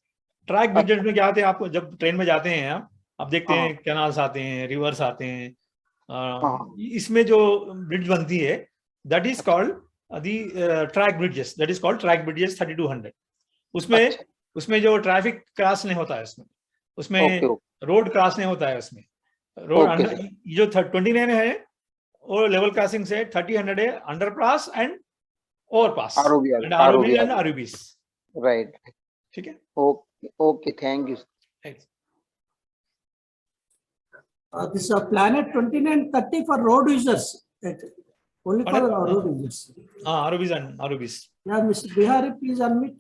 में क्या आते हैं, आप जब ट्रेन में जाते हैं आप देखते हैं कैनाल्स आते हैं, रिवर्स आते हैं, इसमें जो ब्रिज बनती है that is called the track bridges, that is called track bridges 3200। उसमें जो ट्रैफिक क्रॉस नहीं होता है, उसमें रोड क्रॉस नहीं होता है, उसमें रोड जो 29 है वो लेवल क्रॉसिंग से 30 है underpass and overpass and ROBs, right. ठीक है, okay thank you. This is Planet 29 30 for road users. Only for road users. ROBs and ROBs. Yeah, Mr. Bihari, please unmute.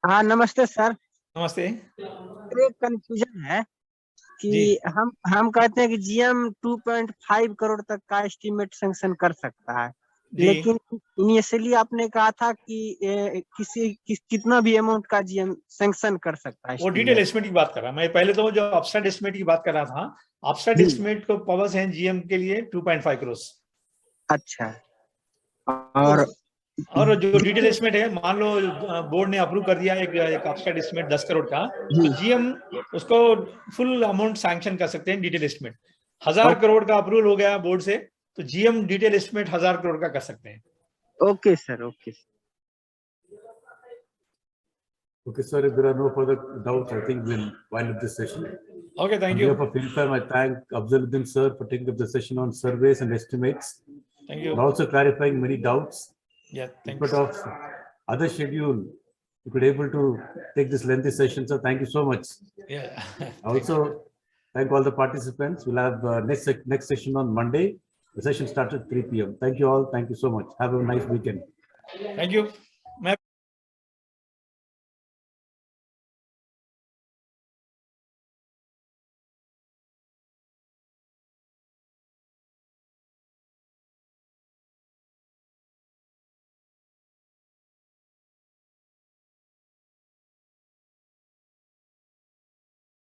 हाँ नमस्ते सर। नमस्ते। एक कंफ्यूजन है कि हम कहते हैं कि जीएम 2.5 करोड़ तक का एस्टीमेट सैंक्शन कर सकता है, लेकिन इनिशियली आपने कहा था कि कितना भी अमाउंट का जीएम सैंक्शन कर सकता है। वो डिटेल एस्टिमेट की बात कर रहा, मैं पहले तो जो अपस्टार्ट एस्टिमेट की बात कर रहा था, अपस्टार्ट एस्टिमेट को पावर्स हैं जीएम के लिए 2.5 करोड़। अच्छा, और जो डिटेल एस्टिमेट है, मान लो बोर्ड ने अप्रूव कर दिया एक अपस्टार्ट एस्टिमेट 10 करोड़ का, तो जीएम उसको फुल अमाउंट सैंक्शन कर सकते हैं। डिटेल एस्टिमेट 1000 करोड़ का अप्रूवल हो गया बोर्ड से, तो जीएम डिटेल एस्टिमेट 1000 करोड़ का कर सकते हैं। Okay sir, okay. Okay, sir, if there are no further doubts, I think we'll wind up this session. Okay, thank you. On behalf of FinFirm, I thank Afzaluddin sir for taking up the session on surveys and estimates. Thank you. And also clarifying many doubts. Yeah, thanks. But of other schedule, you could able to take this lengthy session, so thank you so much. Yeah. Also, thank all the participants. We'll have next session on Monday. The session starts at 3 p.m. Thank you all. Thank you so much. Have a nice weekend. Thank you.